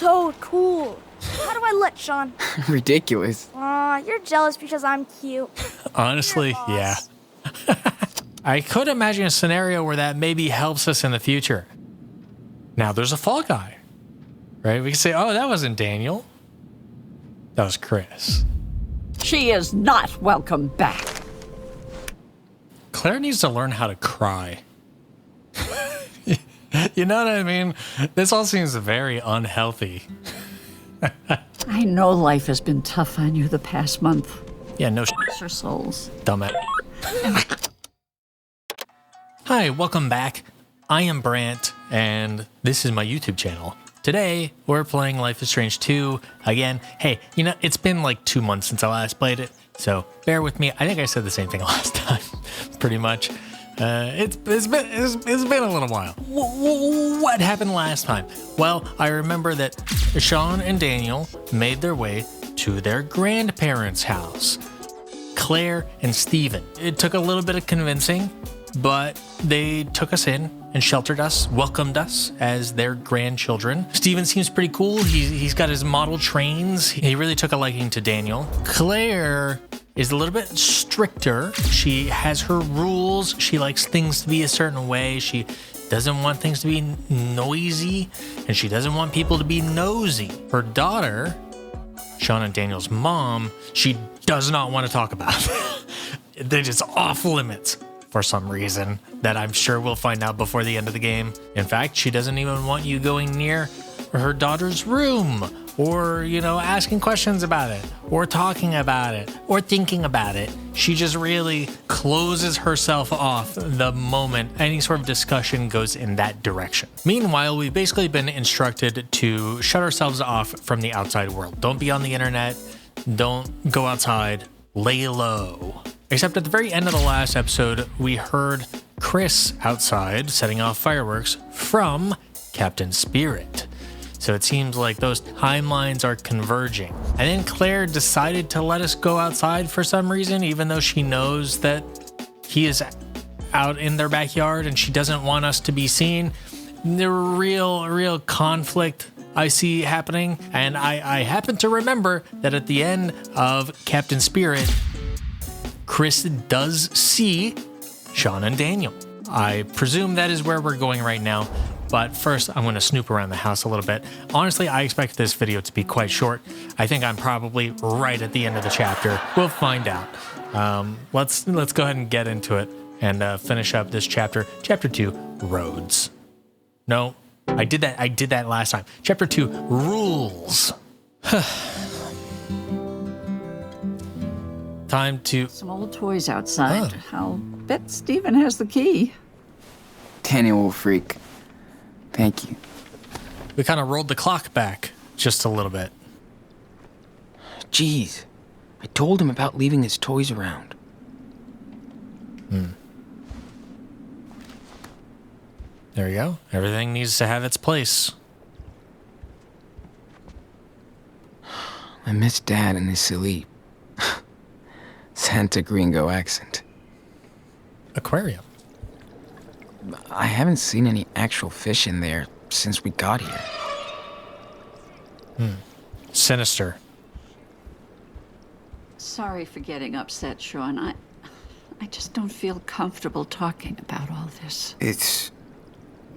so cool. How do I look, Sean? Ridiculous. Aw, you're jealous because I'm cute. Honestly, yeah. I could imagine a scenario where that maybe helps us in the future. Now there's a fall guy, right? We can say, oh, that wasn't Daniel. That was Chris. She is not welcome back. Claire needs to learn how to cry. You know what I mean? This all seems very unhealthy. I know life has been tough on you the past month. Yeah, no Bless your souls. dumbass. Hi, welcome back. I am Brant, and this is my YouTube channel. Today, we're playing Life is Strange 2 again. Hey, you know, it's been like 2 months since I last played it, so bear with me. I think I said the same thing last time, pretty much. It's been a little while. What happened last time? Well, I remember that Sean and Daniel made their way to their grandparents' house, Claire and Steven. It took a little bit of convincing, but they took us in and sheltered us, welcomed us as their grandchildren. Steven seems pretty cool. He's got his model trains. He really took a liking to Daniel. Claire is a little bit stricter. She has her rules. She likes things to be a certain way. She doesn't want things to be noisy, and she doesn't want people to be nosy. Her daughter, Sean and Daniel's mom, she does not want to talk about. They're just off limits for some reason that I'm sure we'll find out before the end of the game. In fact, she doesn't even want you going near her daughter's room, or, you know, asking questions about it, or talking about it, or thinking about it. She just really closes herself off the moment any sort of discussion goes in that direction. Meanwhile, we've basically been instructed to shut ourselves off from the outside world. Don't be on the internet, don't go outside, lay low. Except at the very end of the last episode, we heard Chris outside setting off fireworks from Captain Spirit. So it seems like those timelines are converging. And then Claire decided to let us go outside for some reason, even though she knows that he is out in their backyard and she doesn't want us to be seen. The real conflict I see happening. And I happen to remember that at the end of Captain Spirit, Chris does see Sean and Daniel. I presume that is where we're going right now. But first, I'm going to snoop around the house a little bit. Honestly, I expect this video to be quite short. I think I'm probably right at the end of the chapter. We'll find out. Let's go ahead and get into it and finish up this chapter. Chapter 2, Roads. No, I did that last time. Chapter 2, Rules. Time to... Some old toys outside. Oh. I'll bet Steven has the key. Daniel will freak. Thank you. We kind of rolled the clock back just a little bit. Jeez. I told him about leaving his toys around. There we go. Everything needs to have its place. I miss Dad and his silly Santa Gringo accent. Aquarium. I haven't seen any actual fish in there since we got here. Sinister. Sorry for getting upset, Sean. I just don't feel comfortable talking about all this. It's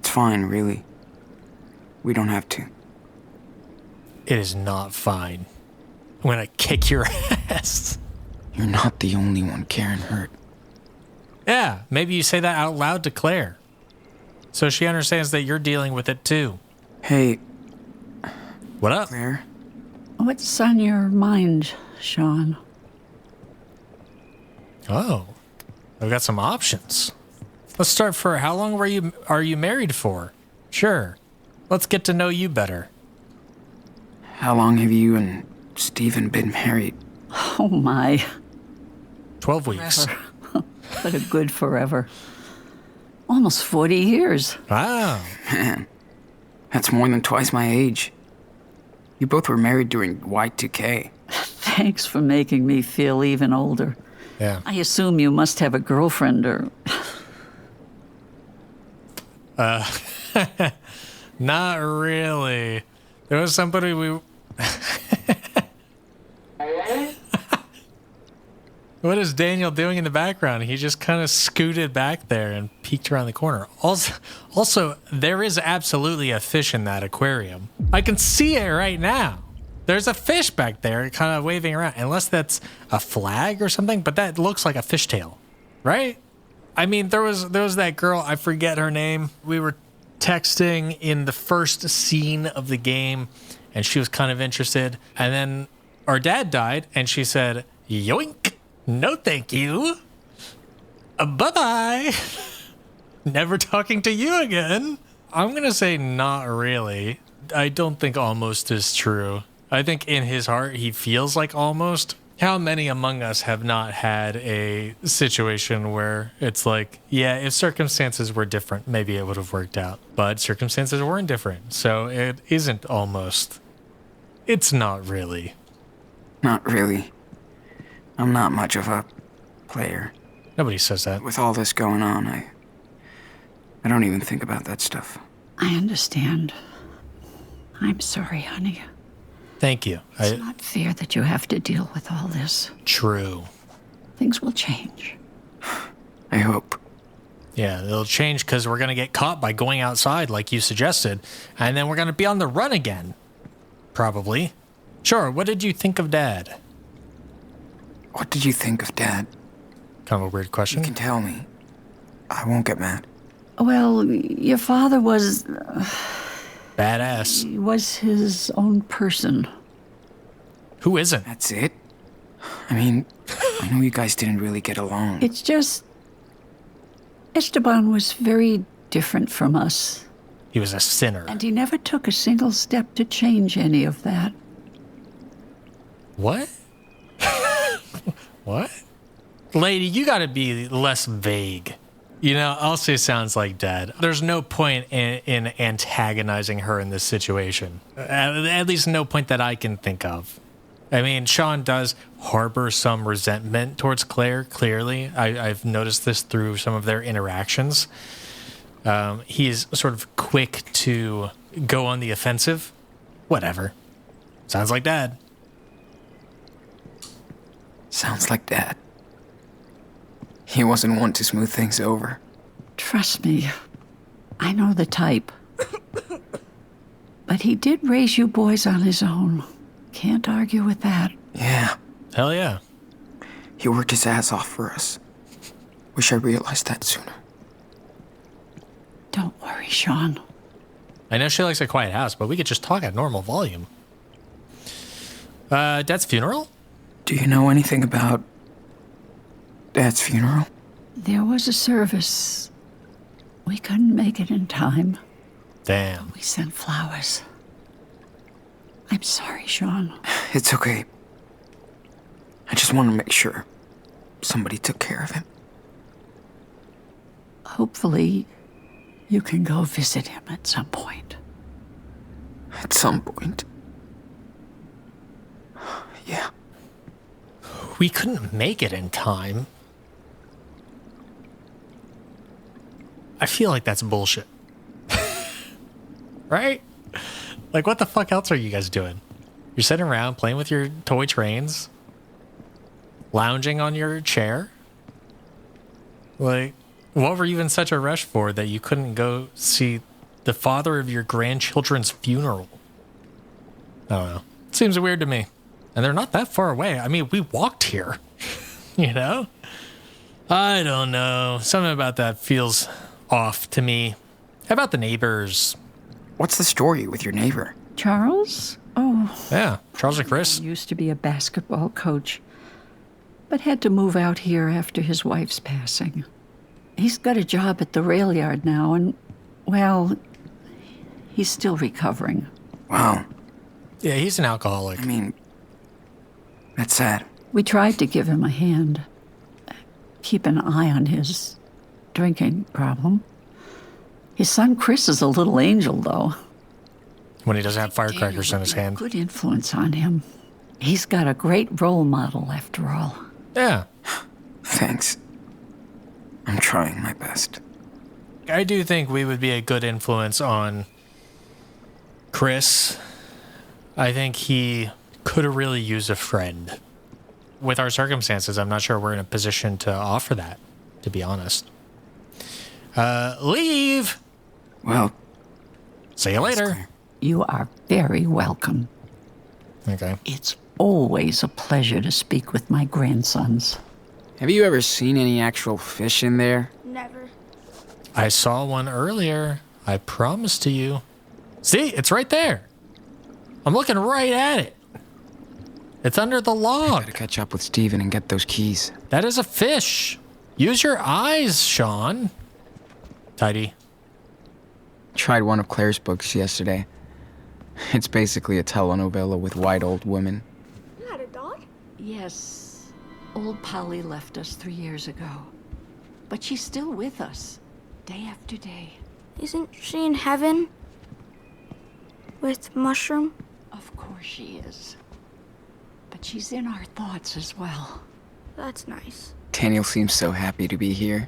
fine, really. We don't have to. It is not fine. I'm gonna kick your ass. You're not the only one Karen hurt. Yeah, maybe you say that out loud to Claire, so she understands that you're dealing with it too. Hey, What up? Claire. What's on your mind, Sean? Oh, I've got some options. Let's start for how long are you married for? Sure. Let's get to know you better. How long have you and Steven been married? Oh my. 12 weeks. Forever. What a good forever. Almost 40 years. Wow. Man, that's more than twice my age. You both were married during Y2K. Thanks for making me feel even older. Yeah. I assume you must have a girlfriend or... Not really. There was somebody we... What is Daniel doing in the background? He just kind of scooted back there and peeked around the corner. Also, there is absolutely a fish in that aquarium. I can see it right now. There's a fish back there kind of waving around. Unless that's a flag or something, but that looks like a fishtail, right? I mean, there was that girl, I forget her name. We were texting in the first scene of the game, and she was kind of interested. And then our dad died, and she said, yoink. No, thank you. Bye-bye. Never talking to you again. I'm going to say not really. I don't think almost is true. I think in his heart, he feels like almost. How many among us have not had a situation where it's like, yeah, if circumstances were different, maybe it would have worked out. But circumstances weren't different, so it isn't almost. It's not really. Not really. I'm not much of a player. Nobody says that. With all this going on, I don't even think about that stuff. I understand. I'm sorry, honey. Thank you. It's not fair that you have to deal with all this. True. Things will change. I hope. Yeah, it'll change because we're going to get caught by going outside like you suggested, and then we're going to be on the run again. Probably. Sure, what did you think of Dad? What did you think of Dad? Kind of a weird question. You can tell me. I won't get mad. Well, your father was Badass. his own person. Who isn't? That's it? I mean, I know you guys didn't really get along. It's just Esteban was very different from us, He was a sinner. and he never took a single step to change any of that. What? What? Lady, you gotta be less vague. You know, also sounds like Dad. There's no point in antagonizing her in this situation. At least no point that I can think of. I mean, Sean does harbor some resentment towards Claire, clearly. I've noticed this through some of their interactions. He's sort of quick to go on the offensive. Whatever. Sounds like Dad. Sounds like Dad. He wasn't one to smooth things over. Trust me, I know the type. But he did raise you boys on his own. Can't argue with that. Yeah, Hell yeah. he worked his ass off for us. Wish I realized that sooner. Don't worry, Sean. I know she likes a quiet house, but we could just talk at normal volume. Dad's funeral? Do you know anything about Dad's funeral? There was a service. We couldn't make it in time. Damn. We sent flowers. I'm sorry, Sean. It's okay. I just want to make sure somebody took care of him. Hopefully, you can go visit him at some point. At some point. Yeah. We couldn't make it in time. I feel like that's bullshit. Right? Like, what the fuck else are you guys doing? You're sitting around playing with your toy trains, lounging on your chair. Like, what were you in such a rush for that you couldn't go see the father of your grandchildren's funeral? I don't know. Seems weird to me. And they're not that far away. I mean, we walked here, you know? I don't know. Something about that feels off to me. How about the neighbors? What's the story with your neighbor? Charles? Oh, Yeah, Charles and Chris. used to be a basketball coach, but had to move out here after his wife's passing. He's got a job at the rail yard now, and, well, he's still recovering. Wow. Yeah, he's an alcoholic. I mean, that's sad. We tried to give him a hand, keep an eye on his drinking problem. His son Chris is a little angel, though. When he doesn't have firecrackers in his Daniel would hand. be a good influence on him. He's got a great role model, after all. Yeah, Thanks. I'm trying my best. I do think we would be a good influence on Chris I think he could have really used a friend. With our circumstances, I'm not sure we're in a position to offer that, to be honest. Leave! Well, See you later. You are very welcome. Okay. It's always a pleasure to speak with my grandsons. have you ever seen any actual fish in there? Never. I saw one earlier. I promised to you. See, it's right there. I'm looking right at it. It's under the log. Gotta catch up with Steven and get those keys. That is a fish. Use your eyes, Sean. Tidy. Tried one of Claire's books yesterday. It's basically a telenovela with white old women. You had a dog? Yes, old Polly left us 3 years ago. But she's still with us, day after day. Isn't she in heaven? With Mushroom? Of course she is. But she's in our thoughts as well. That's nice. Daniel seems so happy to be here.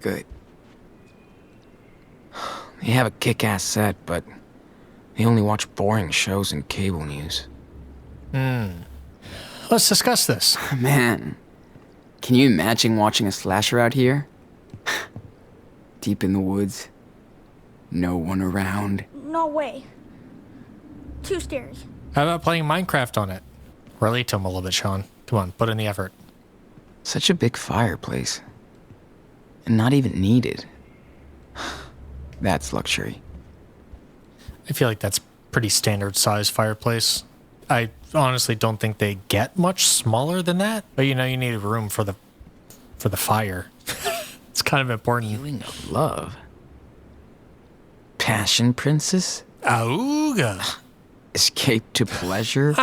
Good. They have a kick-ass set, but they only watch boring shows and cable news. Let's discuss this. Man, can you imagine watching a slasher out here? Deep in the woods. No one around. No way. Too scary. How about playing Minecraft on it? Relate to him a little bit, Sean. Come on, put in the effort. Such a big fireplace. And not even needed. That's luxury. I feel like that's pretty standard size fireplace. I honestly don't think they get much smaller than that. But you need room for the fire. It's kind of important. Feeling of love. Passion princess? Auga. Escape to pleasure?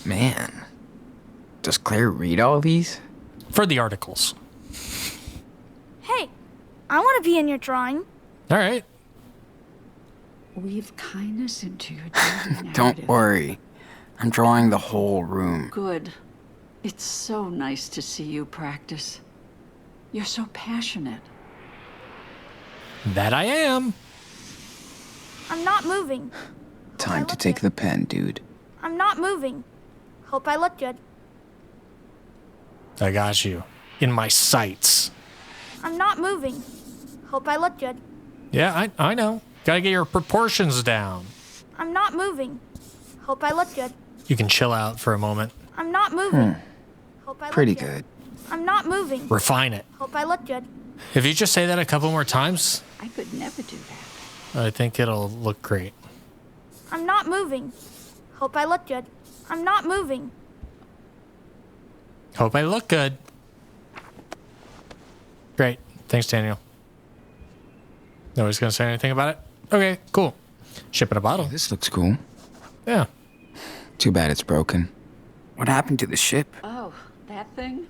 Man. Does Claire read all these? For the articles. Hey, I want to be in your drawing. All right. We've kindness into your daily narrative. Don't worry. I'm drawing the whole room. Good. It's so nice to see you practice. You're so passionate. That I am. I'm not moving. Time to take the pen, dude. I'm not moving. Hope I look good. I got you. In my sights. I'm not moving. Hope I look good. Yeah, I know. Gotta get your proportions down. I'm not moving. Hope I look good. You can chill out for a moment. I'm not moving. Hope I look Pretty good. I'm not moving. Refine it. Hope I look good. If you just say that a couple more times, I could never do that. I think it'll look great. I'm not moving. Hope I look good. I'm not moving. Hope I look good. Great. Thanks, Daniel. Nobody's gonna say anything about it? Okay, cool. Ship in a bottle. This looks cool. Yeah. Too bad it's broken. What happened to the ship? Oh, that thing?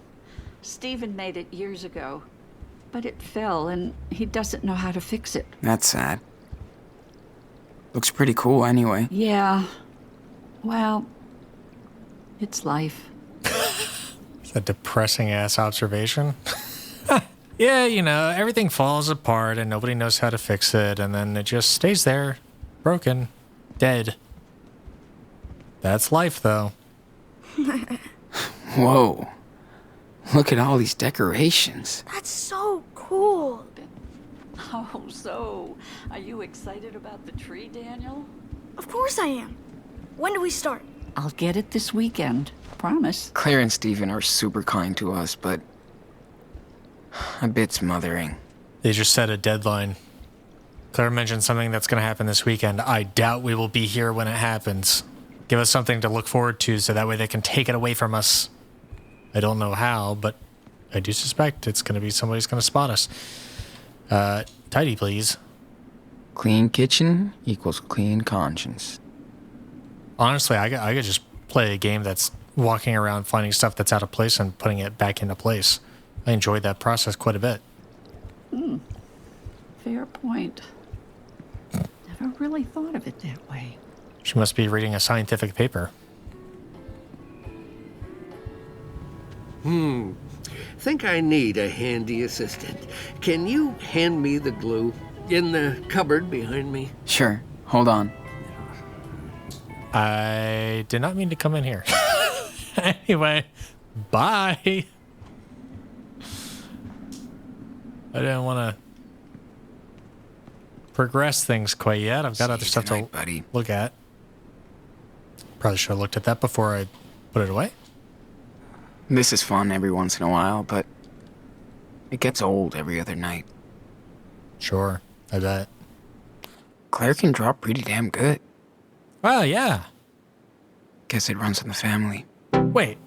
Stephen made it years ago. But it fell, and he doesn't know how to fix it. That's sad. Looks pretty cool anyway. Yeah. Well, it's life. It's a depressing ass observation. Yeah, everything falls apart and nobody knows how to fix it, and then it just stays there, broken, dead. That's life, though. Whoa. Look at all these decorations. That's so cool. Oh, so are you excited about the tree, Daniel? Of course I am. When do we start? I'll get it this weekend. Promise. Claire and Steven are super kind to us, but a bit smothering. They just set a deadline. Claire mentioned something that's going to happen this weekend. I doubt we will be here when it happens. Give us something to look forward to so that way they can take it away from us. I don't know how, but I do suspect it's going to be somebody's going to spot us. Tidy, please. Clean kitchen equals clean conscience. Honestly, I could just play a game that's walking around finding stuff that's out of place and putting it back into place. I enjoyed that process quite a bit. Fair point. Never really thought of it that way. She must be reading a scientific paper. Think I need a handy assistant. Can you hand me the glue in the cupboard behind me? Sure. Hold on. I did not mean to come in here. Anyway, bye. I didn't want to progress things quite yet. I've got other stuff to buddy. look at. Probably should have looked at that before I put it away. This is fun every once in a while, but it gets old every other night. Sure, I bet. Claire can draw pretty damn good. Well, yeah. Guess it runs in the family. Wait.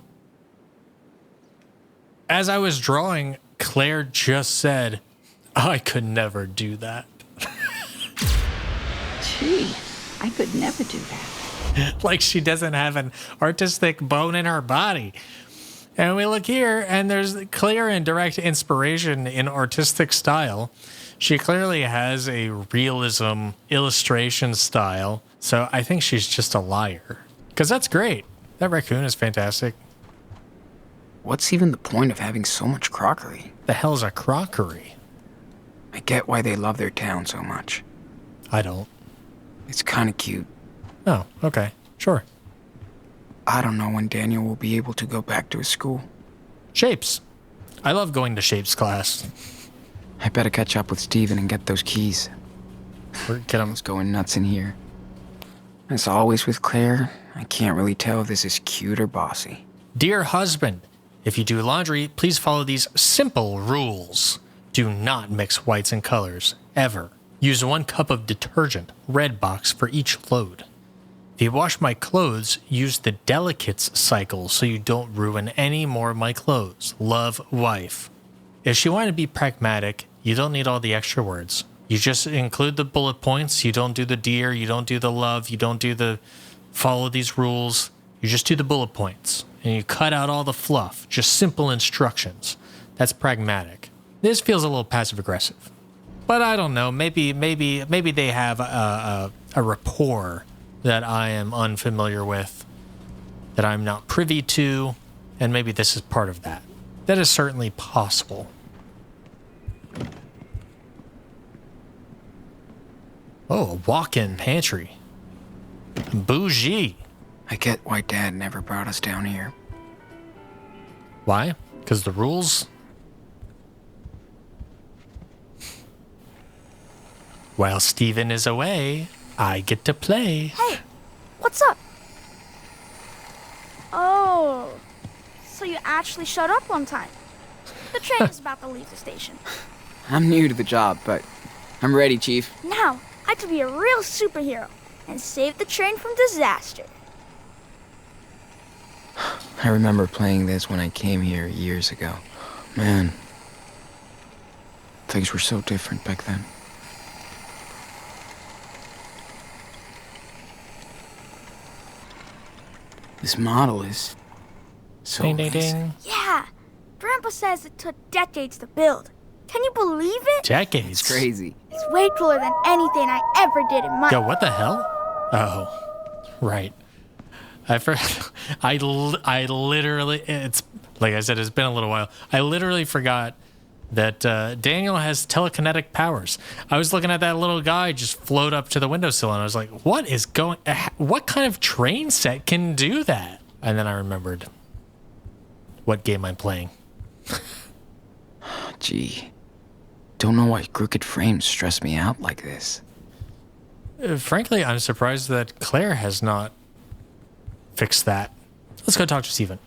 As I was drawing, Claire just said, I could never do that. Gee, I could never do that. Like she doesn't have an artistic bone in her body. And we look here, and there's clear and direct inspiration in artistic style. She clearly has a realism illustration style, so I think she's just a liar. Because that's great. That raccoon is fantastic. What's even the point of having so much crockery? The hell's a crockery? I get why they love their town so much. I don't. It's kind of cute. Oh, okay. Sure. I don't know when Daniel will be able to go back to his school. Shapes. I love going to shapes class. I better catch up with Steven and get those keys. Get 'em. It's going nuts in here. As always with Claire, I can't really tell if this is cute or bossy. Dear husband, if you do laundry, please follow these simple rules. Do not mix whites and colors, ever. Use 1 cup of detergent, red box, for each load. If you wash my clothes, use the delicates cycle so you don't ruin any more of my clothes. Love, wife. If she wanted to be pragmatic, you don't need all the extra words. You just include the bullet points. You don't do the dear, you don't do the love, you don't do the follow these rules. You just do the bullet points. And you cut out all the fluff. Just simple instructions. That's pragmatic. This feels a little passive-aggressive. But I don't know. Maybe they have a rapport that I am unfamiliar with, that I'm not privy to, and maybe this is part of that. That is certainly possible. Oh, a walk-in pantry. Bougie. I get why Dad never brought us down here. Why? Because the rules? While Steven is away, I get to play. Hey, what's up? Oh, so you actually showed up on time. The train is about to leave the station. I'm new to the job, but I'm ready, Chief. Now, I could be a real superhero and save the train from disaster. I remember playing this when I came here years ago. Man, things were so different back then. This model is so Ding, ding, amazing. ding. Yeah, Grandpa says it took decades to build. Can you believe it? Decades. It's crazy. It's way cooler than anything I ever did in my... Yo, what the hell? Oh, right. I literally, it's, like I said, it's been a little while. I literally forgot that Daniel has telekinetic powers. I was looking at that little guy just float up to the windowsill, and I was like, what kind of train set can do that? And then I remembered what game I'm playing. Gee, don't know why crooked frames stress me out like this. Frankly, I'm surprised that Claire has not fixed that. Let's go talk to Steven.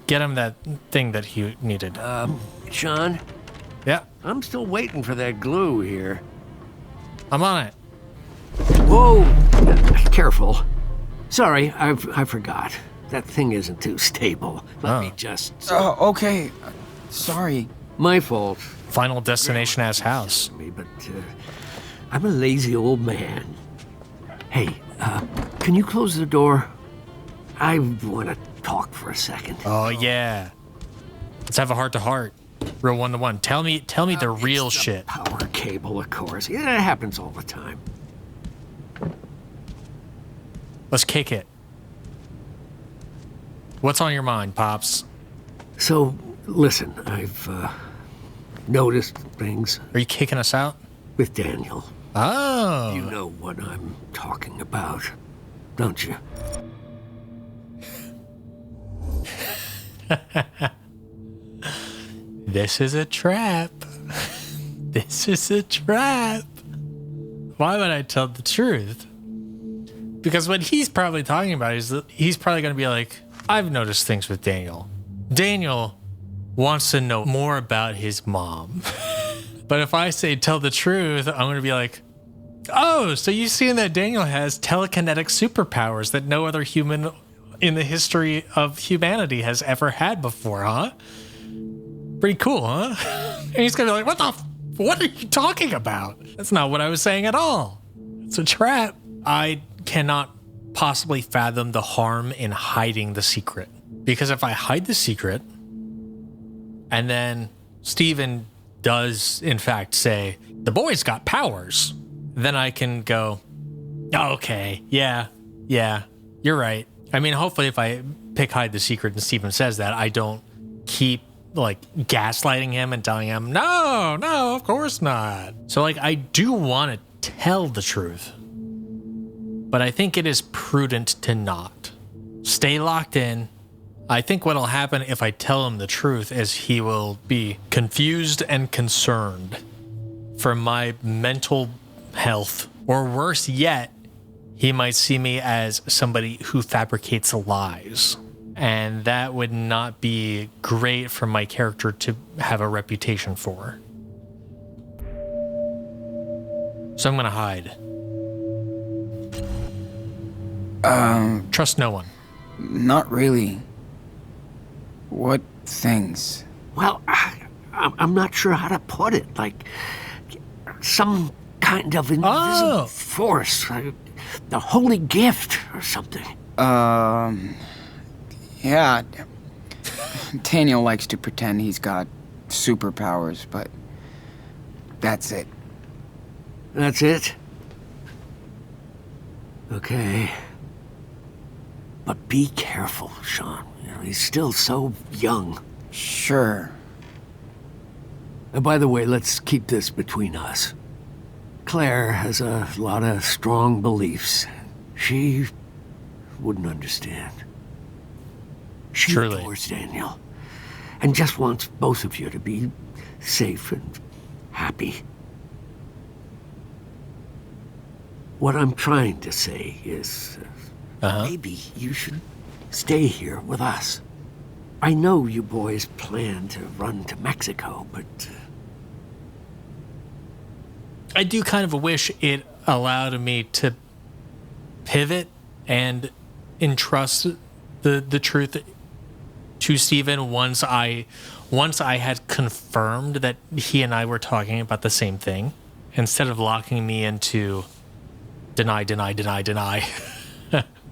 Get him that thing that he needed. Sean, Yeah, I'm still waiting for that glue here. I'm on it. Whoa! Careful. Sorry, I forgot. That thing isn't too stable. Let me just... Okay. Sorry. My fault. Final destination as house. Me, but I'm a lazy old man. Hey, can you close the door? I want to talk for a second. Oh yeah. Let's have a heart-to-heart. Real one-to-one. Tell me the real It's the shit. Power cable, of course. Yeah, it happens all the time. Let's kick it. What's on your mind, Pops? So, listen, I've noticed things Are you kicking us out? with Daniel. Oh. You know what I'm talking about. don't you? This is a trap. This is a trap. Why would I tell the truth? Because what he's probably talking about is that he's probably going to be like, I've noticed things with Daniel. Daniel wants to know more about his mom. But if I say tell the truth, I'm going to be like, oh, so you've seen that Daniel has telekinetic superpowers that no other human in the history of humanity has ever had before, huh? Pretty cool, huh? And he's going to be like, what are you talking about? That's not what I was saying at all. It's a trap. I cannot possibly fathom the harm in hiding the secret. Because if I hide the secret, and then Steven does, in fact, say, the boy's got powers, then I can go, okay, yeah, you're right. I mean, hopefully if I pick hide the secret and Steven says that, I don't keep like gaslighting him and telling him, no, of course not. So like, I do want to tell the truth, but I think it is prudent to not. Stay locked in. I think what'll happen if I tell him the truth is he will be confused and concerned for my mental health, or worse yet, he might see me as somebody who fabricates lies. And that would not be great for my character to have a reputation for. So I'm gonna hide. Trust no one. Not really. What things? Well, I'm not sure how to put it. Like, some kind of invisible force. Like the holy gift or something. Yeah. Daniel likes to pretend he's got superpowers, but that's it. That's it? Okay. But be careful, Sean. You know, he's still so young. Sure. And by the way, let's keep this between us. Claire has a lot of strong beliefs. She wouldn't understand. She Truly. adores Daniel and just wants both of you to be safe and happy. What I'm trying to say is maybe you should stay here with us. I know you boys plan to run to Mexico, but... I do kind of wish it allowed me to pivot and entrust the truth to Steven once I had confirmed that he and I were talking about the same thing, instead of locking me into deny.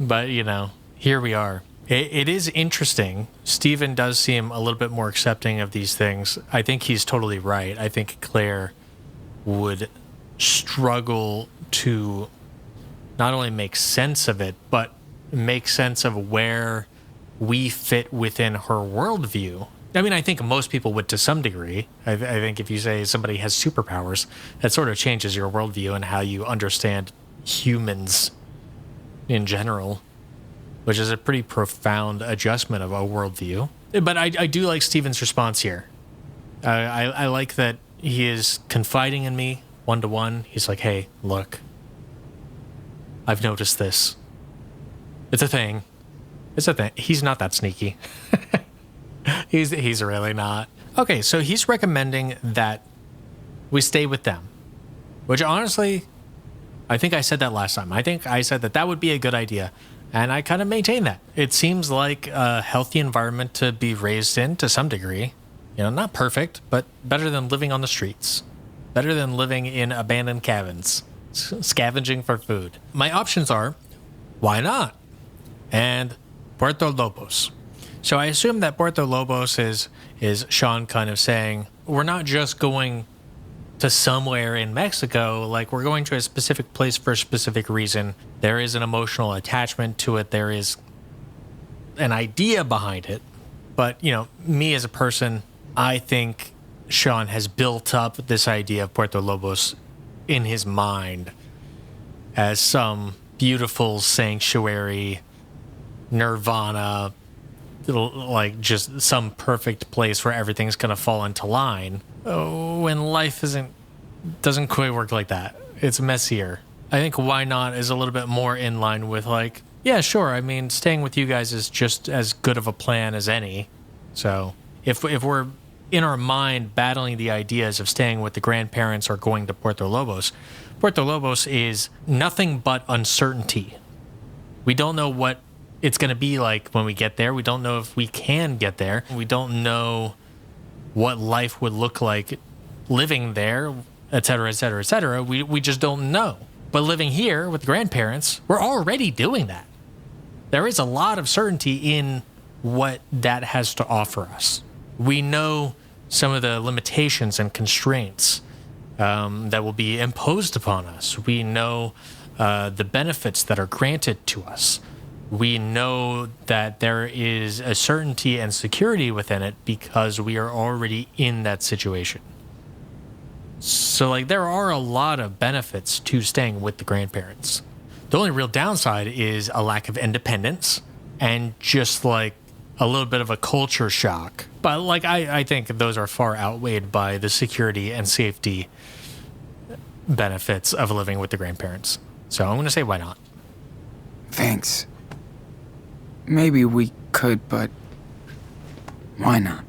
But, you know, here we are. It is interesting. Steven does seem a little bit more accepting of these things. I think he's totally right. I think Claire would struggle to not only make sense of it, but make sense of where we fit within her worldview. I mean, I think most people would to some degree. I think if you say somebody has superpowers, that sort of changes your worldview and how you understand humans in general, which is a pretty profound adjustment of a worldview. But I do like Steven's response here. I like that he is confiding in me one-to-one. He's like, hey, look, I've noticed this. It's a thing. It's a thing. He's not that sneaky. He's really not. Okay, so he's recommending that we stay with them, which honestly, I think I said that last time. I think I said that would be a good idea, and I kind of maintain that. It seems like a healthy environment to be raised in to some degree. You know, not perfect, but better than living on the streets. Better than living in abandoned cabins, scavenging for food. My options are, why not? And Puerto Lobos. So I assume that Puerto Lobos is Sean kind of saying, we're not just going to somewhere in Mexico, like we're going to a specific place for a specific reason. There is an emotional attachment to it. There is an idea behind it. But, you know, me as a person, I think Sean has built up this idea of Puerto Lobos in his mind as some beautiful sanctuary, nirvana, like just some perfect place where everything's going to fall into line. Oh, when life doesn't quite work like that. It's messier. I think why not is a little bit more in line with like, yeah, sure. I mean, staying with you guys is just as good of a plan as any. So if we're in our mind battling the ideas of staying with the grandparents or going to Puerto Lobos is nothing but uncertainty. We don't know what it's going to be like when we get there. We don't know if we can get there. We don't know what life would look like living there, et cetera, et cetera, et cetera. We just don't know. But living here with the grandparents, we're already doing that. There is a lot of certainty in what that has to offer us. We know some of the limitations and constraints that will be imposed upon us. We know the benefits that are granted to us. We know that there is a certainty and security within it because we are already in that situation. So, like, there are a lot of benefits to staying with the grandparents. The only real downside is a lack of independence and just, like, a little bit of a culture shock. But, like, I think those are far outweighed by the security and safety benefits of living with the grandparents. So I'm going to say why not. Thanks. Maybe we could, but why not?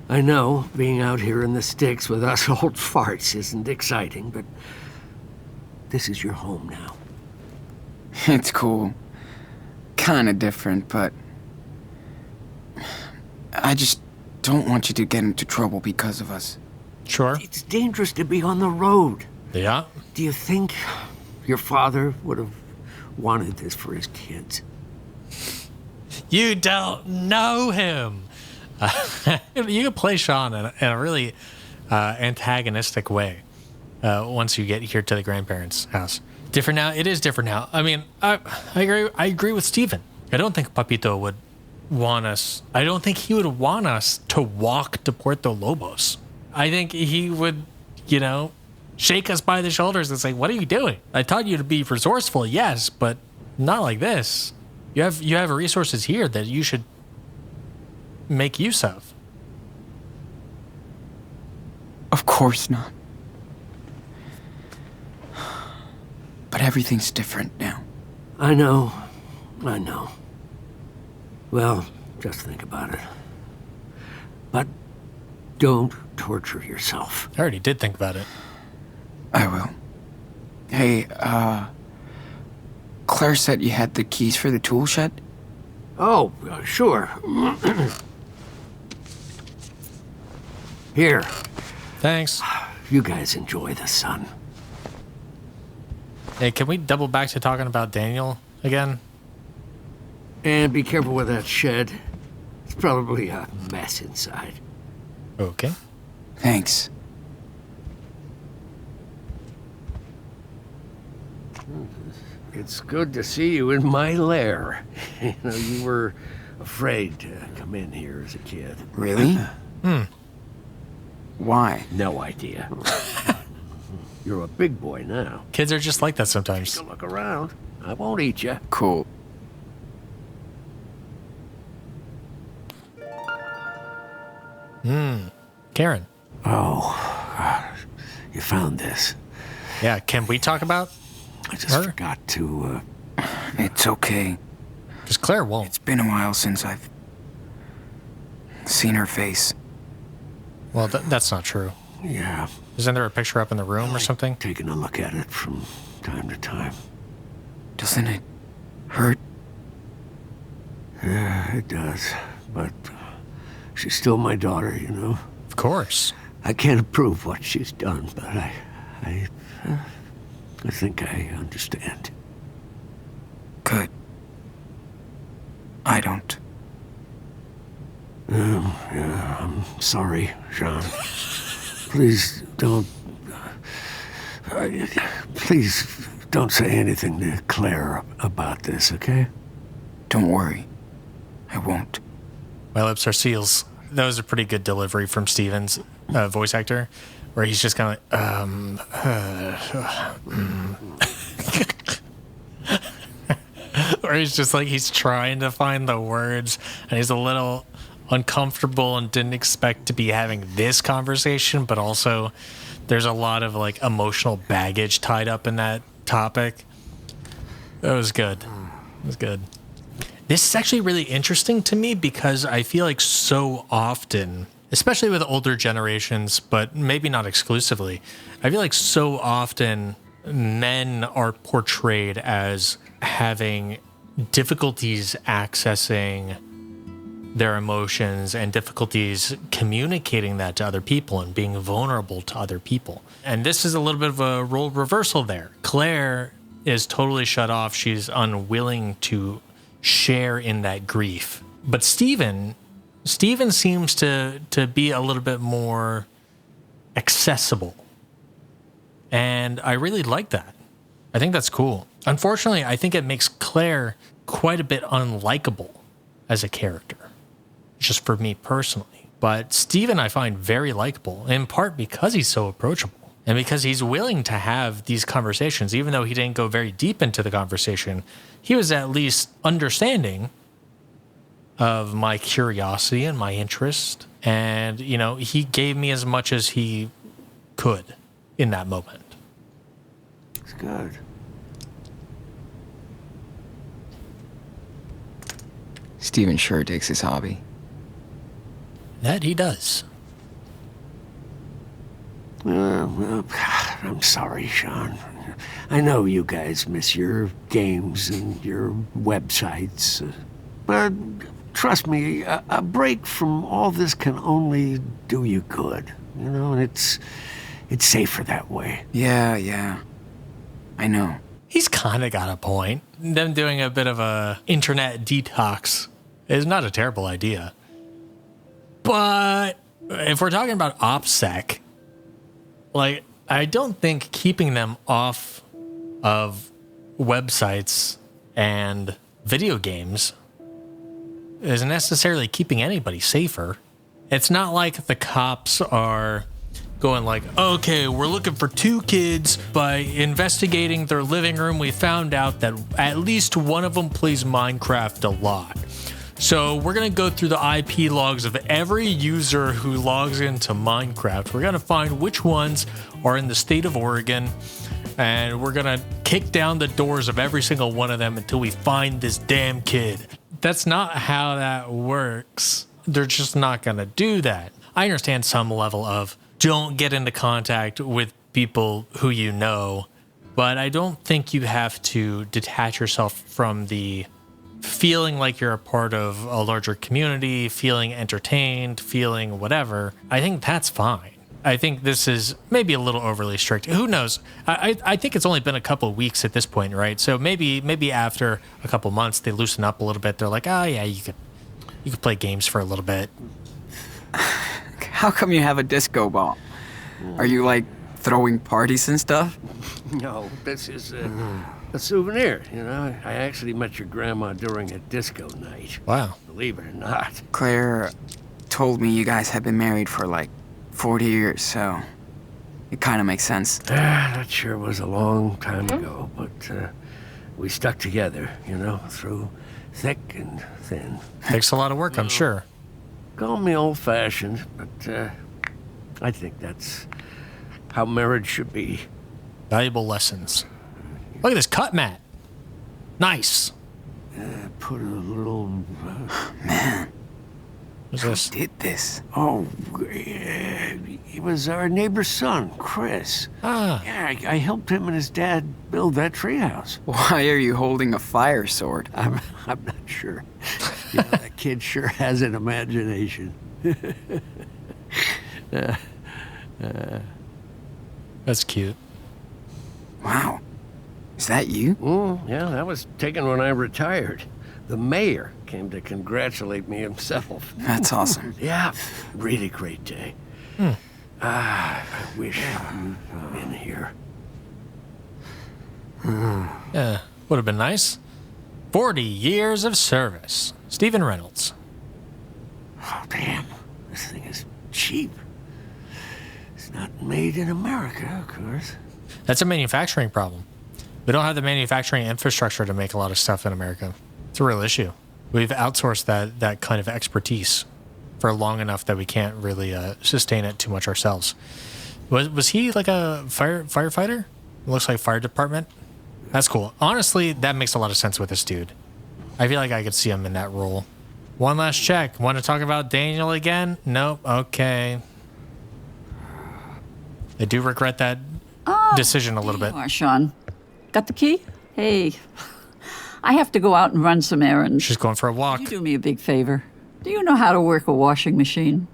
I know being out here in the sticks with us old farts isn't exciting, but this is your home now. It's cool. Kinda different, but I just don't want you to get into trouble because of us. Sure. It's dangerous to be on the road. Yeah. Do you think your father would have wanted this for his kids? You don't know him. You can play Sean in a really antagonistic way once you get here to the grandparents' house. Different now? It is different now. I mean, I agree with Steven. I don't think Papito would want us. I don't think he would want us to walk to Puerto Lobos. I think he would, shake us by the shoulders and say, "What are you doing? I taught you to be resourceful, yes, but not like this. You have resources here that you should make use of." Of course not. But everything's different now. I know. Well, just think about it. But don't torture yourself. I already did think about it. I will. Hey, Claire said you had the keys for the tool shed? Oh, sure. Here, Thanks. you guys enjoy the sun. Hey, can we double back to talking about Daniel again? And be careful with that shed. It's probably a mess inside. Okay. Thanks. It's good to see you in my lair. You were afraid to come in here as a kid. Really? Why? No idea. You're a big boy now. Kids are just like that sometimes. Take a look around. I won't eat you. Cool. Karen. Oh, God. You found this. Yeah, can we talk about I just her? forgot to, It's okay. Because Claire won't. It's been a while since I've seen her face. Well, that's not true. yeah, Isn't there a picture up in the room or something? taking a look at it from time to time. Doesn't it hurt? Yeah, it does. But she's still my daughter, Of course. I can't approve what she's done, but I think I understand. Good. I don't. Yeah, I'm sorry, Sean. Please don't say anything to Claire about this, okay? Don't worry. I won't. My lips are seals. That was a pretty good delivery from Steven's voice actor, where he's just kind of like, Where he's just like, he's trying to find the words and he's a little uncomfortable and didn't expect to be having this conversation, but also there's a lot of like emotional baggage tied up in that topic. It was good. It was good. This is actually really interesting to me because I feel like so often, especially with older generations, but maybe not exclusively, I feel like so often men are portrayed as having difficulties accessing their emotions and difficulties communicating that to other people and being vulnerable to other people. And this is a little bit of a role reversal there. Claire is totally shut off. She's unwilling to share in that grief. But Steven seems to be a little bit more accessible. And I really like that. I think that's cool. Unfortunately, I think it makes Claire quite a bit unlikable as a character, just for me personally. But Steven I find very likable, in part because he's so approachable and because he's willing to have these conversations. Even though he didn't go very deep into the conversation, he was at least understanding of my curiosity and my interest. And, you know, he gave me as much as he could in that moment. It's good. Steven sure takes his hobby. That he does. Well, I'm sorry, Sean. I know you guys miss your games and your websites. But trust me, a break from all this can only do you good. You know, and it's safer that way. Yeah. I know. He's kind of got a point. Them doing a bit of a internet detox is not a terrible idea. But if we're talking about OPSEC, like, I don't think keeping them off of websites and video games is necessarily keeping anybody safer. It's not like the cops are going like, okay, we're looking for 2 kids. By investigating their living room, we found out that at least one of them plays Minecraft a lot. So we're going to go through the IP logs of every user who logs into Minecraft. We're going to find which ones are in the state of Oregon, and we're going to kick down the doors of every single one of them until we find this damn kid. That's not how that works. They're just not going to do that. I understand some level of don't get into contact with people who you know, but I don't think you have to detach yourself from the feeling like you're a part of a larger community, feeling entertained, feeling whatever. I think that's fine. I think this is maybe a little overly strict. Who knows? I think it's only been a couple of weeks at this point, right? So maybe after a couple of months they loosen up a little bit. They're like, oh yeah, you could play games for a little bit. How come you have a disco ball? Are you, like, throwing parties and stuff? No, this is a souvenir, you know. I actually met your grandma during a disco night. Wow. Believe it or not. Claire told me you guys have been married for, like, 40 years, so it kind of makes sense. That sure was a long time ago, but we stuck together, you know, through thick and thin. Takes a lot of work, I'm sure. Call me old-fashioned, but I think that's how marriage should be. Valuable lessons. Look at this cut mat. Nice. Put a little... Man, What's who this? did this? Oh, it was our neighbor's son, Chris. Ah, Yeah, I helped him and his dad build that treehouse. Why are you holding a fire sword? I'm not sure. You know, that kid sure has an imagination. that's cute. Wow. Is that you? Yeah, that was taken when I retired. The mayor came to congratulate me himself. That's awesome. Yeah, really great day. I wish you'd been here. Yeah, would have been nice. 40 years of service. Stephen Reynolds. Oh, damn. This thing is cheap. It's not made in America, of course. That's a manufacturing problem. We don't have the manufacturing infrastructure to make a lot of stuff in America. It's a real issue. We've outsourced that kind of expertise for long enough that we can't really sustain it too much ourselves. Was he like a firefighter? It looks like fire department. That's cool. Honestly, that makes a lot of sense with this dude. I feel like I could see him in that role. One last check. Want to talk about Daniel again? Nope. Okay. I do regret that decision a little bit. You are, Sean. Got the key? Hey, I have to go out and run some errands. She's going for a walk. Could you do me a big favor? Do you know how to work a washing machine?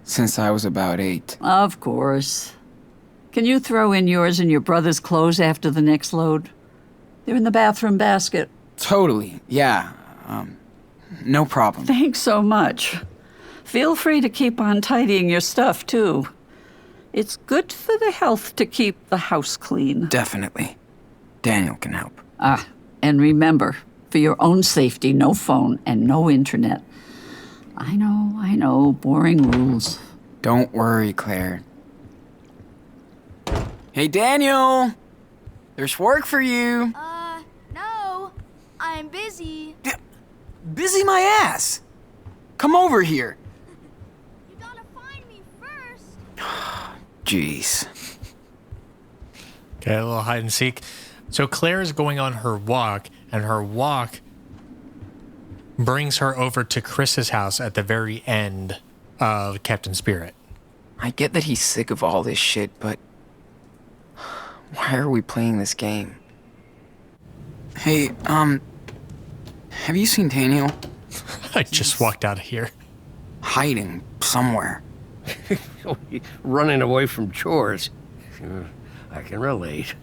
Since I was about 8. Of course. Can you throw in yours and your brother's clothes after the next load? They're in the bathroom basket. Totally, yeah. No problem. Thanks so much. Feel free to keep on tidying your stuff, too. It's good for the health to keep the house clean. Definitely. Daniel can help. And remember, for your own safety, no phone and no internet. I know, boring rules. Don't worry, Claire. Hey, Daniel! There's work for you. No. I'm busy. Busy my ass. Come over here. You gotta find me first. Jeez. Okay, a little hide and seek. So Claire is going on her walk, and her walk brings her over to Chris's house at the very end of Captain Spirit. I get that he's sick of all this shit, but why are we playing this game? Hey, have you seen Daniel? I just walked out of here. Hiding somewhere. Running away from chores. I can relate.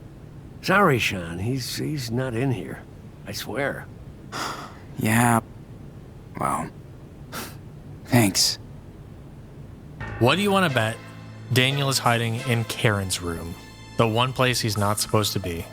Sorry, Sean. He's not in here. I swear. Yeah. Well, thanks. What do you want to bet Daniel is hiding in Karen's room? The one place he's not supposed to be.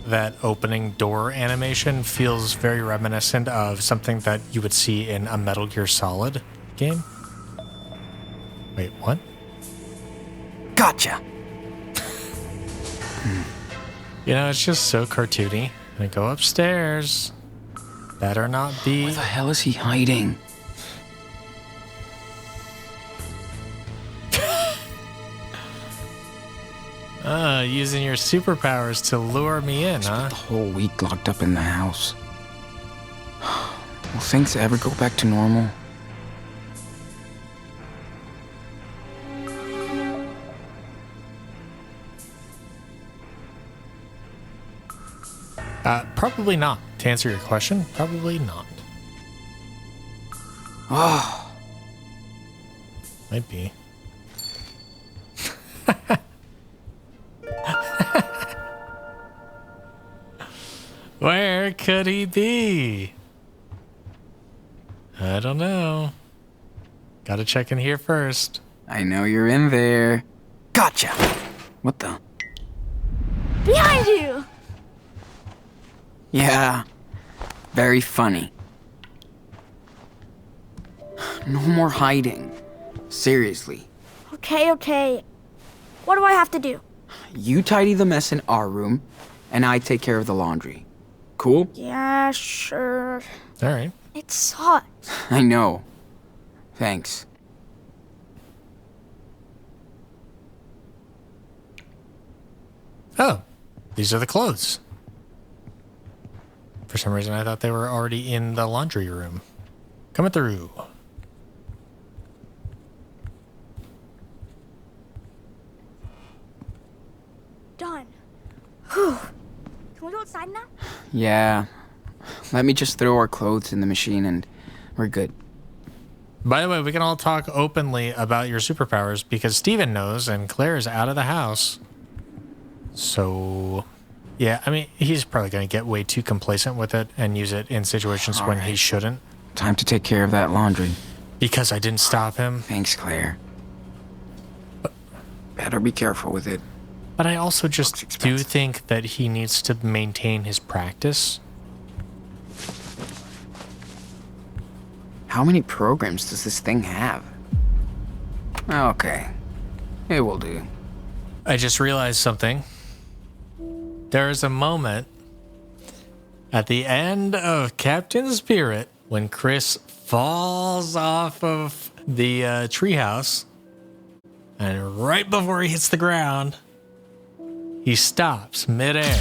That opening door animation feels very reminiscent of something that you would see in a Metal Gear Solid game. Wait, what? Gotcha. You know, it's just so cartoony. I go upstairs. Better not be. Where the hell is he hiding? Using your superpowers to lure me in, huh? The whole week locked up in the house. Will things ever go back to normal? Probably not. To answer your question, probably not. Oh, Might be. Where could he be? I don't know. Gotta check in here first. I know you're in there. Gotcha. What the? Behind you! Yeah, very funny. No more hiding. Seriously. Okay. What do I have to do? You tidy the mess in our room, and I take care of the laundry. Cool? Yeah, sure. All right. It's hot. I know. Thanks. Oh, these are the clothes. For some reason, I thought they were already in the laundry room. Coming through. Done. Whew. Can we go outside now? Yeah. Let me just throw our clothes in the machine and we're good. By the way, we can all talk openly about your superpowers because Steven knows and Claire is out of the house. So, yeah, I mean, he's probably going to get way too complacent with it and use it in situations when he shouldn't. Time to take care of that laundry. Because I didn't stop him. Thanks, Claire. Better be careful with it. But I also just do think that he needs to maintain his practice How many programs does this thing have? Okay. It will do. I just realized something. There is a moment at the end of Captain Spirit when Chris falls off of the treehouse, and right before he hits the ground, he stops midair.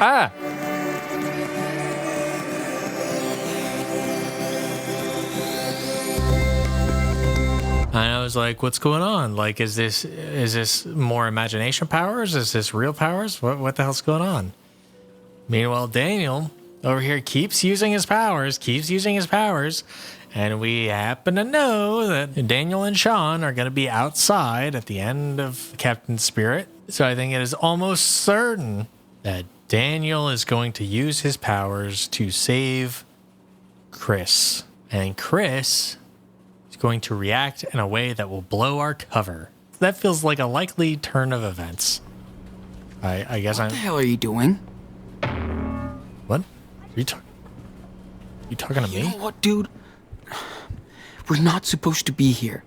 Ah! And I was like, what's going on? Like, is this more imagination powers? Is this real powers? What the hell's going on? Meanwhile, Daniel over here keeps using his powers, and we happen to know that Daniel and Sean are going to be outside at the end of Captain Spirit. So I think it is almost certain that Daniel is going to use his powers to save Chris. And Chris is going to react in a way that will blow our cover. That feels like a likely turn of events. I guess What the hell are you doing? What? Are you talking to me? You know what, dude? We're not supposed to be here.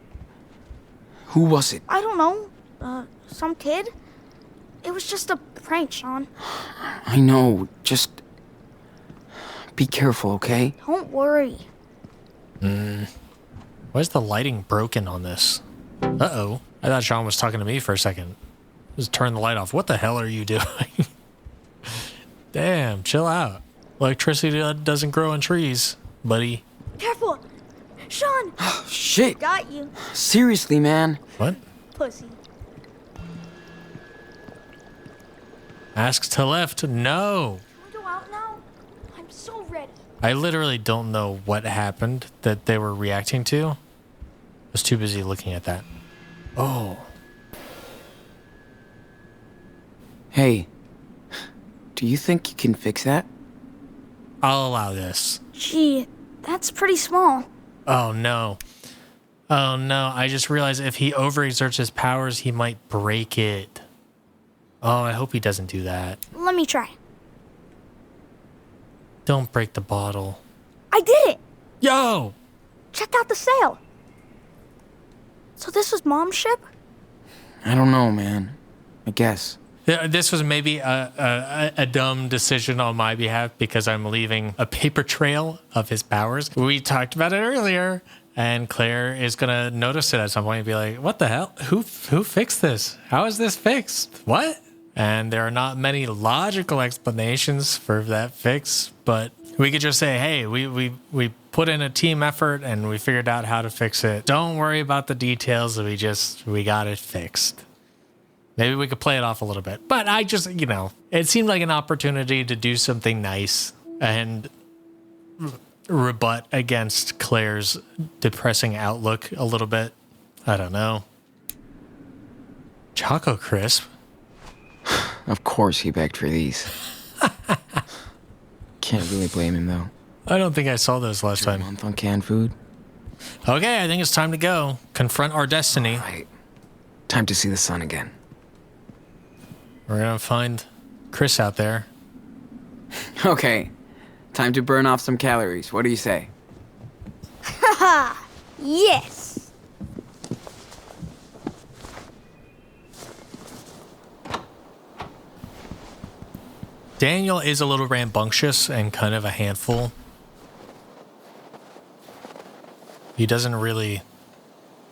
Who was it? I don't know. Some kid? It was just a prank, Sean. I know. Just be careful, okay? Don't worry. Why is the lighting broken on this? Uh-oh. I thought Sean was talking to me for a second. Just turn the light off. What the hell are you doing? Damn, chill out. Electricity doesn't grow on trees, buddy. Careful! Sean! Shit. Got you, Seriously, man. What? pussy. Asks to left. No. Can we go out now? I'm so ready. I literally don't know what happened that they were reacting to. I was too busy looking at that. Oh. Hey, do you think you can fix that? I'll allow this. Gee, that's pretty small. Oh, no. Oh, no. I just realized if he overexerts his powers, he might break it. Oh, I hope he doesn't do that. Let me try. Don't break the bottle. I did it! Yo! Check out the sail. So this was Mom's ship? I don't know, man. I guess. This was maybe a dumb decision on my behalf because I'm leaving a paper trail of his powers. We talked about it earlier, and Claire is going to notice it at some point and be like, what the hell? Who fixed this? How is this fixed? What? And there are not many logical explanations for that fix, but we could just say, hey, we put in a team effort and we figured out how to fix it. Don't worry about the details. We got it fixed. Maybe we could play it off a little bit. But I just, it seemed like an opportunity to do something nice and rebut against Claire's depressing outlook a little bit. I don't know. Choco Crisp. Of course he begged for these. Can't really blame him, though. I don't think I saw those last A time. month on canned food. Okay, I think it's time to go. Confront our destiny. Right. Time to see the sun again. We're going to find Chris out there. Okay. Time to burn off some calories. What do you say? Haha! Yes! Daniel is a little rambunctious and kind of a handful. He doesn't really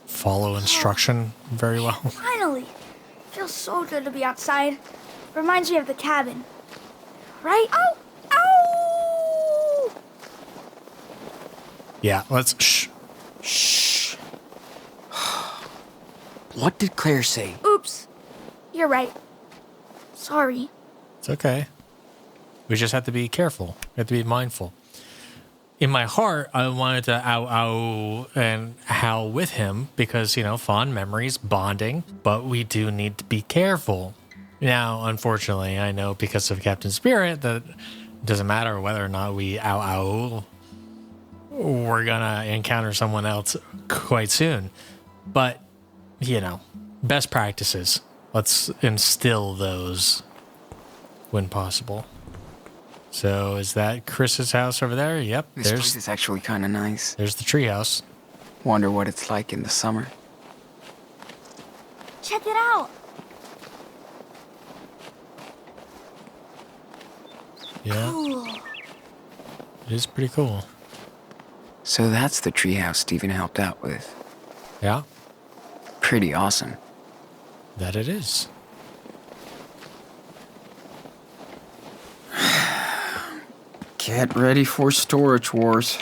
follow instruction very well. Finally! Feels so good to be outside. Reminds me of the cabin. Right? Oh! Ow! Yeah, let's shh. Shh. What did Claire say? Oops. You're right. Sorry. It's okay. We just have to be careful. We have to be mindful. In my heart, I wanted to ow and howl with him because, fond memories, bonding, but we do need to be careful. Now, unfortunately, I know because of Captain Spirit that it doesn't matter whether or not we ow, we're gonna encounter someone else quite soon. But, best practices. Let's instill those when possible. So is that Chris's house over there? Yep. This place is actually kind of nice. There's the treehouse. Wonder what it's like in the summer. Check it out. Yeah. Cool. It is pretty cool. So that's the treehouse Steven helped out with. Yeah, Pretty awesome. that it is. Get ready for storage wars.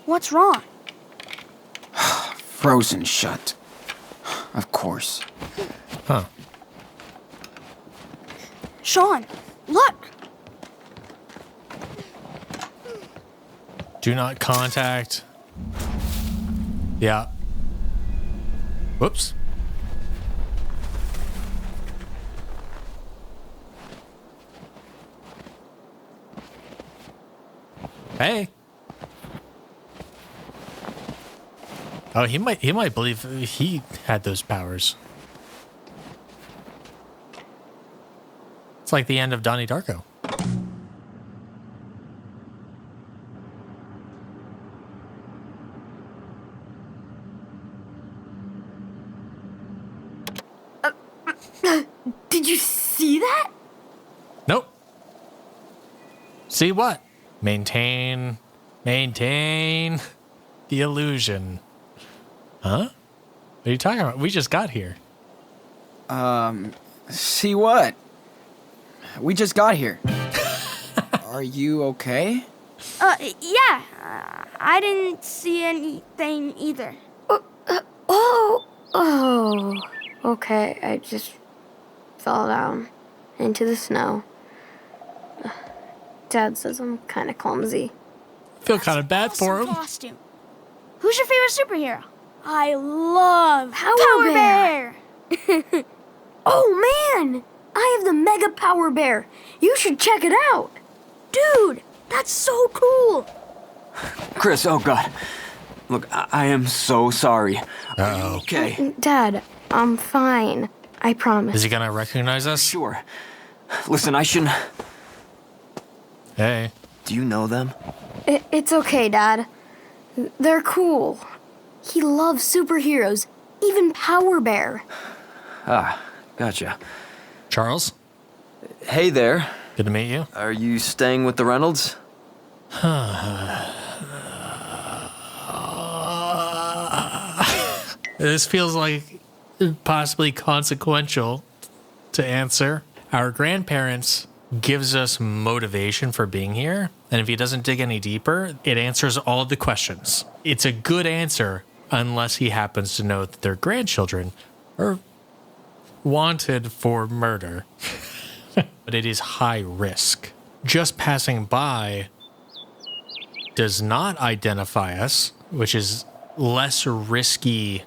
What's wrong? Frozen shut. Of course. Huh. Sean, look. Do not contact. Yeah. Whoops. Hey. Oh, he might believe he had those powers. It's like the end of Donnie Darko. Did you see that? Nope. See what? Maintain the illusion. Huh? What are you talking about? We just got here. See what? We just got here. Are you okay? Yeah. I didn't see anything either. Oh, okay. I just fell down into the snow. Dad says I'm kind of clumsy. Feel kind of bad for Awesome him. costume. Who's your favorite superhero? I love Power Bear. Oh man! I have the Mega Power Bear. You should check it out. Dude, that's so cool. Chris, oh God. Look, I am so sorry. Uh-oh. Okay, Dad, I'm fine. I promise. Is he gonna recognize us? sure. Listen, I shouldn't... Hey. Do you know them? It's okay, Dad. They're cool. He loves superheroes, even Power Bear. Ah, gotcha. Charles? Hey there. Good to meet you. Are you staying with the Reynolds? This feels like possibly consequential to answer. Our grandparents gives us motivation for being here, and if he doesn't dig any deeper, it answers all of the questions. It's a good answer unless he happens to know that their grandchildren are wanted for murder. But it is high risk. Just passing by does not identify us, which is less risky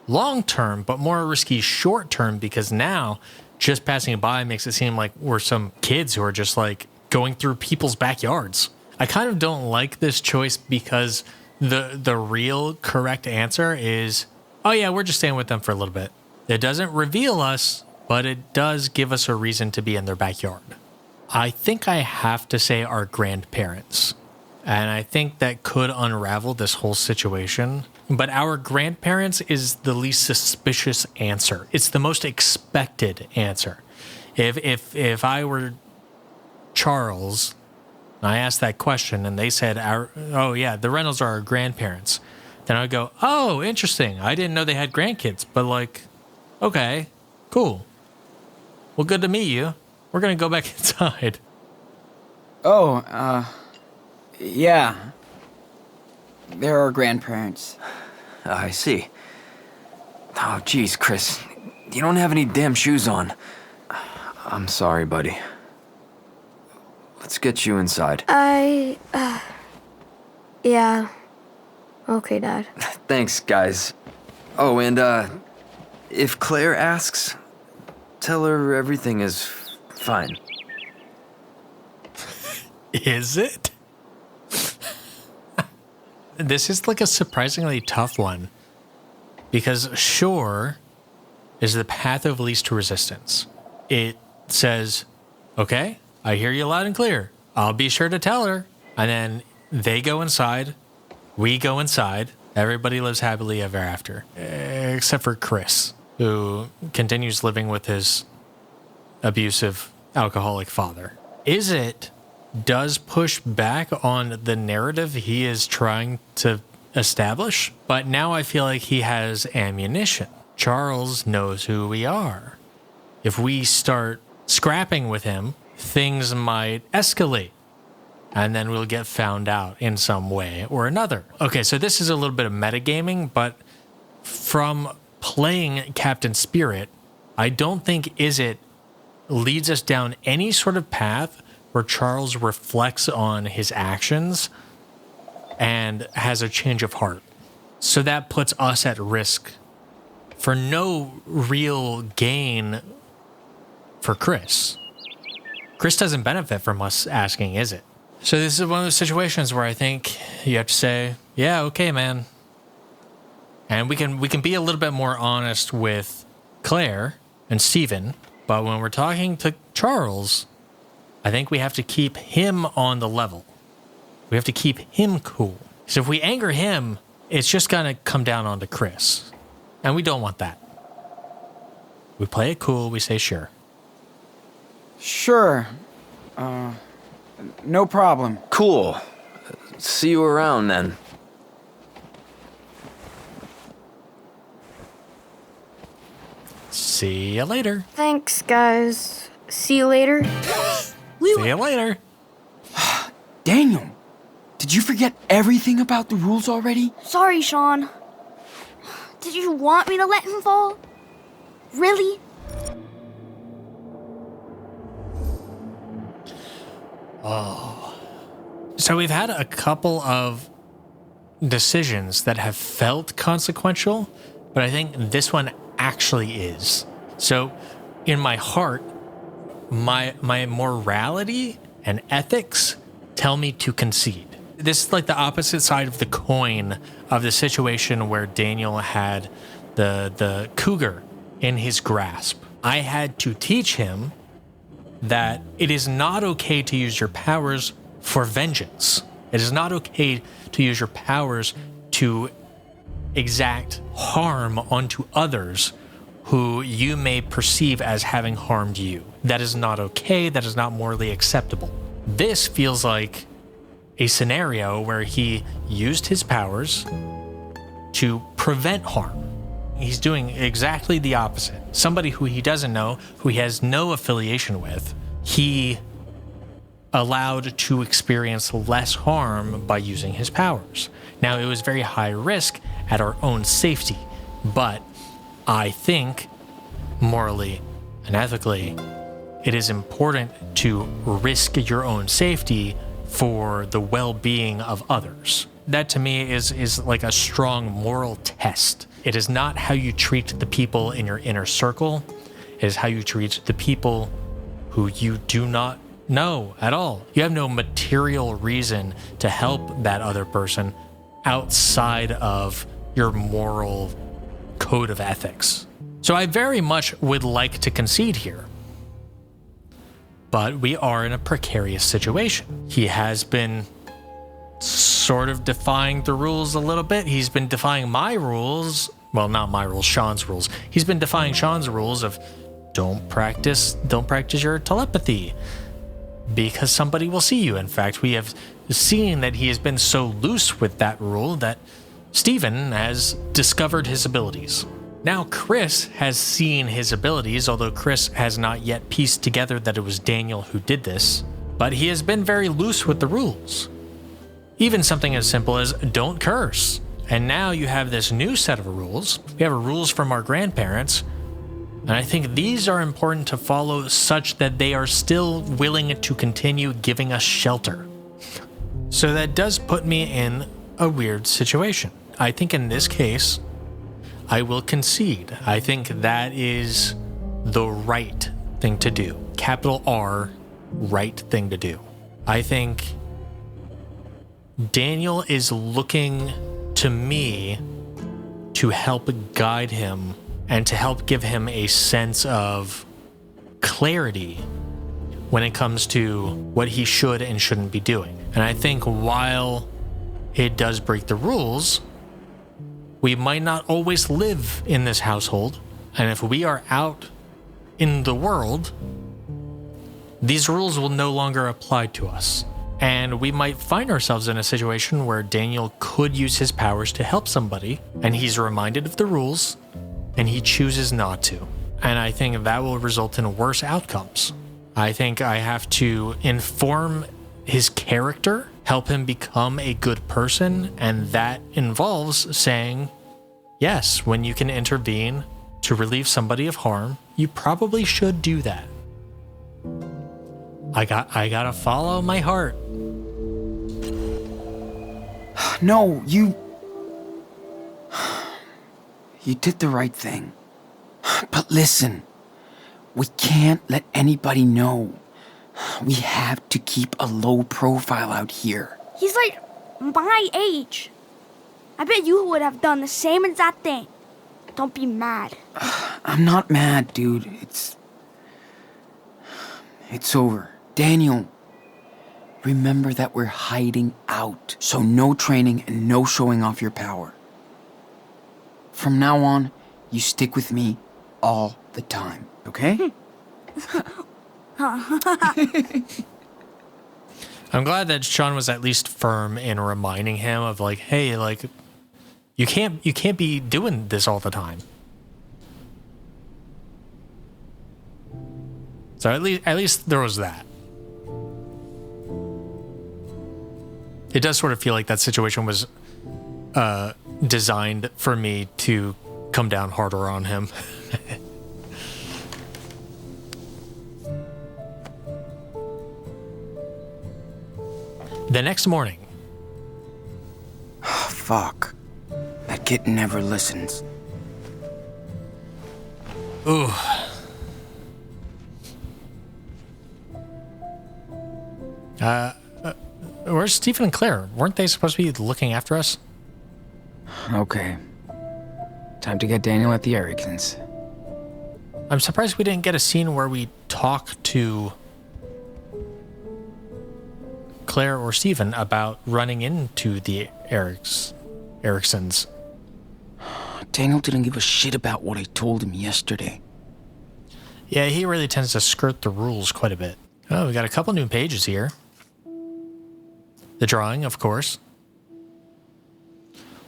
long term, but more risky short term, because now just passing by makes it seem like we're some kids who are just like going through people's backyards. I kind of don't like this choice because the real correct answer is, oh yeah, we're just staying with them for a little bit. It doesn't reveal us, but it does give us a reason to be in their backyard. I think I have to say our grandparents. And I think that could unravel this whole situation. But our grandparents is the least suspicious answer. It's the most expected answer. If I were Charles, and I asked that question and they said, oh yeah, the Reynolds are our grandparents, then I would go, oh, interesting. I didn't know they had grandkids, but like, okay, cool. Well, good to meet you. We're going to go back inside. Oh, yeah. They're our grandparents. I see. Oh, geez, Chris. You don't have any damn shoes on. I'm sorry, buddy. Let's get you inside. Yeah. Okay, Dad. Thanks, guys. Oh, and, if Claire asks, tell her everything is fine. Is it? This is like a surprisingly tough one. Because sure is the path of least resistance. It says, okay, I hear you loud and clear. I'll be sure to tell her. And then they go inside. We go inside. Everybody lives happily ever after. Except for Chris, who continues living with his abusive, alcoholic father. It does push back on the narrative he is trying to establish, but now I feel like he has ammunition. Charles knows who we are. If we start scrapping with him, things might escalate, and then we'll get found out in some way or another. Okay, so this is a little bit of metagaming, but from playing Captain Spirit, I don't think it leads us down any sort of path where Charles reflects on his actions and has a change of heart. So that puts us at risk for no real gain for Chris. Chris doesn't benefit from us asking, is it? So this is one of those situations where I think you have to say, yeah, okay, man. And we can be a little bit more honest with Claire and Steven, but when we're talking to Charles, I think we have to keep him on the level. We have to keep him cool. So if we anger him, it's just going to come down onto Chris. And we don't want that. We play it cool. We say sure. Sure. No problem. Cool. See you around then. See you later. Thanks, guys. See you later. See you later. Daniel, did you forget everything about the rules already? Sorry, Sean. Did you want me to let him fall? Really? So we've had a couple of decisions that have felt consequential, but I think this one actually is. So in my heart, my morality and ethics tell me to concede. This is like the opposite side of the coin of the situation where Daniel had the cougar in his grasp. I had to teach him that it is not okay to use your powers for vengeance. It is not okay to use your powers to exact harm onto others who you may perceive as having harmed you. That is not okay. That is not morally acceptable. This feels like a scenario where he used his powers to prevent harm. He's doing exactly the opposite. Somebody who he doesn't know, who he has no affiliation with, he allowed to experience less harm by using his powers. Now, it was very high risk at our own safety, but I think morally and ethically, it is important to risk your own safety for the well-being of others. That to me is like a strong moral test. It is not how you treat the people in your inner circle. It is how you treat the people who you do not know at all. You have no material reason to help that other person outside of your moral code of ethics. So I very much would like to concede here. But we are in a precarious situation. He has been sort of defying the rules a little bit. He's been defying my rules. Well, not my rules, Sean's rules. He's been defying Sean's rules of don't practice your telepathy because somebody will see you. In fact, we have seen that he has been so loose with that rule that Steven has discovered his abilities. Now Chris has seen his abilities, although Chris has not yet pieced together that it was Daniel who did this, but he has been very loose with the rules. Even something as simple as don't curse. And now you have this new set of rules. We have rules from our grandparents, and I think these are important to follow such that they are still willing to continue giving us shelter. So that does put me in a weird situation. I think in this case, I will concede. I think that is the right thing to do. Capital R, right thing to do. I think Daniel is looking to me to help guide him and to help give him a sense of clarity when it comes to what he should and shouldn't be doing. And I think while it does break the rules, we might not always live in this household. And if we are out in the world, these rules will no longer apply to us. And we might find ourselves in a situation where Daniel could use his powers to help somebody, and he's reminded of the rules, and he chooses not to. And I think that will result in worse outcomes. I think I have to inform his character, help him become a good person, and that involves saying, yes, when you can intervene to relieve somebody of harm, you probably should do that. I gotta follow my heart. No, you did the right thing. But listen, we can't let anybody know. We have to keep a low profile out here. He's like my age. I bet you would have done the same exact thing. Don't be mad. I'm not mad, dude. It's over. Daniel, remember that we're hiding out. So no training and no showing off your power. From now on, you stick with me all the time, okay? I'm glad that Sean was at least firm in reminding him of like, hey, like, you can't be doing this all the time. So at least there was that. It does sort of feel like that situation was designed for me to come down harder on him. The next morning. Fuck. That kitten never listens. Ooh. Where's Stephen and Claire? Weren't they supposed to be looking after us? Okay. Time to get Daniel at the Eriksens. I'm surprised we didn't get a scene where we talk to Claire or Stephen about running into the Eriksens. Daniel didn't give a shit about what I told him yesterday. Yeah, he really tends to skirt the rules quite a bit. Oh, we got a couple new pages here. The drawing, of course.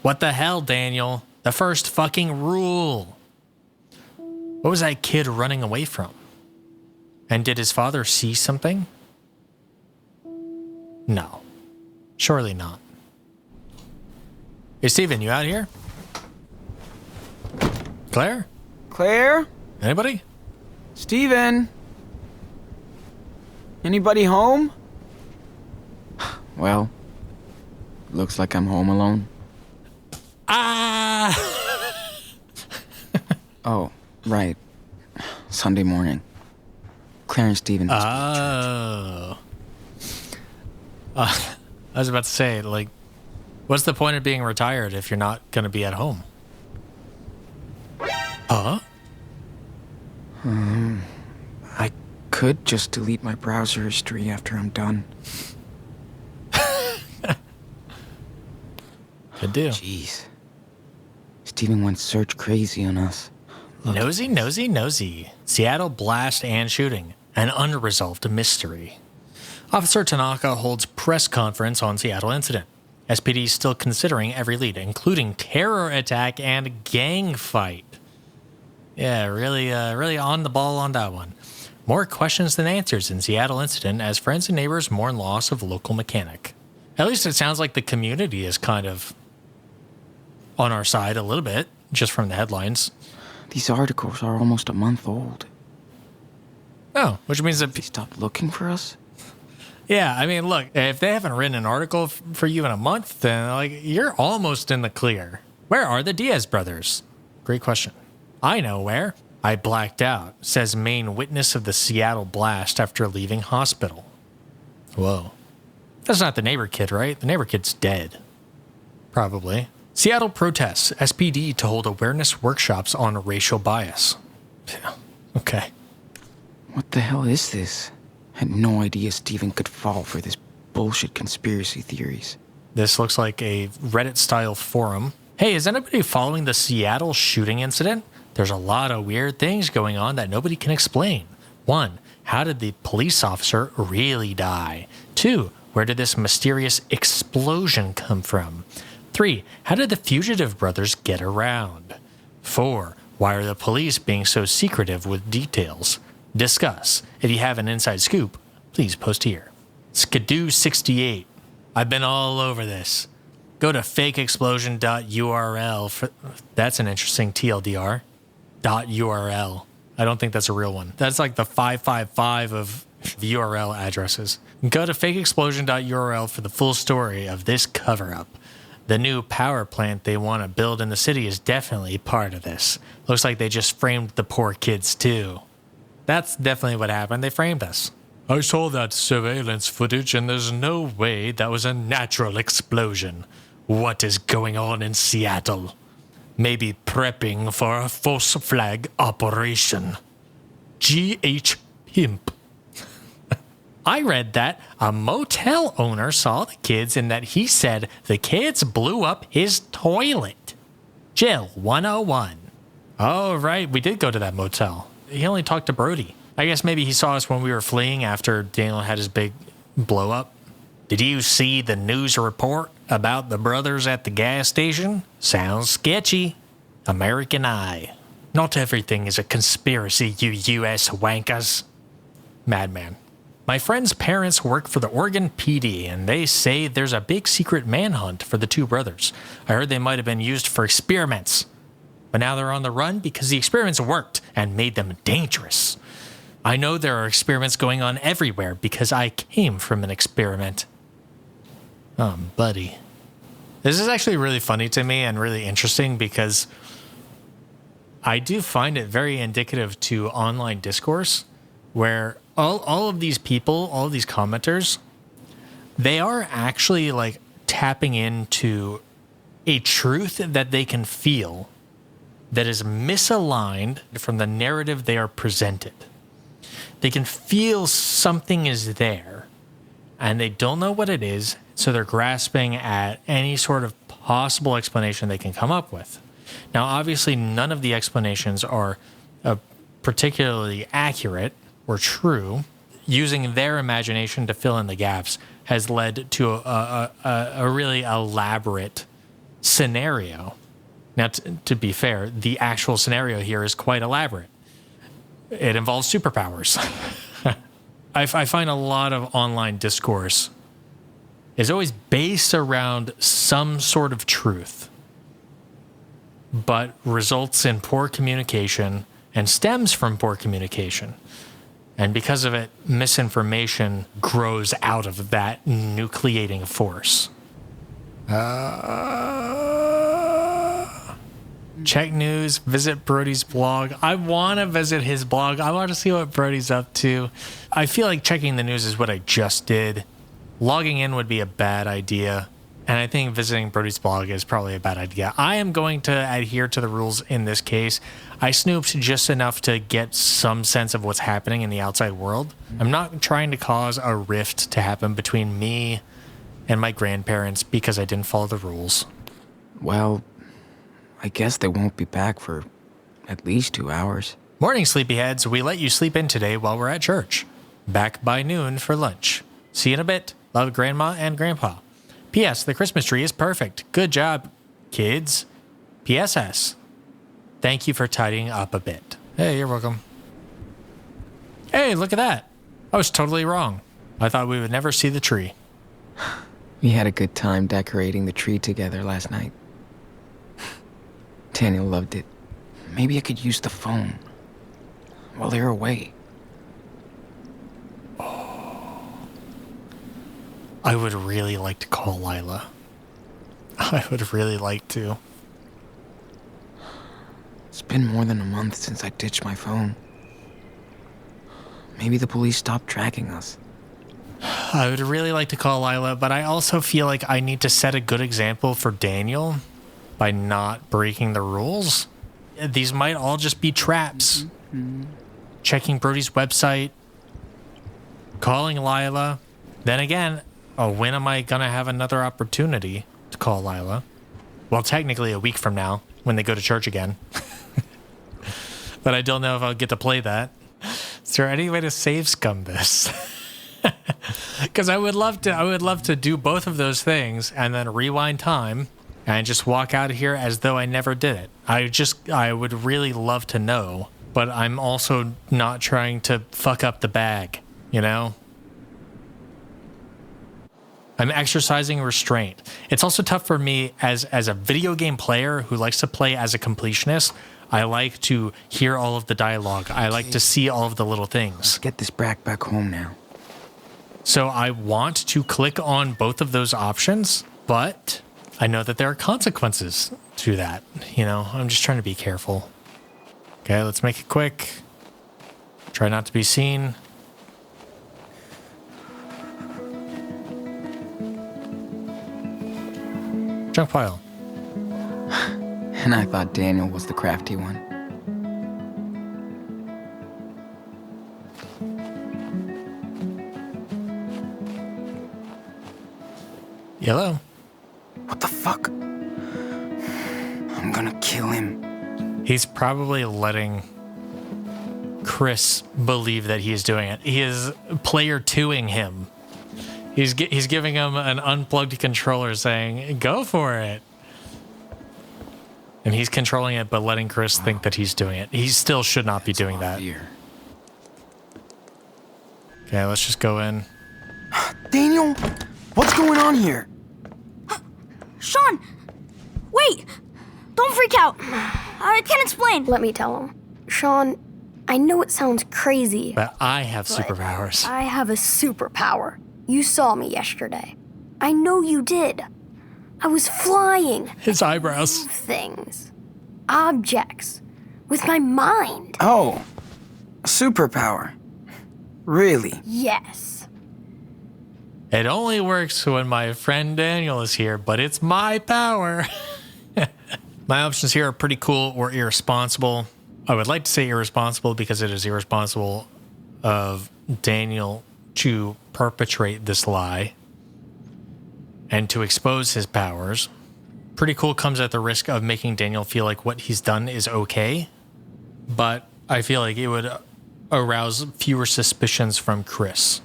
What the hell, Daniel? The first fucking rule. What was that kid running away from? And did his father see something? No. Surely not. Hey, Steven, you out here? Claire? Claire? Anybody? Steven? Anybody home? Well, looks like I'm home alone. Ah! Oh, right. Sunday morning. Claire and Steven must be Oh. I was about to say, like, what's the point of being retired if you're not going to be at home? Huh? I could just delete my browser history after I'm done. Could do. Jeez. Steven went search crazy on us. Nosy, nosy, nosy. Seattle blast and shooting. An unresolved mystery. Officer Tanaka holds press conference on Seattle incident. SPD still considering every lead, including terror attack and gang fight. Yeah, really on the ball on that one. More questions than answers in Seattle incident as friends and neighbors mourn loss of local mechanic. At least it sounds like the community is kind of on our side a little bit, just from the headlines. These articles are almost a month old. Oh, which means that... They stopped looking for us? Yeah, I mean, look, if they haven't written an article for you in a month, then, like, you're almost in the clear. Where are the Diaz brothers? Great question. I know where. I blacked out, says main witness of the Seattle blast after leaving hospital. Whoa. That's not the neighbor kid, right? The neighbor kid's dead. Probably. Seattle protests SPD to hold awareness workshops on racial bias. Yeah, okay. What the hell is this? Had no idea Steven could fall for this bullshit conspiracy theories. This looks like a Reddit-style forum. Hey, is anybody following the Seattle shooting incident? There's a lot of weird things going on that nobody can explain. 1. How did the police officer really die? 2. Where did this mysterious explosion come from? 3. How did the fugitive brothers get around? 4. Why are the police being so secretive with details? Discuss. If you have an inside scoop, please post here. Skidoo68. I've been all over this. Go to fakeexplosion.url for... That's an interesting TLDR. .url. I don't think that's a real one. That's like the 555 of URL addresses. Go to fakeexplosion.url for the full story of this cover-up. The new power plant they want to build in the city is definitely part of this. Looks like they just framed the poor kids too. That's definitely what happened. They framed us. I saw that surveillance footage and there's no way that was a natural explosion. What is going on in Seattle? Maybe prepping for a false flag operation. G.H. Pimp. I read that a motel owner saw the kids and that he said the kids blew up his toilet. Jill 101. Oh, right, we did go to that motel. He only talked to Brody. I guess maybe he saw us when we were fleeing after Daniel had his big blow up. Did you see the news report about the brothers at the gas station? Sounds sketchy. American Eye. Not everything is a conspiracy, you U.S. wankers. Madman. My friend's parents work for the Oregon PD, and they say there's a big secret manhunt for the two brothers. I heard they might have been used for experiments. But now they're on the run because the experiments worked and made them dangerous. I know there are experiments going on everywhere because I came from an experiment. Buddy. This is actually really funny to me and really interesting because I do find it very indicative to online discourse where all of these people, all of these commenters, they are actually like tapping into a truth that they can feel that is misaligned from the narrative they are presented. They can feel something is there and they don't know what it is, so they're grasping at any sort of possible explanation they can come up with. Now, obviously, none of the explanations are particularly accurate or true. Using their imagination to fill in the gaps has led to a really elaborate scenario. Now, to be fair, the actual scenario here is quite elaborate. It involves superpowers. I find a lot of online discourse is always based around some sort of truth, but results in poor communication and stems from poor communication. And because of it, misinformation grows out of that nucleating force. Check news, visit Brody's blog. I want to visit his blog. I want to see what Brody's up to. I feel like checking the news is what I just did. Logging in would be a bad idea. And I think visiting Brody's blog is probably a bad idea. I am going to adhere to the rules in this case. I snooped just enough to get some sense of what's happening in the outside world. I'm not trying to cause a rift to happen between me and my grandparents because I didn't follow the rules. Well, I guess they won't be back for at least 2 hours. Morning, sleepyheads. We let you sleep in today while we're at church. Back by noon for lunch. See you in a bit. Love, Grandma and Grandpa. P.S. The Christmas tree is perfect. Good job, kids. P.S.S. Thank you for tidying up a bit. Hey, you're welcome. Hey, look at that. I was totally wrong. I thought we would never see the tree. We had a good time decorating the tree together last night. Daniel loved it. Maybe I could use the phone while they're away. I would really like to call Lila. I would really like to. It's been more than a month since I ditched my phone. Maybe the police stopped tracking us. I would really like to call Lila, but I also feel like I need to set a good example for Daniel by not breaking the rules. These might all just be traps. Checking Brody's website. calling Lila. Then again, when am I going to have another opportunity to call Lila? Well, technically a week from now when they go to church again. But I don't know if I'll get to play that. Is there any way to save scum this? Because I would love to do both of those things and then rewind time and just walk out of here as though I never did it. I would really love to know, but I'm also not trying to fuck up the bag, you know? I'm exercising restraint. It's also tough for me as a video game player who likes to play as a completionist. I like to hear all of the dialogue. I like to see all of the little things. Let's get this brat back home now. So I want to click on both of those options, but I know that there are consequences to that. You know, I'm just trying to be careful. Okay, let's make it quick. Try not to be seen. Junk pile. And I thought Daniel was the crafty one. Yellow. What the fuck? I'm gonna kill him. He's probably letting Chris believe that he is doing it. He is player 2ing him. He's giving him an unplugged controller saying, go for it. And he's controlling it, but letting Chris think that he's doing it. He still should not be doing that. Here. Okay, let's just go in. Daniel, what's going on here? Sean! Wait! Don't freak out. I can explain. Let me tell him. Sean, I know it sounds crazy. But I have but superpowers. I have a superpower. You saw me yesterday. I know you did. I was flying. His eyebrows. Things. Objects. With my mind. Oh, a superpower. Really? Yes. It only works when my friend Daniel is here, but it's my power. My options here are pretty cool or irresponsible. I would like to say irresponsible because it is irresponsible of Daniel to perpetrate this lie and to expose his powers. Pretty cool comes at the risk of making Daniel feel like what he's done is okay, but I feel like it would arouse fewer suspicions from Chris,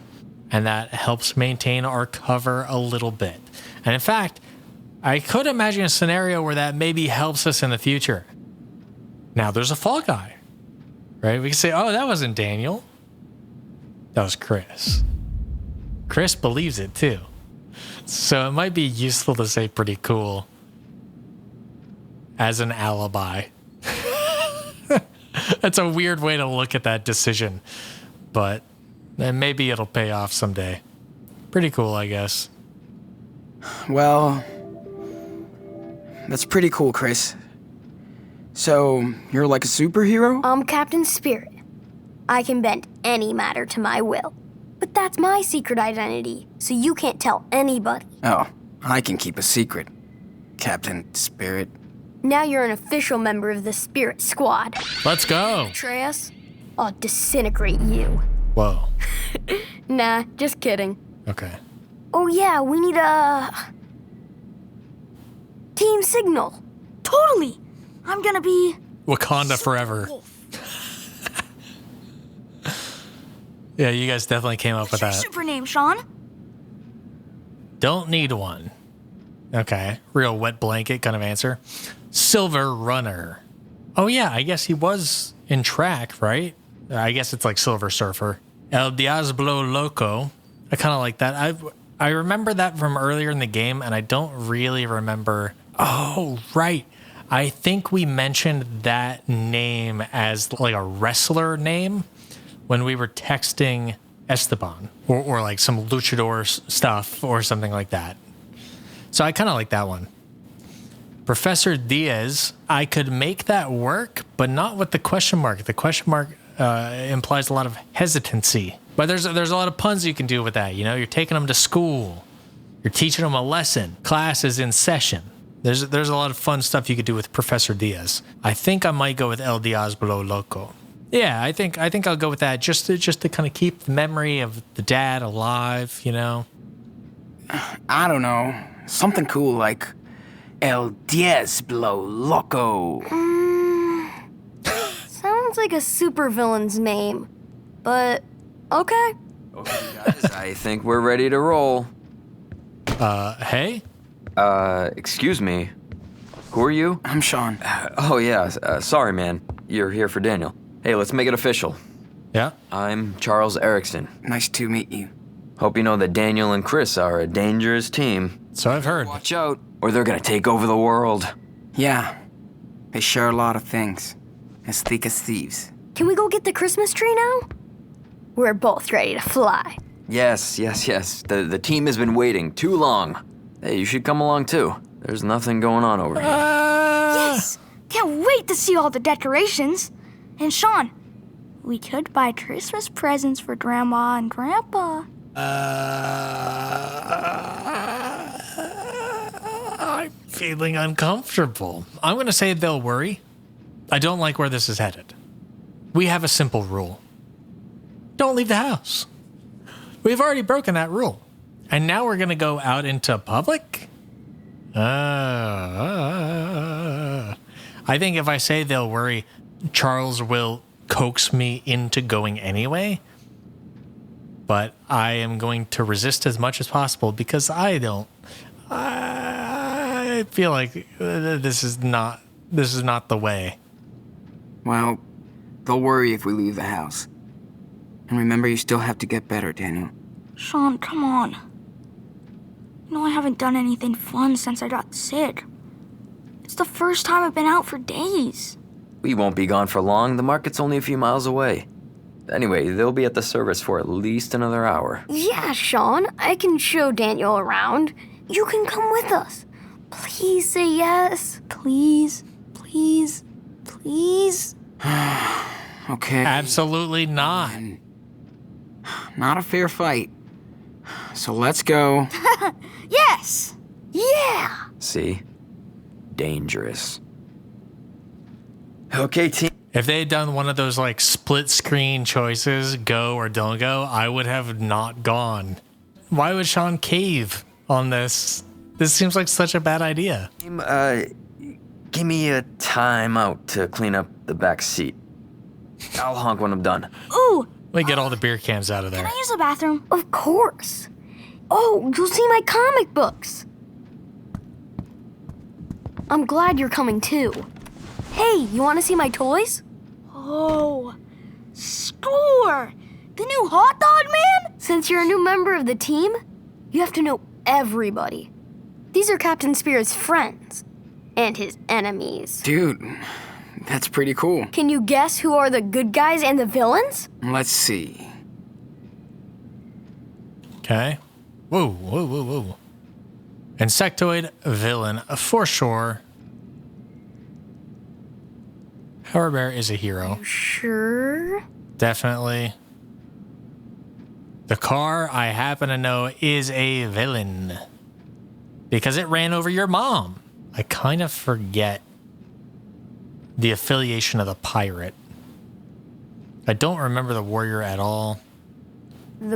and that helps maintain our cover a little bit. And in fact, I could imagine a scenario where that maybe helps us in the future. Now, there's a fall guy, right? We can say, oh, that wasn't Daniel. That was Chris. Chris believes it too. So it might be useful to say pretty cool as an alibi. That's a weird way to look at that decision, but maybe it'll pay off someday. Pretty cool, I guess. Well, that's pretty cool, Chris. So, you're like a superhero? I'm Captain Spirit. I can bend any matter to my will. But that's my secret identity, so you can't tell anybody. Oh, I can keep a secret, Captain Spirit. Now you're an official member of the Spirit Squad. Let's go. Betray us? I'll disintegrate you. Whoa. Nah, just kidding. Okay. Oh yeah, we need a... team signal. Totally. I'm gonna be... Wakanda forever. Yeah, you guys definitely came up with What's that. your super name, Sean? Don't need one. Okay. Real wet blanket kind of answer. Silver Runner. Oh, yeah. I guess he was in track, right? I guess it's like Silver Surfer. El Diablo Loco. I kind of like that. I remember that from earlier in the game, and I don't really remember. Oh, right. I think we mentioned that name as like a wrestler name when we were texting Esteban or like some luchador stuff or something like that. So I kind of like that one. Professor Diaz, I could make that work, but not with the question mark. The question mark implies a lot of hesitancy. But there's a lot of puns you can do with that. You know, you're taking them to school. You're teaching them a lesson. Class is in session. There's a lot of fun stuff you could do with Professor Diaz. I think I might go with El Diablo Loco. Yeah, I think I'll go with that. Just to kind of keep the memory of the dad alive, you know. I don't know. Something cool like El Diablo Loco. Sounds like a supervillain's name, but okay. Okay, guys, I think we're ready to roll. Hey? Excuse me. Who are you? I'm Sean. Oh, yeah, sorry, man. You're here for Daniel. Hey, let's make it official. Yeah? I'm Charles Eriksen. Nice to meet you. Hope you know that Daniel and Chris are a dangerous team. So I've heard. Watch out, or they're gonna take over the world. Yeah, they share a lot of things. As thick as thieves. Can we go get the Christmas tree now? We're both ready to fly. Yes. The team has been waiting too long. Hey, you should come along too. There's nothing going on over here. Yes! Can't wait to see all the decorations. And Sean, we could buy Christmas presents for Grandma and Grandpa. I'm feeling uncomfortable. I'm going to say they'll worry. I don't like where this is headed. We have a simple rule. Don't leave the house. We've already broken that rule. And now we're going to go out into public? I think if I say they'll worry, Charles will coax me into going anyway. But I am going to resist as much as possible because I feel like this is not the way. Well, they'll worry if we leave the house. And remember, you still have to get better, Daniel. Sean, come on. You know I haven't done anything fun since I got sick. It's the first time I've been out for days. We won't be gone for long. The market's only a few miles away. Anyway, they'll be at the service for at least another hour. Yeah, Sean, I can show Daniel around. You can come with us. Please say yes. Please, please, please. Okay. Absolutely not. Not a fair fight. So let's go. Yes! Yeah! See? Dangerous. Okay, team. If they had done one of those like split screen choices, go or don't go, I would have not gone. Why would Sean cave on this? This seems like such a bad idea. Team, give me a time out to clean up the back seat. I'll honk when I'm done. Ooh, Let me get all the beer cans out of can there. I use the bathroom? Of course. Oh, you'll see my comic books. I'm glad you're coming too. Hey, you want to see my toys? Oh, score! The new hot dog man? Since you're a new member of the team, you have to know everybody. These are Captain Spirit's friends and his enemies. Dude, that's pretty cool. Can you guess who are the good guys and the villains? Let's see. Okay. Whoa. Insectoid villain, for sure. Power Bear is a hero. Sure. Definitely. The car, I happen to know, is a villain. Because it ran over your mom. I kind of forget the affiliation of the pirate. I don't remember the warrior at all.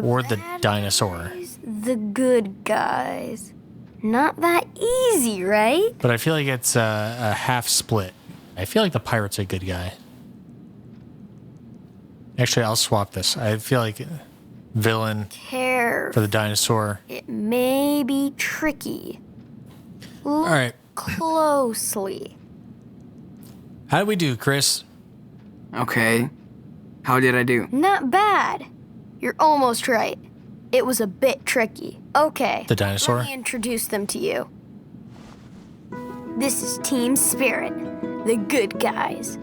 Or the bad dinosaur. guys, the good guys. Not that easy, right? But I feel like it's a half split. I feel like the pirate's a good guy. Actually, I'll swap this. I feel like villain Careful. for the dinosaur. It may be tricky. Look All right. closely. How did we do, Chris? Okay. How did I do? Not bad. You're almost right. It was a bit tricky. Okay. The dinosaur? Let me introduce them to you. This is Team Spirit, the good guys.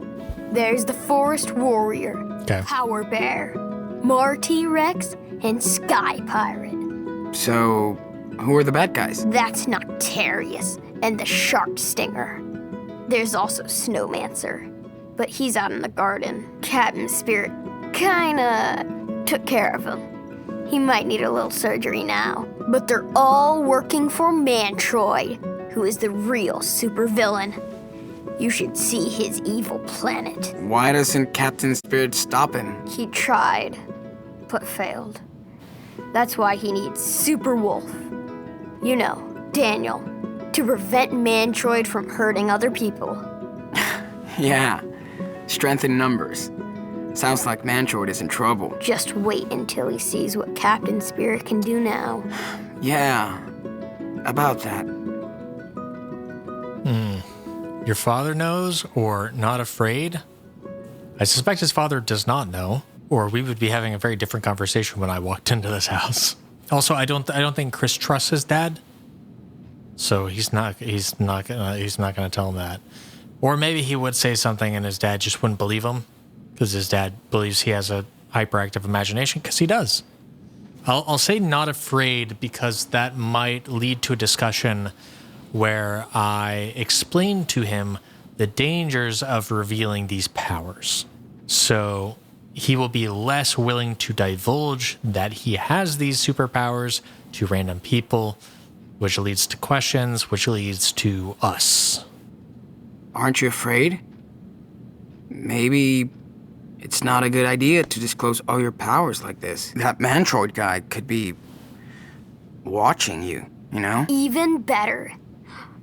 There's the Forest Warrior, Okay. Power Bear, Marty Rex, and Sky Pirate. So, who are the bad guys? That's Noctarius and the Shark Stinger. There's also Snowmancer, but he's out in the garden. Captain Spirit kinda took care of him. He might need a little surgery now. But they're all working for Mantroid, who is the real supervillain. You should see his evil planet. Why doesn't Captain Spirit stop him? He tried, but failed. That's why he needs Super Wolf. You know, Daniel, to prevent Mantroid from hurting other people. Yeah, strength in numbers. Sounds like Mantroid is in trouble. Just wait until he sees what Captain Spirit can do now. Yeah, about that. Your father knows or not afraid? I suspect his father does not know, or we would be having a very different conversation when I walked into this house. Also, I don't think Chris trusts his dad, so he's not gonna tell him that. Or maybe he would say something and his dad just wouldn't believe him because his dad believes he has a hyperactive imagination, because he does. I'll say not afraid because that might lead to a discussion where I explain to him the dangers of revealing these powers. So he will be less willing to divulge that he has these superpowers to random people, which leads to questions, which leads to us. Aren't you afraid? Maybe it's not a good idea to disclose all your powers like this. That Mantroid guy could be watching you, you know? Even better.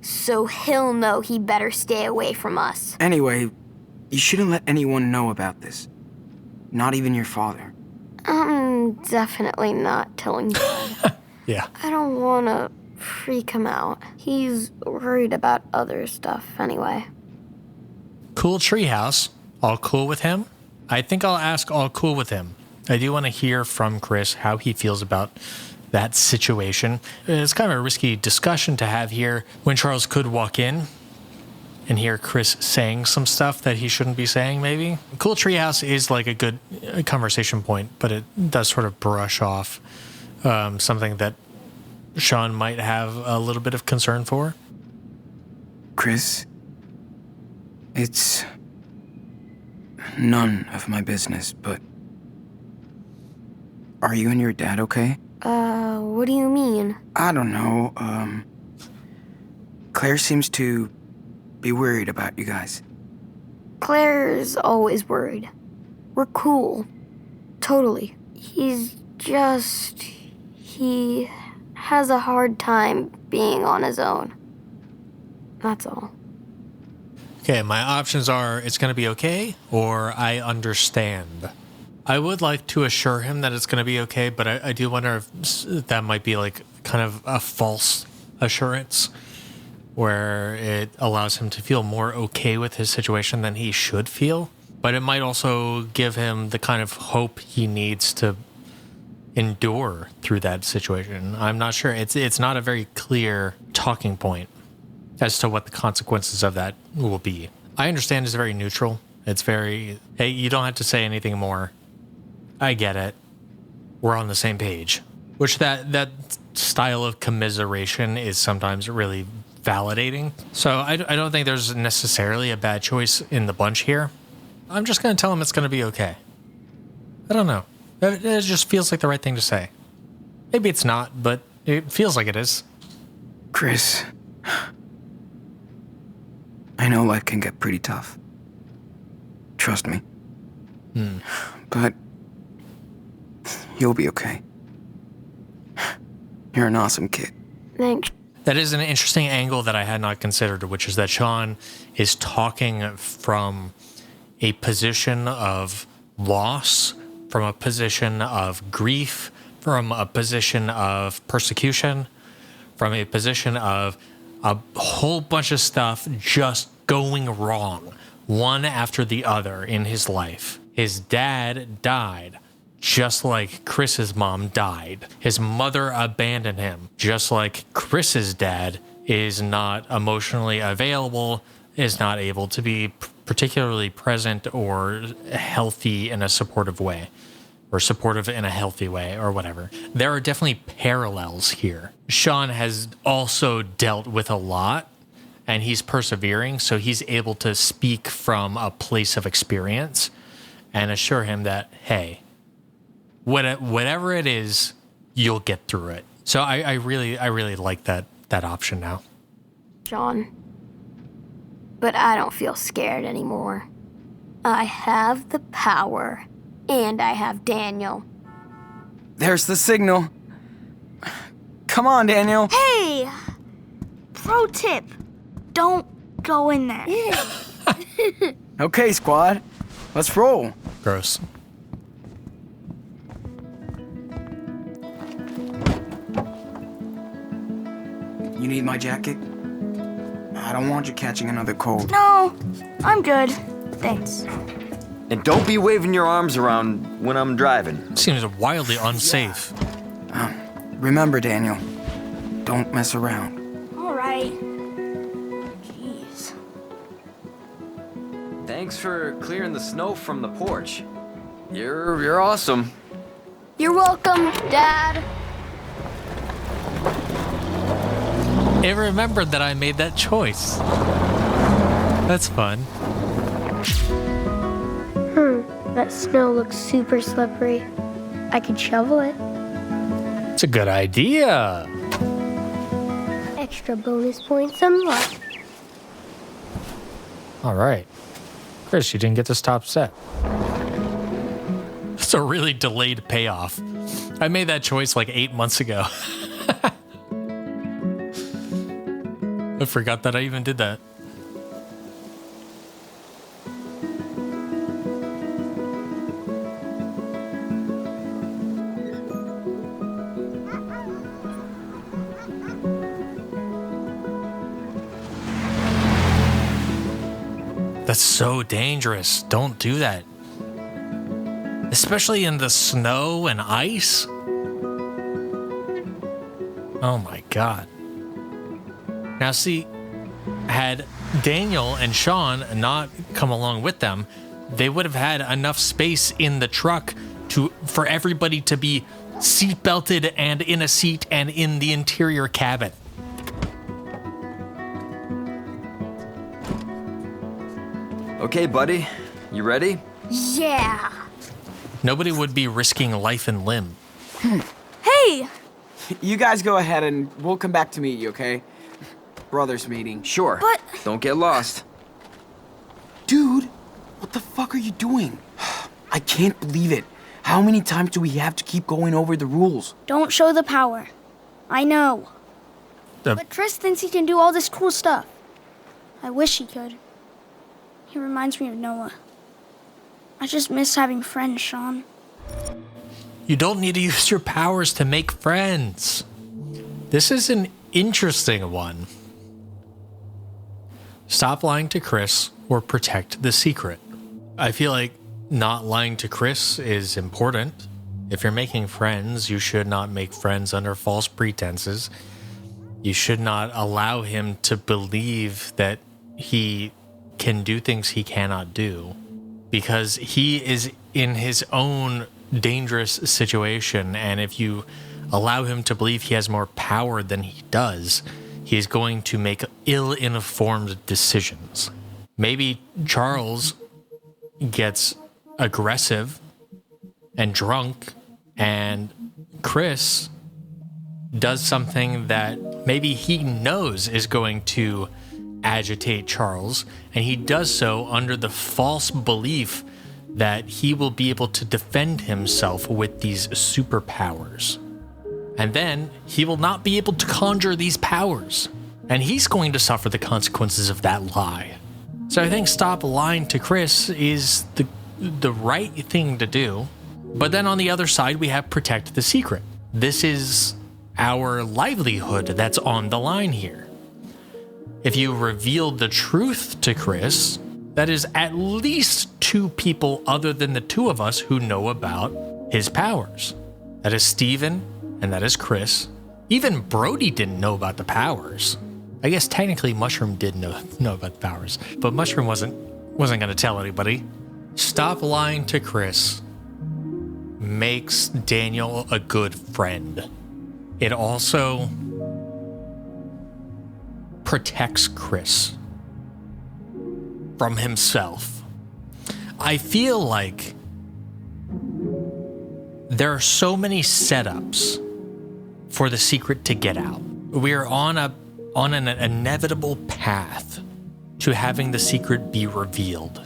So he'll know he better stay away from us. Anyway, you shouldn't let anyone know about this. Not even your father. I'm definitely not telling Dad. Yeah. I don't want to freak him out. He's worried about other stuff anyway. Cool treehouse. All cool with him? I think I'll ask all cool with him. I do want to hear from Chris how he feels about that situation. It's kind of a risky discussion to have here when Charles could walk in and hear Chris saying some stuff that he shouldn't be saying, maybe. Cool treehouse is like a good conversation point, but it does sort of brush off something that Sean might have a little bit of concern for. Chris, it's none of my business, but are you and your dad okay? What do you mean? I don't know, Claire seems to be worried about you guys. Claire's always worried. We're cool. Totally. He has a hard time being on his own. That's all. Okay, my options are it's going to be okay or I understand. I would like to assure him that it's going to be okay, but I do wonder if that might be like kind of a false assurance where it allows him to feel more okay with his situation than he should feel. But it might also give him the kind of hope he needs to endure through that situation. I'm not sure. It's not a very clear talking point as to what the consequences of that will be. I understand it's very neutral. It's very, hey, you don't have to say anything more. I get it. We're on the same page. Which that style of commiseration is sometimes really validating. So I don't think there's necessarily a bad choice in the bunch here. I'm just going to tell him it's going to be okay. I don't know. It just feels like the right thing to say. Maybe it's not, but it feels like it is. Chris, I know life can get pretty tough. Trust me. But you'll be okay. You're an awesome kid. Thanks. That is an interesting angle that I had not considered, which is that Sean is talking from a position of loss, from a position of grief, from a position of persecution, from a position of a whole bunch of stuff just going wrong, one after the other in his life. His dad died, just like Chris's mom died. His mother abandoned him, just like Chris's dad is not emotionally available, is not able to be particularly present or healthy in a supportive way, or supportive in a healthy way, or whatever. There are definitely parallels here. Sean has also dealt with a lot, and he's persevering, so he's able to speak from a place of experience and assure him that, hey, whatever it is, you'll get through it. So I really like that option now. John, but I don't feel scared anymore. I have the power, and I have Daniel. There's the signal. Come on, Daniel. Hey! Pro tip. Don't go in there. Okay, squad. Let's roll. Gross. You need my jacket? I don't want you catching another cold. No, I'm good. Thanks. And don't be waving your arms around when I'm driving. Seems wildly unsafe. Remember, Daniel, don't mess around. All right. Jeez. Thanks for clearing the snow from the porch. You're awesome. You're welcome, Dad. It remembered that I made that choice. That's fun. That snow looks super slippery. I could shovel it. It's a good idea. Extra bonus points unlocked. All right. Chris, you didn't get this top set. It's a really delayed payoff. I made that choice like 8 months ago. I forgot that I even did that. That's so dangerous. Don't do that. Especially in the snow and ice. Oh my God. Now see, had Daniel and Sean not come along with them, they would have had enough space in the truck for everybody to be seat belted and in a seat and in the interior cabin. Okay, buddy. You ready? Yeah. Nobody would be risking life and limb. Hey! You guys go ahead and we'll come back to meet you, okay? Brothers meeting. Sure. But- Don't get lost. Dude, what the fuck are you doing? I can't believe it. How many times do we have to keep going over the rules? Don't show the power. I know. But Chris thinks he can do all this cool stuff. I wish he could. He reminds me of Noah. I just miss having friends, Sean. You don't need to use your powers to make friends. This is an interesting one. Stop lying to Chris or protect the secret. I feel like not lying to Chris is important. If you're making friends, you should not make friends under false pretenses. You should not allow him to believe that he can do things he cannot do, because he is in his own dangerous situation, and if you allow him to believe he has more power than he does, he's going to make ill-informed decisions. Maybe Charles gets aggressive and drunk, and Chris does something that maybe he knows is going to agitate Charles, and he does so under the false belief that he will be able to defend himself with these superpowers. And then he will not be able to conjure these powers, and he's going to suffer the consequences of that lie. So I think stop lying to Chris is the right thing to do. But then on the other side, we have protect the secret. This is our livelihood that's on the line here. If you reveal the truth to Chris, that is at least 2 people other than the 2 of us who know about his powers. That is Steven and that is Chris. Even Brody didn't know about the powers. I guess technically Mushroom did know about the powers, but Mushroom wasn't going to tell anybody. Stop lying to Chris makes Daniel a good friend. It also protects Chris from himself. I feel like there are so many setups for the secret to get out. We're on an inevitable path to having the secret be revealed.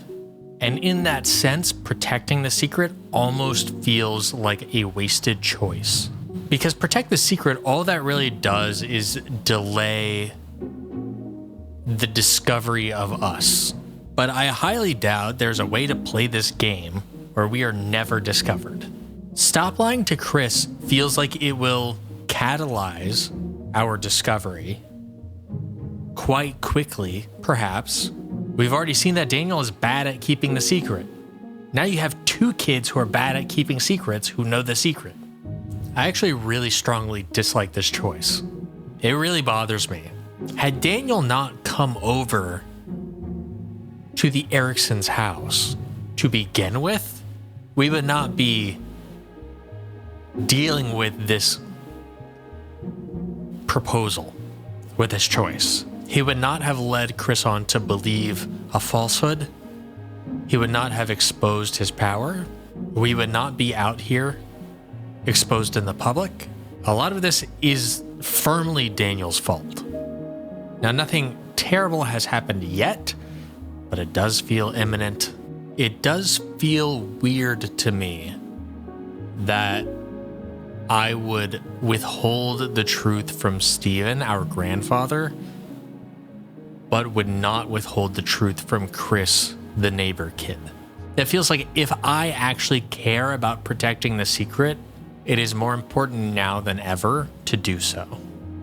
And in that sense, protecting the secret almost feels like a wasted choice. Because protect the secret, all that really does is delay the discovery of us. But I highly doubt there's a way to play this game where we are never discovered. Stop Lying to Chris feels like it will catalyze our discovery quite quickly, perhaps. We've already seen that Daniel is bad at keeping the secret. Now you have two kids who are bad at keeping secrets who know the secret. I actually really strongly dislike this choice. It really bothers me. Had Daniel not come over to the Eriksens' house to begin with, we would not be dealing with this proposal, with this choice. He would not have led Chris on to believe a falsehood. He would not have exposed his power. We would not be out here exposed in the public. A lot of this is firmly Daniel's fault. Now, nothing terrible has happened yet, but it does feel imminent. It does feel weird to me that I would withhold the truth from Steven, our grandfather, but would not withhold the truth from Chris, the neighbor kid. It feels like if I actually care about protecting the secret, it is more important now than ever to do so.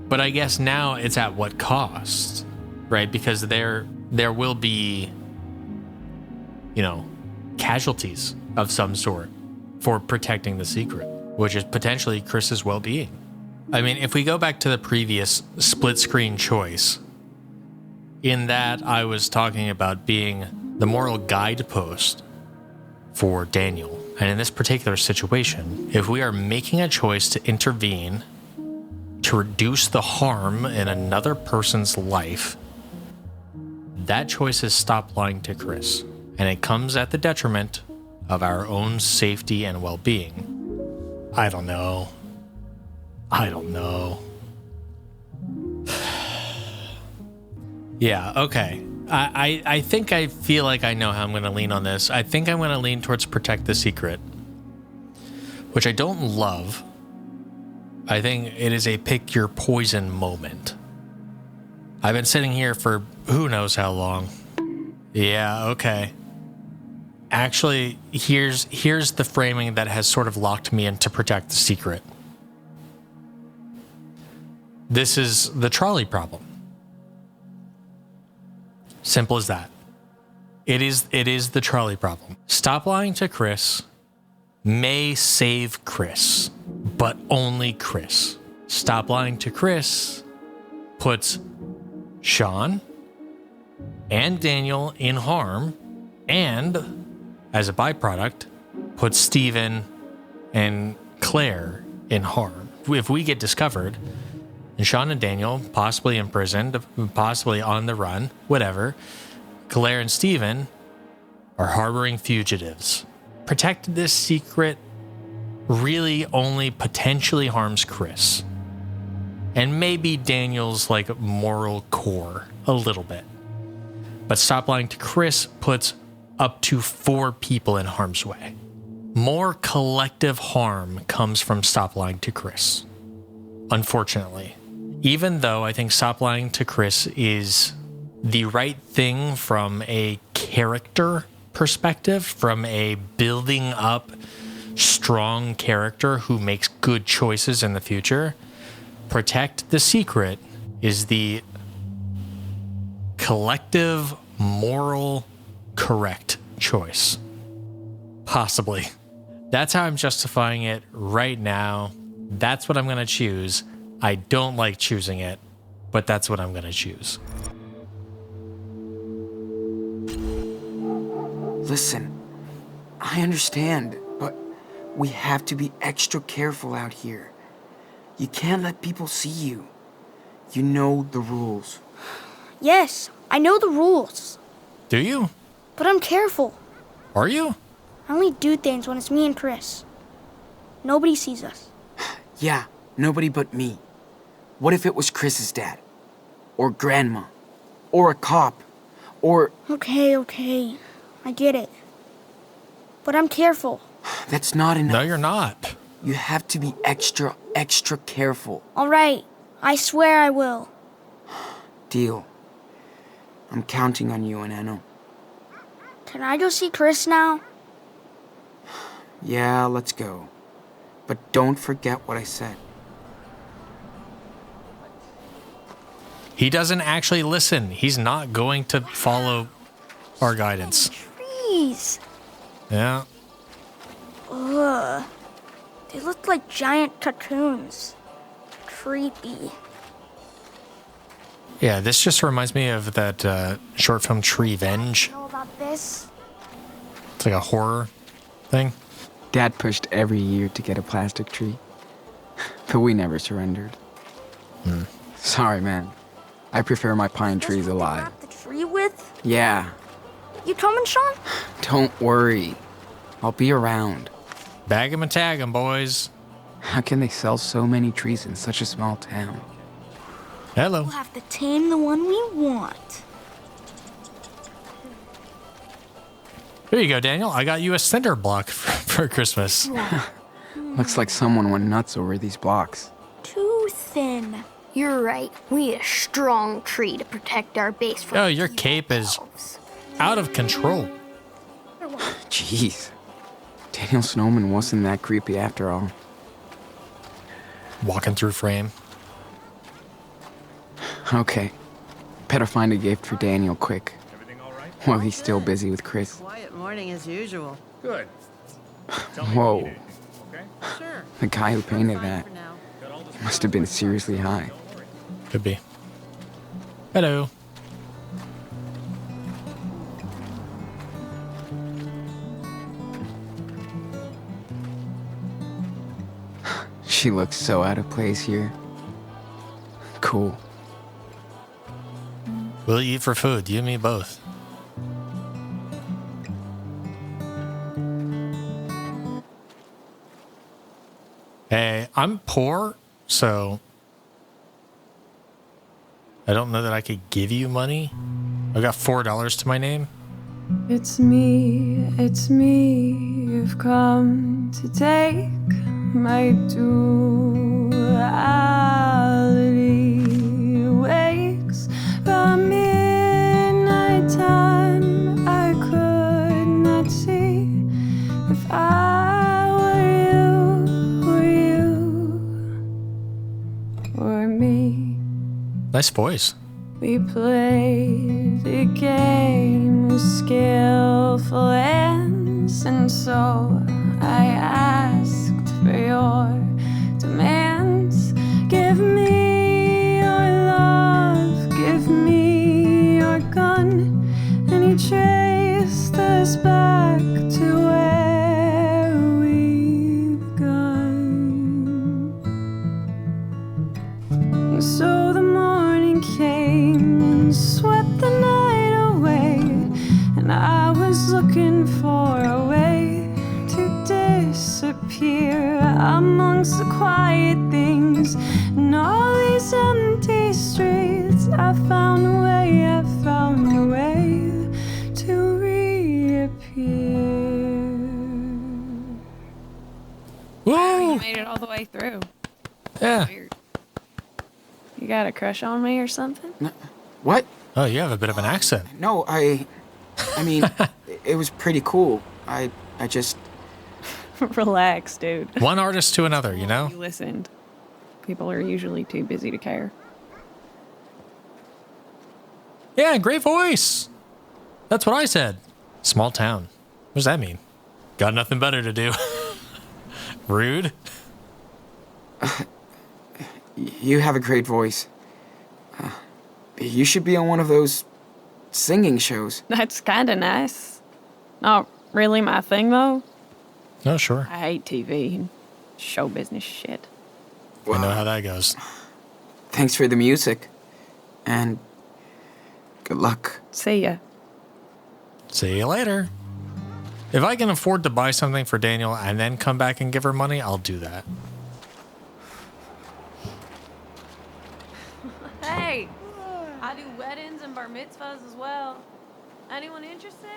But I guess now it's at what cost, right? Because there will be, casualties of some sort for protecting the secret, which is potentially Chris's well-being. I mean, if we go back to the previous split screen choice, in that I was talking about being the moral guidepost for Daniel. And in this particular situation, if we are making a choice to intervene to reduce the harm in another person's life, that choice is stop lying to Chris. And it comes at the detriment of our own safety and well-being. I don't know. Yeah, okay. I think I feel like I know how I'm going to lean on this. I think I'm going to lean towards protect the secret, which I don't love. I think it is a pick your poison moment. I've been sitting here for who knows how long. Yeah, okay. Actually, here's the framing that has sort of locked me in to protect the secret. This is the trolley problem. Simple as that. It is the trolley problem. Stop lying to Chris may save Chris, but only Chris. Stop lying to Chris puts Sean and Daniel in harm, and as a byproduct, puts Steven and Claire in harm. If we get discovered, and Sean and Daniel, possibly imprisoned, possibly on the run, whatever, Claire and Steven are harboring fugitives. Protect this secret really only potentially harms Chris. And maybe Daniel's moral core a little bit. But stop lying to Chris puts up to 4 people in harm's way. More collective harm comes from stop lying to Chris, unfortunately. Even though I think stop lying to Chris is the right thing from a character perspective, from a building up strong character who makes good choices in the future, protect the secret is the collective, moral, correct choice. Possibly. That's how I'm justifying it right now. That's what I'm going to choose. I don't like choosing it, but that's what I'm going to choose. Listen, I understand, but we have to be extra careful out here. You can't let people see you. You know the rules. Yes, I know the rules. Do you? But I'm careful. Are you? I only do things when it's me and Chris. Nobody sees us. Yeah, nobody but me. What if it was Chris's dad? Or grandma? Or a cop? Or Okay. I get it. But I'm careful. that's not enough. No, you're not. You have to be extra careful. All right. I swear I will. Deal. I'm counting on you, Anano. Can I go see Chris now? Yeah, let's go. But don't forget what I said. He doesn't actually listen. He's not going to follow our guidance. Trees. Yeah. Ugh. They look like giant cocoons. Creepy. Yeah, this just reminds me of that short film Treevenge. Know about this? It's like a horror thing. Dad pushed every year to get a plastic tree. But we never surrendered. Sorry, man. I prefer my pine trees That's what they alive. wrap the tree with? Yeah. You coming, Sean? Don't worry. I'll be around. Bag 'em and tag 'em, boys. How can they sell so many trees in such a small town? Hello. We'll have to tame the one we want. Here you go, Daniel. I got you a cinder block for Christmas. Looks like someone went nuts over these blocks. Too thin. You're right. We need a strong tree to protect our base from Oh, your evil cape is elves. out of control. Jeez. Daniel Snowman wasn't that creepy after all. Walking through frame. Okay. Better find a gift for Daniel quick. While he's still busy with Chris. Quiet morning as usual. Good. Whoa. Sure. The guy who painted Fine that for now. must have been seriously high. Could be. Hello. She looks so out of place here. Cool. We'll eat for food. You and me both. Hey, I'm poor, so I don't know that I could give you money. I got $4 to my name. It's me, you've come to take my duality wakes by midnight time. I could not see if I were you or me. Nice voice. We played a game with skillful ends, and so I asked for your demands. Give me your love, give me your gun, and he traced us back to where we begun. And so the morning came and swept the night away, and I was looking for a way to disappear amongst the quiet things and all these empty streets. I found a way to reappear. Woo! You made it all the way through. Yeah. Weird. You got a crush on me or something? What? Oh, you have a bit of an accent. No, I mean, it was pretty cool. I just... Relax, dude. One artist to another, you know? You listened. People are usually too busy to care. Yeah, great voice. That's what I said. Small town. What does that mean? Got nothing better to do. Rude. You have a great voice. You should be on one of those singing shows. That's kind of nice. Not really my thing, though. Oh, sure. I hate TV and show business shit. I know how that goes. Thanks for the music. And good luck. See ya. See you later. If I can afford to buy something for Daniel and then come back and give her money, I'll do that. Hey, I do weddings and bar mitzvahs as well. Anyone interested?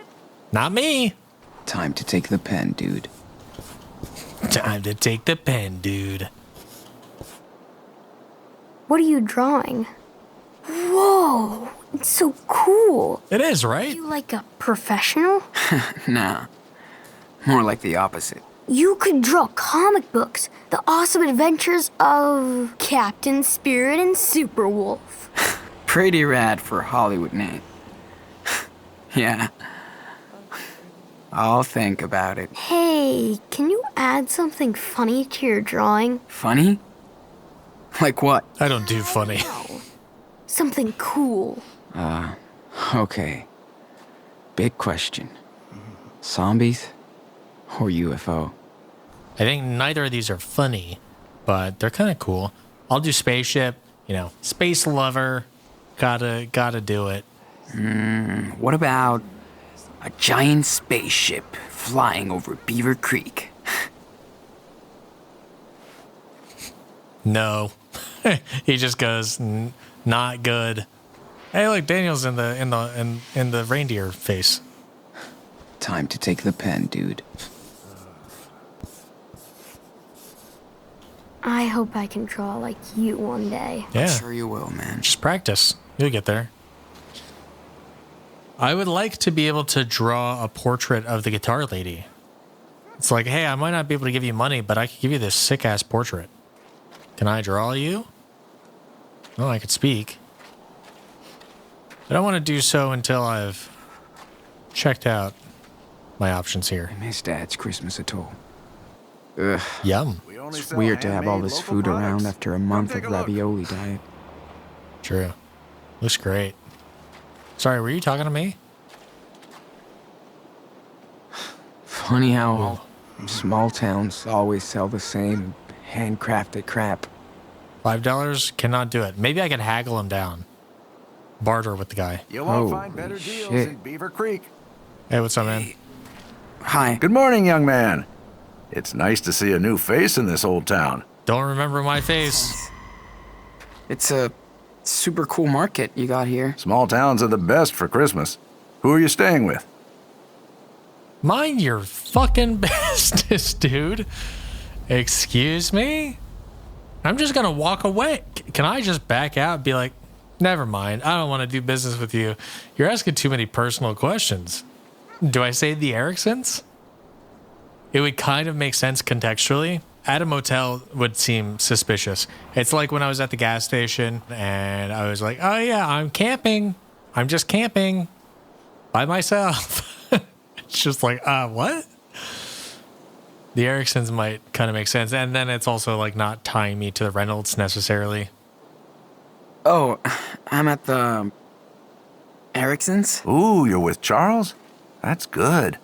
Not me. Time to take the pen, dude. Time to take the pen, dude. What are you drawing? Whoa, it's so cool. It is, Are right? you like a professional? Nah, more like the opposite. You could draw comic books. The awesome adventures of Captain Spirit and Superwolf. Pretty rad for a Hollywood name. Yeah. I'll think about it. Hey, can you add something funny to your drawing? Funny? Like what? I don't do funny. No. Something cool. Okay. Big question. Zombies or UFO? I think neither of these are funny, but they're kind of cool. I'll do spaceship, space lover. Gotta do it. What about a giant spaceship flying over Beaver Creek? No. He just goes, not good. Hey, look, Daniel's in the reindeer face. Time to take the pen, dude. I hope I can draw like you one day. Yeah. Sure you will, man. Just practice. You'll get there. I would like to be able to draw a portrait of the guitar lady. It's like, hey, I might not be able to give you money, but I could give you this sick-ass portrait. Can I draw you? Well, I could speak. I don't want to do so until I've checked out my options here. I miss Dad's Christmas at all. Ugh. Yum. It's weird to have all this food around after a month of ravioli diet. True. Looks great. Sorry, were you talking to me? Funny how all small towns always sell the same handcrafted crap. $5 cannot do it. Maybe I can haggle him down. Barter with the guy. You won't Holy find better deals shit. in Beaver Creek. Hey, what's up, man? Hi. Good morning, young man. It's nice to see a new face in this old town. Don't remember my face. It's a super cool market you got here. Small towns are the best for Christmas. Who are you staying with? Mind your fucking business, dude. Excuse me? I'm just gonna walk away. Can I just back out and be like, never mind, I don't want to do business with you. You're asking too many personal questions. Do I say the Eriksens? It would kind of make sense contextually. At a motel would seem suspicious. It's like when I was at the gas station and I was like, oh yeah, I'm camping. I'm just camping by myself. It's just like, what? The Eriksens might kind of make sense. And then it's also like not tying me to the Reynolds necessarily. Oh, I'm at the Eriksens? Ooh, you're with Charles? That's good.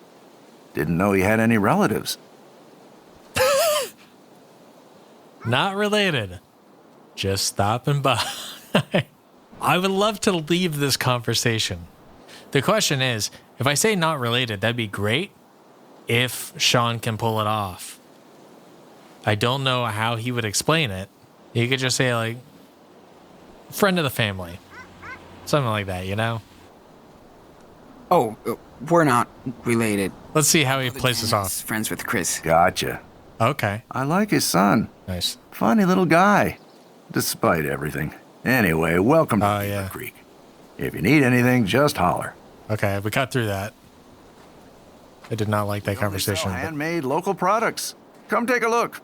Didn't know he had any relatives. Not related. Just stopping by. I would love to leave this conversation. The question is, if I say not related, that'd be great if Sean can pull it off. I don't know how he would explain it. He could just say, like, friend of the family. Something like that, you know? Oh, we're not related. Let's see how he plays this off. Friends with Chris. Gotcha. Okay. I like his son. Nice. Funny little guy, despite everything. Anyway, welcome to Beaver yeah. Creek. If you need anything, just holler. Okay, we got through that. I did not like that conversation. Sell But handmade local products. Come take a look.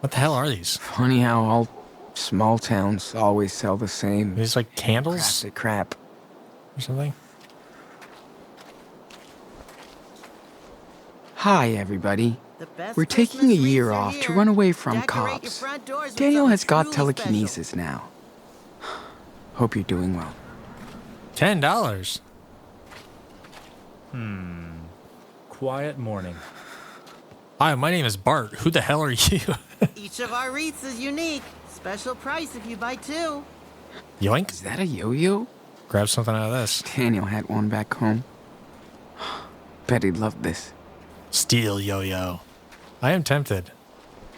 what the hell are these? Funny how all small towns always sell the same These like candles crafted crap. or something? Hi, everybody. The best We're taking a Christmas year wreaths are off to here. run away from Decorate your cops. front doors with Daniel has something got truly telekinesis now. Hope you're doing well. $10. Quiet morning. Hi, my name is Bart. Who the hell are you? special. Each of our wreaths is unique. Special price if you buy two. Yoink. Is that a yo-yo? Grab something out of this. Daniel had one back home. Bet he'd love this. Steel yo-yo. I am tempted.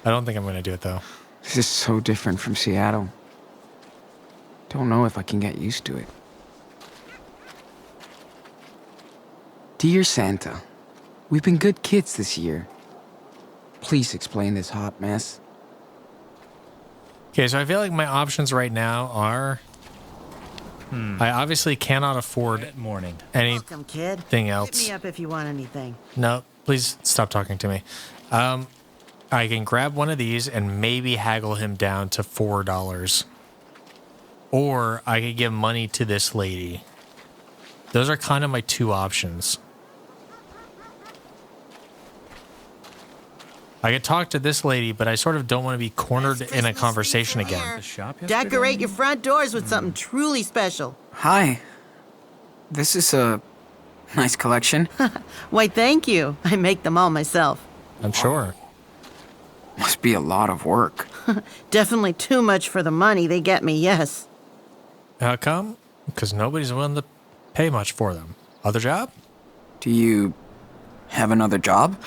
I don't think I'm going to do it, though. This is so different from Seattle. Don't know if I can get used to it. Dear Santa, we've been good kids this year. Please explain this hot mess. Okay, so I feel like my options right now are... I obviously cannot afford Welcome, kid. anything else. Hit me up if you want anything. No, please stop talking to me. I can grab one of these and maybe haggle him down to $4. Or I could give money to this lady. Those are kind of my two options. I could talk to this lady, but I sort of don't want to be cornered in a conversation again. Decorate your front doors with something truly special. Hi. This is a nice collection. Why, thank you. I make them all myself. I'm sure. Must be a lot of work. Definitely too much for the money they get me, yes. How come? Because nobody's willing to pay much for them. Other job? Do you have another job?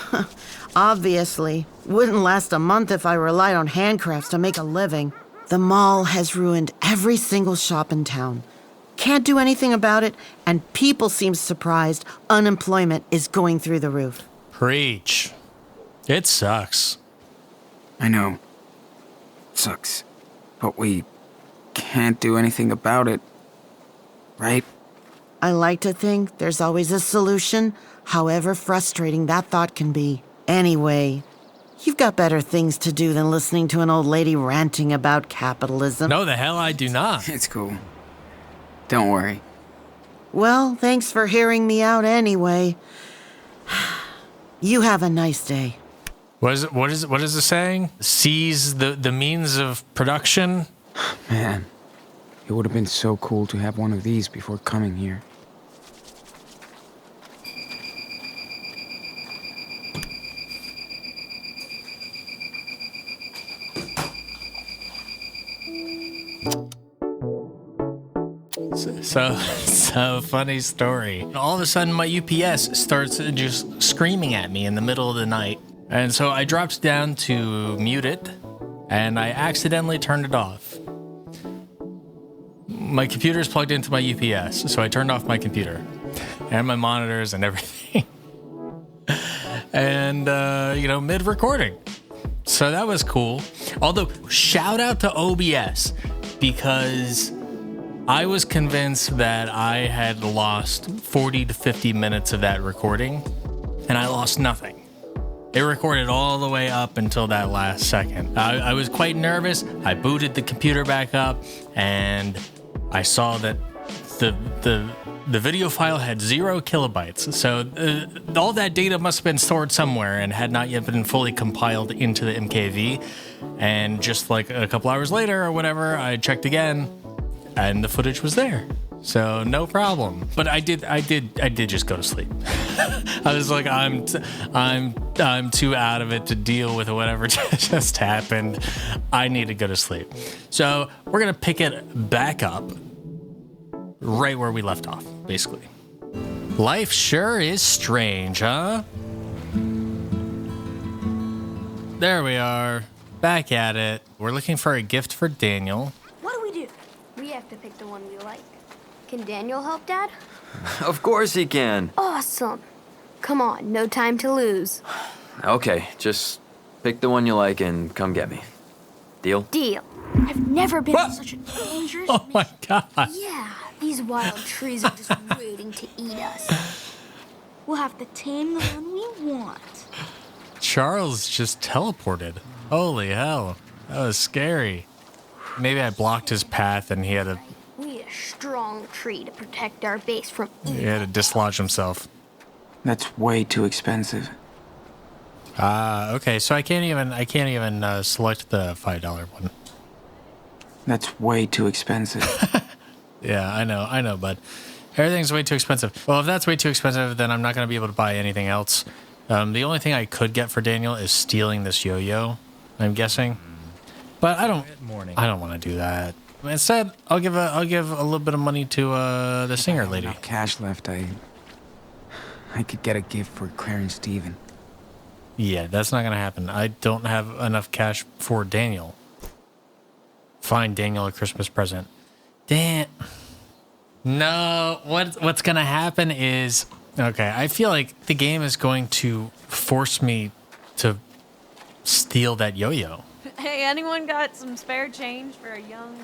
Obviously. Wouldn't last a month if I relied on handcrafts to make a living. The mall has ruined every single shop in town. Can't do anything about it, and people seem surprised unemployment is going through the roof. Preach. It sucks. I know. Sucks. But we can't do anything about it. Right? I like to think there's always a solution, however frustrating that thought can be. Anyway, you've got better things to do than listening to an old lady ranting about capitalism. No, the hell I do not. It's cool. Don't worry. Well, thanks for hearing me out anyway. You have a nice day. What is the saying? Seize the means of production? Man, it would have been so cool to have one of these before coming here. So funny story. All of a sudden, my UPS starts just screaming at me in the middle of the night. And so I dropped down to mute it, and I accidentally turned it off. My computer's plugged into my UPS, so I turned off my computer and my monitors and everything. And, mid-recording. So that was cool. Although, shout out to OBS, because I was convinced that I had lost 40 to 50 minutes of that recording, and I lost nothing. It recorded all the way up until that last second. I was quite nervous. I booted the computer back up, and I saw that the video file had 0 kilobytes. So all that data must have been stored somewhere and had not yet been fully compiled into the MKV. And just like a couple hours later or whatever, I checked again, and the footage was there. So no problem. But I did just go to sleep. I was like, I'm too out of it to deal with whatever just happened. I need to go to sleep. So we're gonna pick it back up right where we left off, basically. Life sure is strange, huh? There we are, back at it. We're looking for a gift for Daniel. What do we do? We have to pick the one we like. Can Daniel help, Dad? Of course he can. Awesome. Come on, no time to lose. Okay, just pick the one you like and come get me. Deal? Deal. I've never been on such a dangerous Oh my god. Yeah, these wild trees are just waiting to eat us. We'll have to tame the one we want. Charles just teleported. Holy hell. That was scary. Maybe I blocked his path and he had to We need a strong tree to protect our base from dislodge himself. That's way too expensive. Okay, so I can't even select the $5 one. That's way too expensive. Yeah, I know, bud. Everything's way too expensive. Well, if that's way too expensive, then I'm not going to be able to buy anything else. The only thing I could get for Daniel is stealing this yo-yo, I'm guessing. But I don't want to do that. Instead, I'll give a little bit of money to the singer lady. Enough cash left. I could get a gift for Claire and Steven. Yeah, that's not going to happen. I don't have enough cash for Daniel. Find Daniel a Christmas present. Damn. No, what's going to happen is Okay, I feel like the game is going to force me to steal that yo-yo. Hey, anyone got some spare change for a young...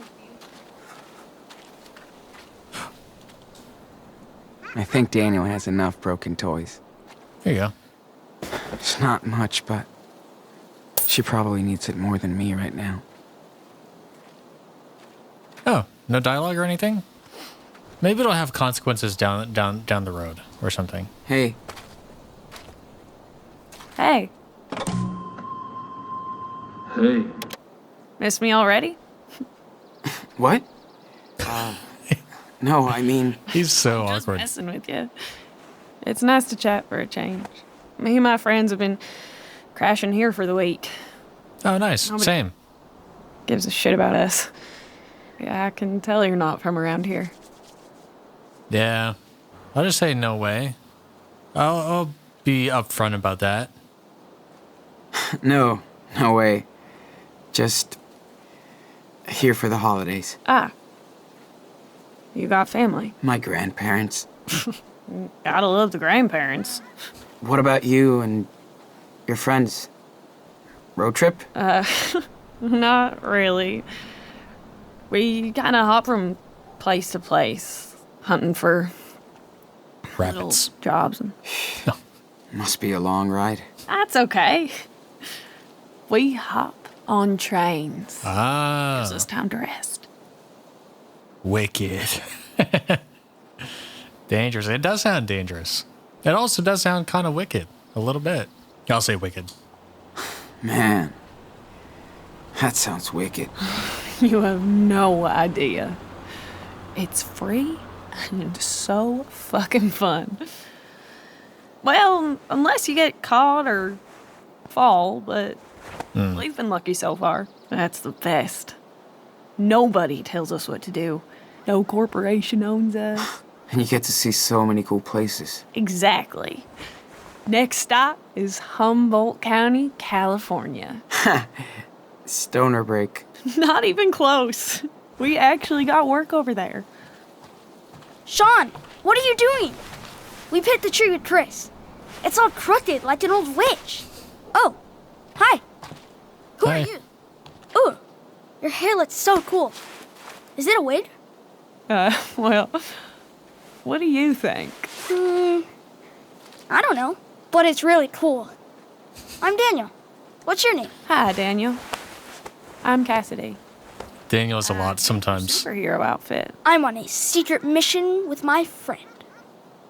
I think Daniel has enough broken toys. There you go. It's not much, but she probably needs it more than me right now. Oh, no dialogue or anything? Maybe it'll have consequences down the road or something. Hey. Hey. Hey. Miss me already? What? No, I mean... He's so Just awkward. messing with you. It's nice to chat for a change. Me and my friends have been crashing here for the week. Oh, nice. Nobody Same. gives a shit about us. Yeah, I can tell you're not from around here. Yeah. I'll just say no way. I'll be upfront about that. No way. Just here for the holidays. Ah. You got family. My grandparents. Gotta love the grandparents. What about you and your friends? Road trip? Not really. We kind of hop from place to place, hunting for little Rabbits. jobs. And Must be a long ride. that's okay. We hop on trains. Gives Ah, us time to rest. wicked. Dangerous. It does sound dangerous. It also does sound kind of wicked. A little bit. I'll say wicked. Man, that sounds wicked. You have no idea. It's free and so fucking fun. Well, unless you get caught or fall, but we've been lucky so far. That's the best. Nobody tells us what to do. No corporation owns us. And you get to see so many cool places. Exactly. Next stop is Humboldt County, California. Stoner break. Not even close. We actually got work over there. Sean, what are you doing? We hit the tree with Chris. It's all crooked like an old witch. Oh, hi. Who Hi. are you? Ooh, your hair looks so cool. Is it a wig? Well, what do you think? I don't know, but it's really cool. I'm Daniel. What's your name? Hi, Daniel. I'm Cassidy. Daniel's a lot sometimes. Superhero outfit. I'm on a secret mission with my friend.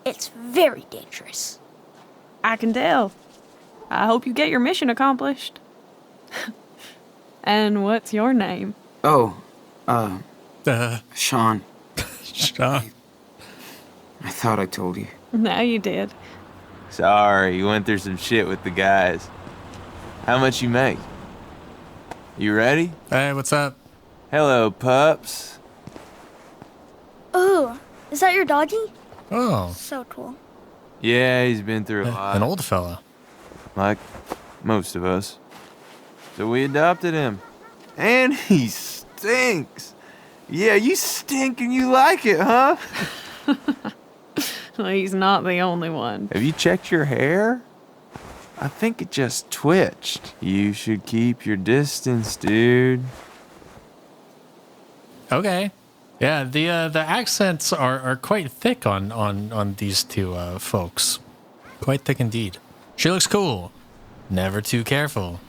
It's very dangerous. I can tell. I hope you get your mission accomplished. And what's your name? Oh, Sean. Sean. I thought I told you. Now you did. Sorry, you went through some shit with the guys. How much you make? You ready? Hey, what's up? Hello, pups. Ooh, is that your doggy? Oh, So cool. Yeah, he's been through a lot. an old fella. Like most of us. So we adopted him. And he stinks. Yeah, you stink and you like it, huh? Well, he's not the only one. Have you checked your hair? I think it just twitched. You should keep your distance, dude. Okay. Yeah, the accents are quite thick on these two folks. Quite thick indeed. She looks cool. Never too careful.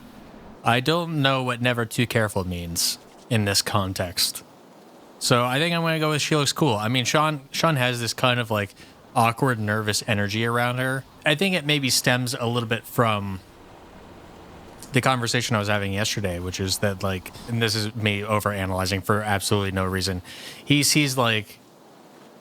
I don't know what never too careful means in this context. So I think I'm going to go with she looks cool. I mean, Sean has this kind of like awkward, nervous energy around her. I think it maybe stems a little bit from the conversation I was having yesterday, which is that like, and this is me overanalyzing for absolutely no reason. He sees like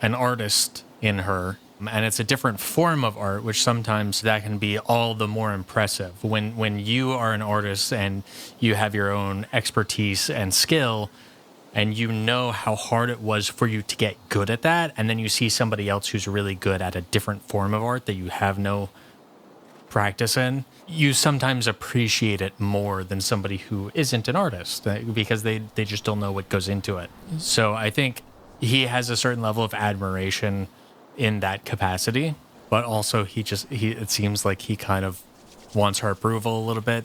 an artist in her, and it's a different form of art, which sometimes that can be all the more impressive. When you are an artist and you have your own expertise and skill, and you know how hard it was for you to get good at that, and then you see somebody else who's really good at a different form of art that you have no practice in, you sometimes appreciate it more than somebody who isn't an artist because they just don't know what goes into it. So I think he has a certain level of admiration in that capacity. but also it seems like he kind of wants her approval a little bit.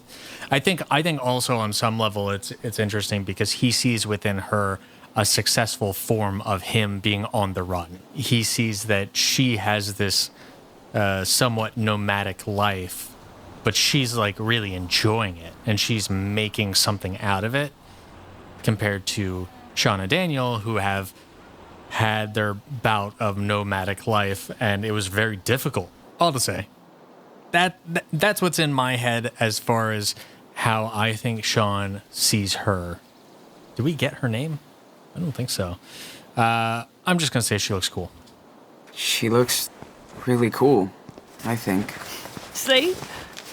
I think also on some level it's interesting because he sees within her a successful form of him being on the run. He sees that she has this somewhat nomadic life, but she's like really enjoying it and she's making something out of it, compared to Sean and Daniel, who have had their bout of nomadic life, and it was very difficult. All to say, that's what's in my head as far as how I think Sean sees her. Did we get her name? I don't think so. I'm just gonna say she looks cool. She looks really cool, I think. See?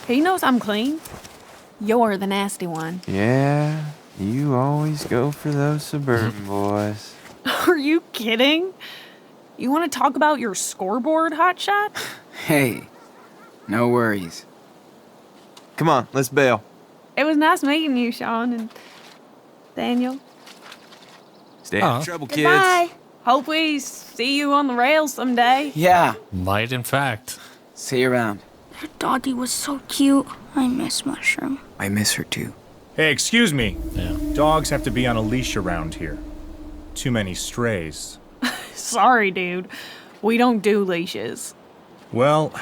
He knows I'm clean. You're the nasty one. Yeah, you always go for those suburban boys. Are you kidding? You want to talk about your scoreboard, hotshot? Hey, no worries. Come on, let's bail. It was nice meeting you, Sean and Daniel. Stay out of trouble, kids. Goodbye. Hope we see you on the rails someday. Yeah. Might, in fact. See you around. That doggy was so cute. I miss Mushroom. I miss her too. Hey, excuse me. Yeah. Dogs have to be on a leash around here. Too many strays. Sorry, dude. We don't do leashes. Well,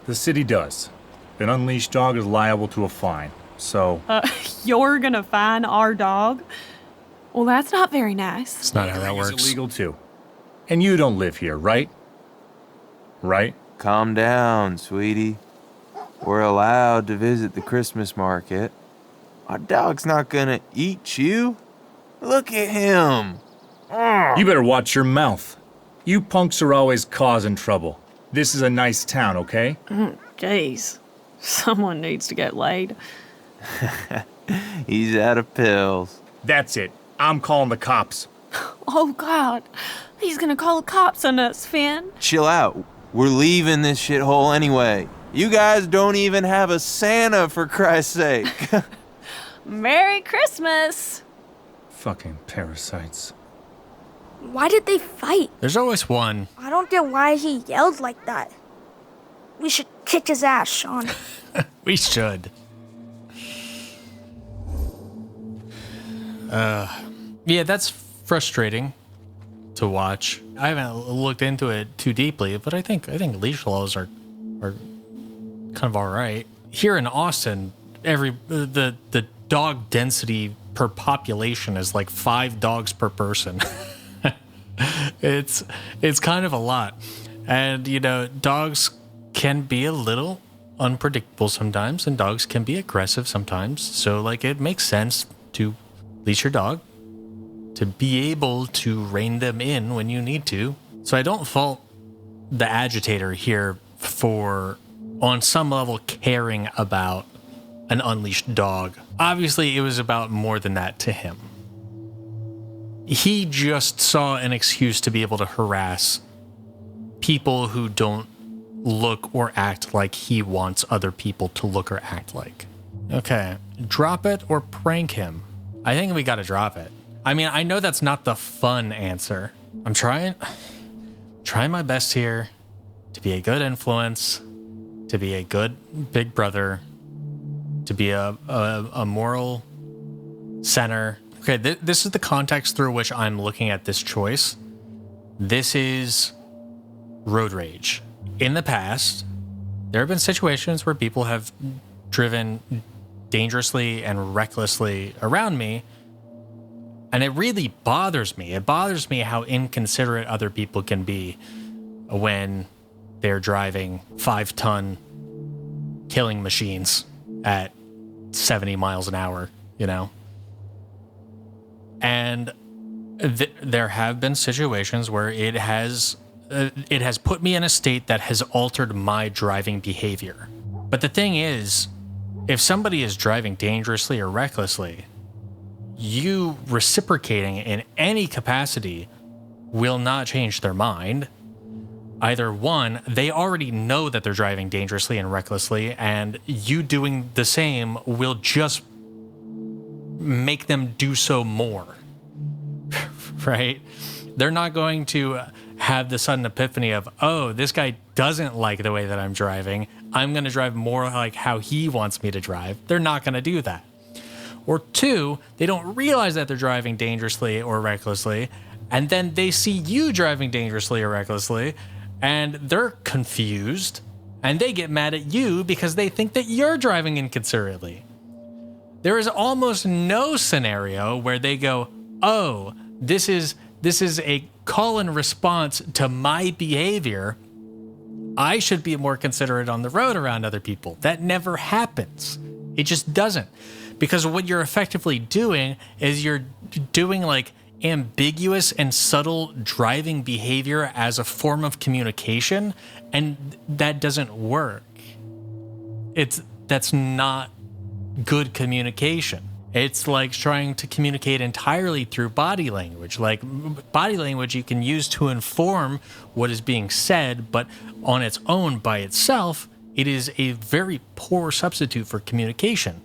the city does. An unleashed dog is liable to a fine, so... You're gonna fine our dog? Well, that's not very nice. It's not how that It's works. illegal, too. And you don't live here, right? Right? Calm down, sweetie. We're allowed to visit the Christmas market. Our dog's not gonna eat you. Look at him. You better watch your mouth. You punks are always causing trouble. This is a nice town, okay? Jeez. Someone needs to get laid. He's out of pills. That's it. I'm calling the cops. Oh, God. He's gonna call the cops on us, Finn. Chill out. We're leaving this shithole anyway. You guys don't even have a Santa, for Christ's sake. Merry Christmas. Fucking parasites. Why did they fight? There's always one. I don't get why he yelled like that. We should kick his ass, Sean. We should. Yeah, that's frustrating to watch. I haven't looked into it too deeply, but I think leash laws are kind of all right. Here in Austin, the dog density per population is like 5 dogs per person. It's kind of a lot. And, you know, dogs can be a little unpredictable sometimes, and dogs can be aggressive sometimes. So, like, it makes sense to leash your dog, to be able to rein them in when you need to. So I don't fault the agitator here for, on some level, caring about an unleashed dog. Obviously, it was about more than that to him. He just saw an excuse to be able to harass people who don't look or act like he wants other people to look or act like. Okay, drop it or prank him? I think we gotta drop it. I mean, I know that's not the fun answer. I'm trying my best here to be a good influence, to be a good big brother, to be a moral center. Okay, this is the context through which I'm looking at this choice. This is road rage. In the past, there have been situations where people have driven dangerously and recklessly around me, and it really bothers me. It bothers me how inconsiderate other people can be when they're driving 5-ton killing machines at 70 miles an hour, you know? And there have been situations where it has put me in a state that has altered my driving behavior. But the thing is, if somebody is driving dangerously or recklessly, you reciprocating in any capacity will not change their mind. Either one, they already know that they're driving dangerously and recklessly, and you doing the same will just make them do so more, right? They're not going to have the sudden epiphany of, oh, this guy doesn't like the way that I'm driving. I'm going to drive more like how he wants me to drive. They're not going to do that. Or two, they don't realize that they're driving dangerously or recklessly, and then they see you driving dangerously or recklessly, and they're confused, and they get mad at you because they think that you're driving inconsiderately. There is almost no scenario where they go, oh, this is a call and response to my behavior. I should be more considerate on the road around other people. That never happens. It just doesn't. Because what you're effectively doing is you're doing like ambiguous and subtle driving behavior as a form of communication, and that doesn't work. That's not good communication. It's like trying to communicate entirely through body language. Like body language you can use to inform what is being said, but on its own by itself, it is a very poor substitute for communication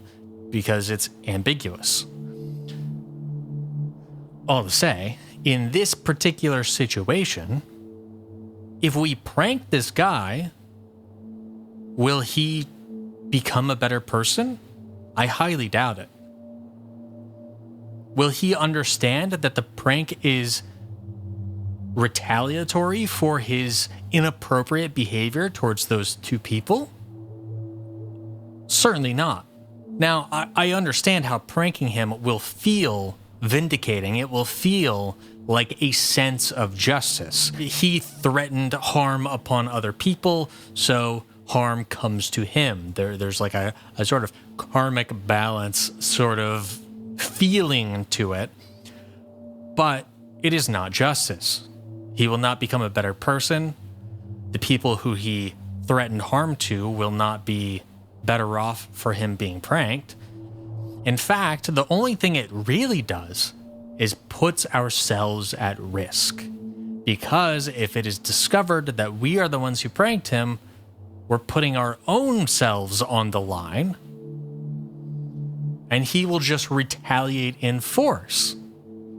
because it's ambiguous. All to say, in this particular situation, if we prank this guy, will he become a better person? I highly doubt it. Will he understand that the prank is retaliatory for his inappropriate behavior towards those two people? Certainly not. Now, I understand how pranking him will feel vindicating. It will feel like a sense of justice. He threatened harm upon other people, so harm comes to him. There's like a sort of karmic balance sort of feeling to it, but it is not justice. He will not become a better person. The people who he threatened harm to will not be better off for him being pranked. In fact, the only thing it really does is puts ourselves at risk. Because if it is discovered that we are the ones who pranked him, we're putting our own selves on the line, and he will just retaliate in force.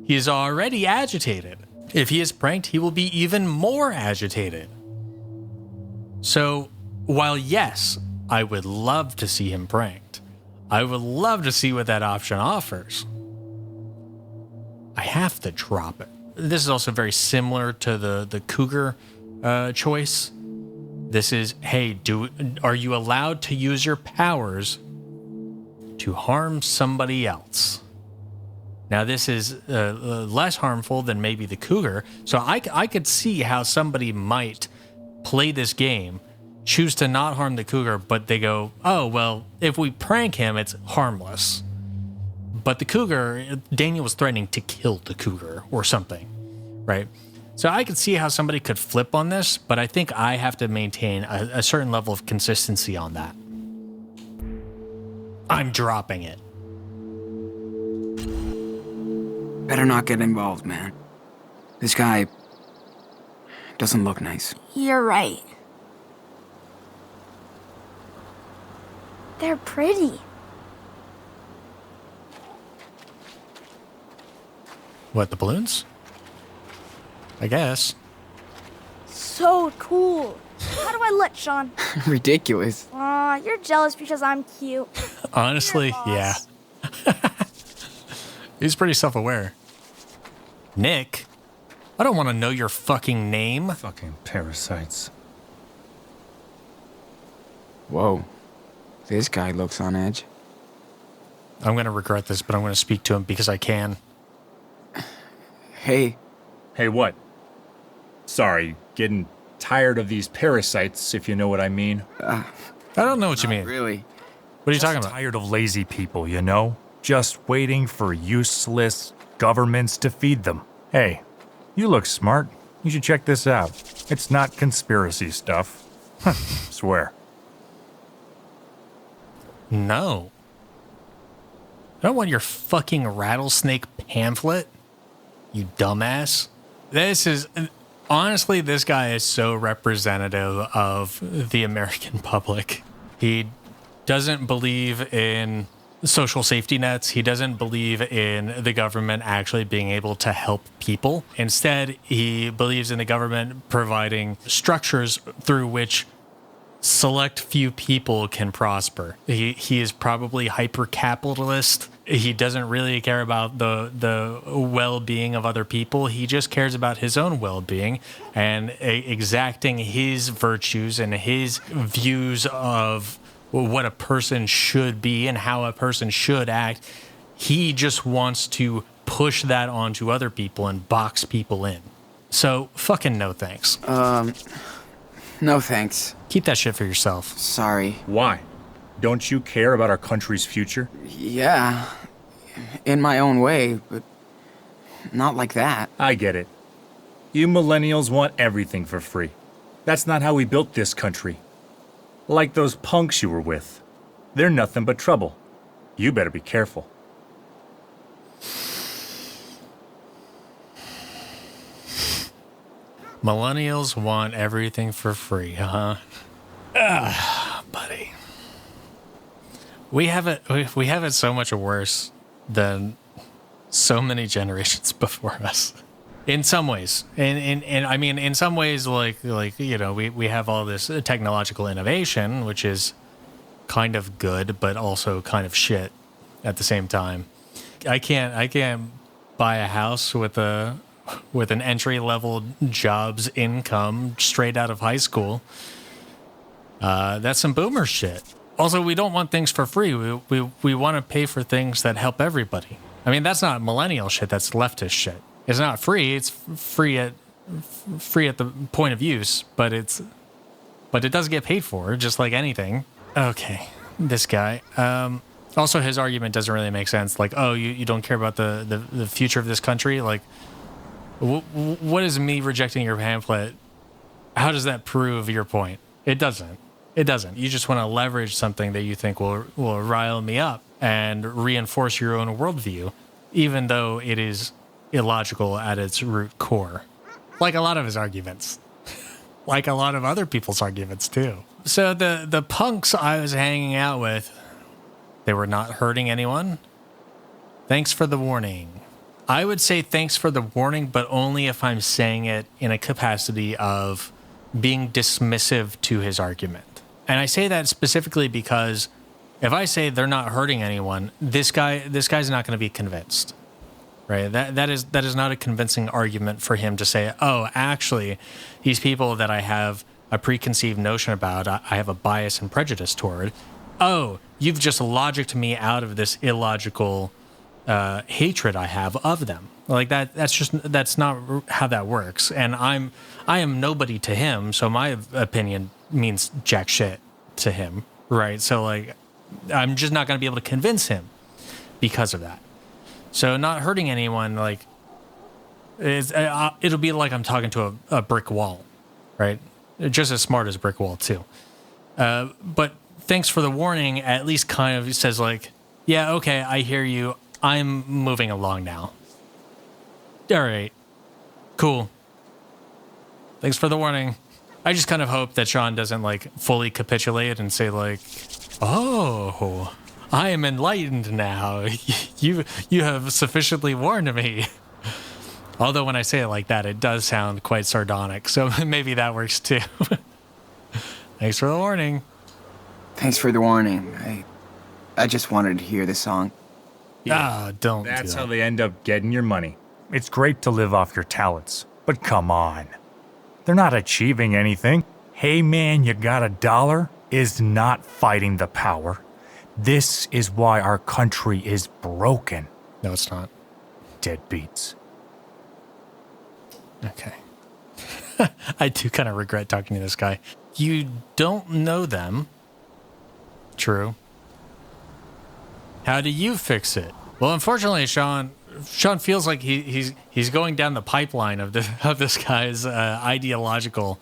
He is already agitated. If he is pranked, he will be even more agitated. So, while yes, I would love to see him pranked, I would love to see what that option offers, I have to drop it. This is also very similar to the cougar choice. This is, hey, are you allowed to use your powers to harm somebody else? Now, this is less harmful than maybe the cougar, so I could see how somebody might play this game, choose to not harm the cougar, but they go, oh, well, if we prank him, it's harmless. But the cougar, Daniel was threatening to kill the cougar or something, right? So I could see how somebody could flip on this, but I think I have to maintain a certain level of consistency on that. I'm dropping it. Better not get involved, man. This guy doesn't look nice. You're right. They're pretty. What, the balloons? I guess. So cool. How do I look, Sean? Ridiculous. Aw, you're jealous because I'm cute. Honestly, yeah. He's pretty self-aware. Nick, I don't want to know your fucking name. Fucking parasites. Whoa. This guy looks on edge. I'm going to regret this, but I'm going to speak to him because I can. Hey. Hey, what? Sorry, getting tired of these parasites, if you know what I mean. I don't know what you mean. Really? What are you talking about? Tired of lazy people, you know? Just waiting for useless governments to feed them. Hey, you look smart. You should check this out. It's not conspiracy stuff. Swear. No. I don't want your fucking rattlesnake pamphlet, you dumbass. This is... Honestly, this guy is so representative of the American public. He doesn't believe in social safety nets. He doesn't believe in the government actually being able to help people. Instead, he believes in the government providing structures through which select few people can prosper. He is probably hyper-capitalist. He doesn't really care about the well-being of other people. He just cares about his own well-being and exacting his virtues and his views of what a person should be and how a person should act. He just wants to push that onto other people and box people in. So, fucking no thanks. No thanks. Keep that shit for yourself. Sorry. Why? Don't you care about our country's future? Yeah, in my own way, but not like that. I get it. You millennials want everything for free. That's not how we built this country. Like those punks you were with. They're nothing but trouble. You better be careful. Millennials want everything for free, huh? Buddy. We have it so much worse than so many generations before us. In some ways. And I mean, in some ways, like you know, we have all this technological innovation, which is kind of good, but also kind of shit at the same time. I can't buy a house with an entry-level jobs income straight out of high school. That's some boomer shit. Also, we don't want things for free. We want to pay for things that help everybody. I mean, that's not millennial shit. That's leftist shit. It's not free. It's free at the point of use, but it does get paid for, just like anything. Okay, this guy. Also, his argument doesn't really make sense. Like, oh, you don't care about the future of this country? Like, what is me rejecting your pamphlet? How does that prove your point? It doesn't. It doesn't. You just want to leverage something that you think will rile me up and reinforce your own worldview, even though it is illogical at its root core. Like a lot of his arguments. Like a lot of other people's arguments, too. So the punks I was hanging out with, they were not hurting anyone. Thanks for the warning. I would say thanks for the warning, but only if I'm saying it in a capacity of being dismissive to his argument. And I say that specifically because if I say they're not hurting anyone, this guy's not going to be convinced. Right? That is not a convincing argument for him to say, oh, actually, these people that I have a preconceived notion about, I have a bias and prejudice toward. Oh, you've just logicked me out of this illogical hatred I have of them. Like that's not how that works. And I am nobody to him, so my opinion means jack shit to him, right? So like, I'm just not going to be able to convince him because of that. So not hurting anyone, like, it'll be like I'm talking to a brick wall, right? Just as smart as a brick wall too. But thanks for the warning. At least kind of says like, yeah, okay, I hear you. I'm moving along now. All right, cool. Thanks for the warning. I just kind of hope that Sean doesn't like fully capitulate and say like, oh, I am enlightened now. You have sufficiently warned me. Although when I say it like that, it does sound quite sardonic. So maybe that works too. Thanks for the warning. Thanks for the warning. I just wanted to hear the song. Yeah, don't. That's do that. how they end up getting your money. It's great to live off your talents, but come on. They're not achieving anything. Hey man, you got $1 is not fighting the power. This is why our country is broken. No, it's not. Deadbeats. Okay. I do kind of regret talking to this guy. You don't know them. True. How do you fix it? Well, unfortunately, Sean feels like he's going down the pipeline of this guy's ideological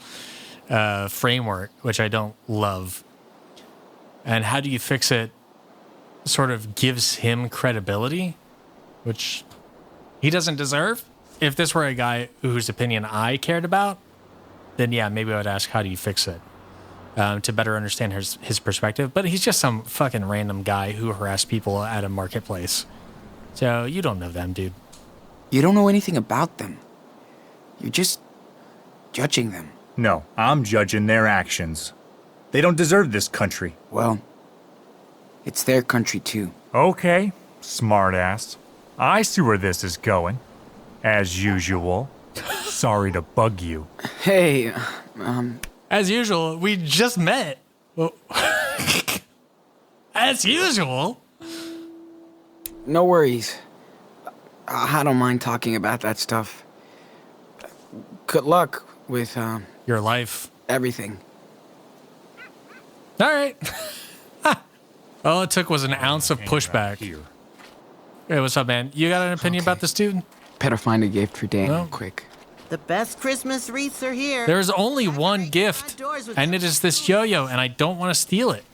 framework, which I don't love. And how do you fix it? Sort of gives him credibility, which he doesn't deserve. If this were a guy whose opinion I cared about, then yeah, maybe I would ask, how do you fix it? to better understand his perspective. But he's just some fucking random guy who harassed people at a marketplace. So you don't know them, dude. You don't know anything about them. You're just judging them. No, I'm judging their actions. They don't deserve this country. Well, it's their country too. Okay, smartass. I see where this is going. As usual. Sorry to bug you. Hey, As usual, we just met. Well, as usual. No worries. I don't mind talking about that stuff. Good luck with, your life. Everything. All right. All it took was an ounce of pushback. Hey, what's up, man? You got an opinion about this dude? Better find a gift for Daniel, quick. The best Christmas wreaths are here. There's only one gift, and it is this yo-yo, and I don't want to steal it.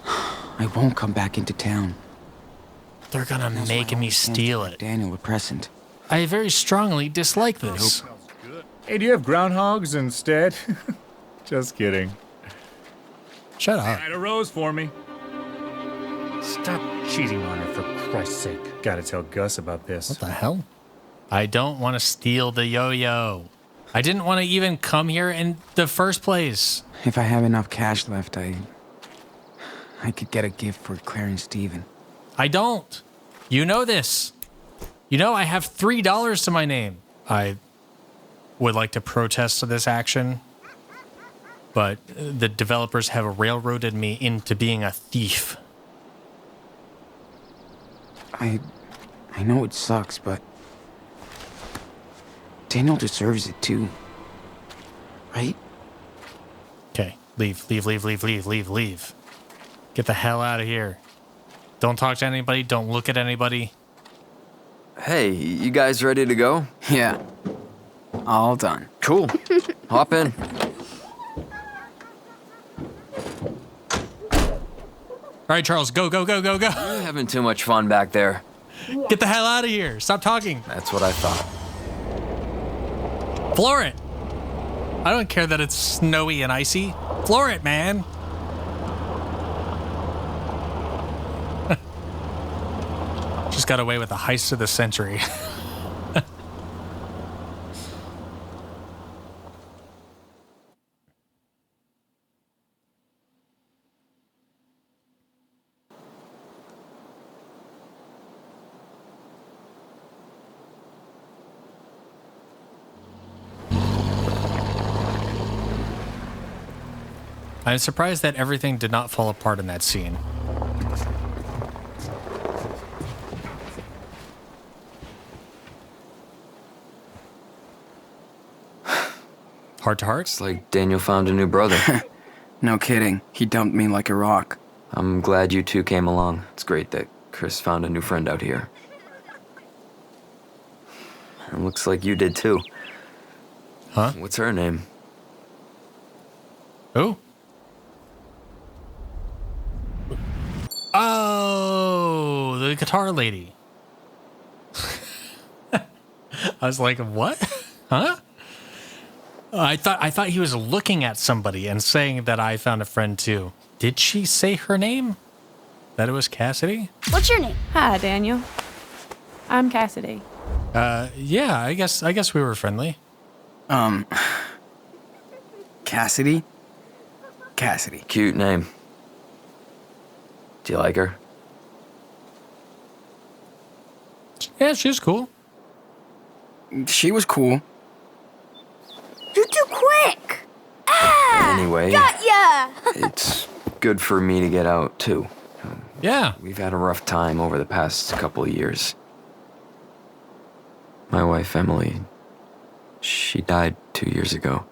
I won't come back into town. They're gonna make me steal it. Daniel a present. I very strongly dislike this. Hey, do you have groundhogs instead? Just kidding. Shut up. Add a rose for me. Stop cheating on her, for Christ's sake. Gotta tell Gus about this. What the hell? I don't want to steal the yo-yo. I didn't want to even come here in the first place. If I have enough cash left, I could get a gift for Claire and Steven. I don't. You know this. You know I have $3 to my name. I would like to protest this action, but the developers have railroaded me into being a thief. I know it sucks, but Daniel deserves it too. Right? Okay, leave. Get the hell out of here. Don't talk to anybody, don't look at anybody. Hey, you guys ready to go? Yeah. All done. Cool. Hop in. All right, Charles, go. You're having too much fun back there. Get the hell out of here. Stop talking. That's what I thought. Floor it. I don't care that it's snowy and icy. Floor it, man. Just got away with the heist of the century. I'm surprised that everything did not fall apart in that scene. Heart to heart? It's like Daniel found a new brother. No kidding. He dumped me like a rock. I'm glad you two came along. It's great that Chris found a new friend out here. It looks like you did too. Huh? What's her name? Who? Oh, the guitar lady. I was like, what? Huh? I thought he was looking at somebody and saying that I found a friend too. Did she say her name? That it was Cassidy? What's your name? Hi, Daniel. I'm Cassidy. Yeah, I guess we were friendly. Cassidy? Cassidy. Cute name. Do you like her? Yeah, she was cool. She was cool. You're too quick! Ah! Anyway, Got ya! it's good for me to get out too. Yeah. We've had a rough time over the past couple of years. My wife, Emily, she died 2 years ago.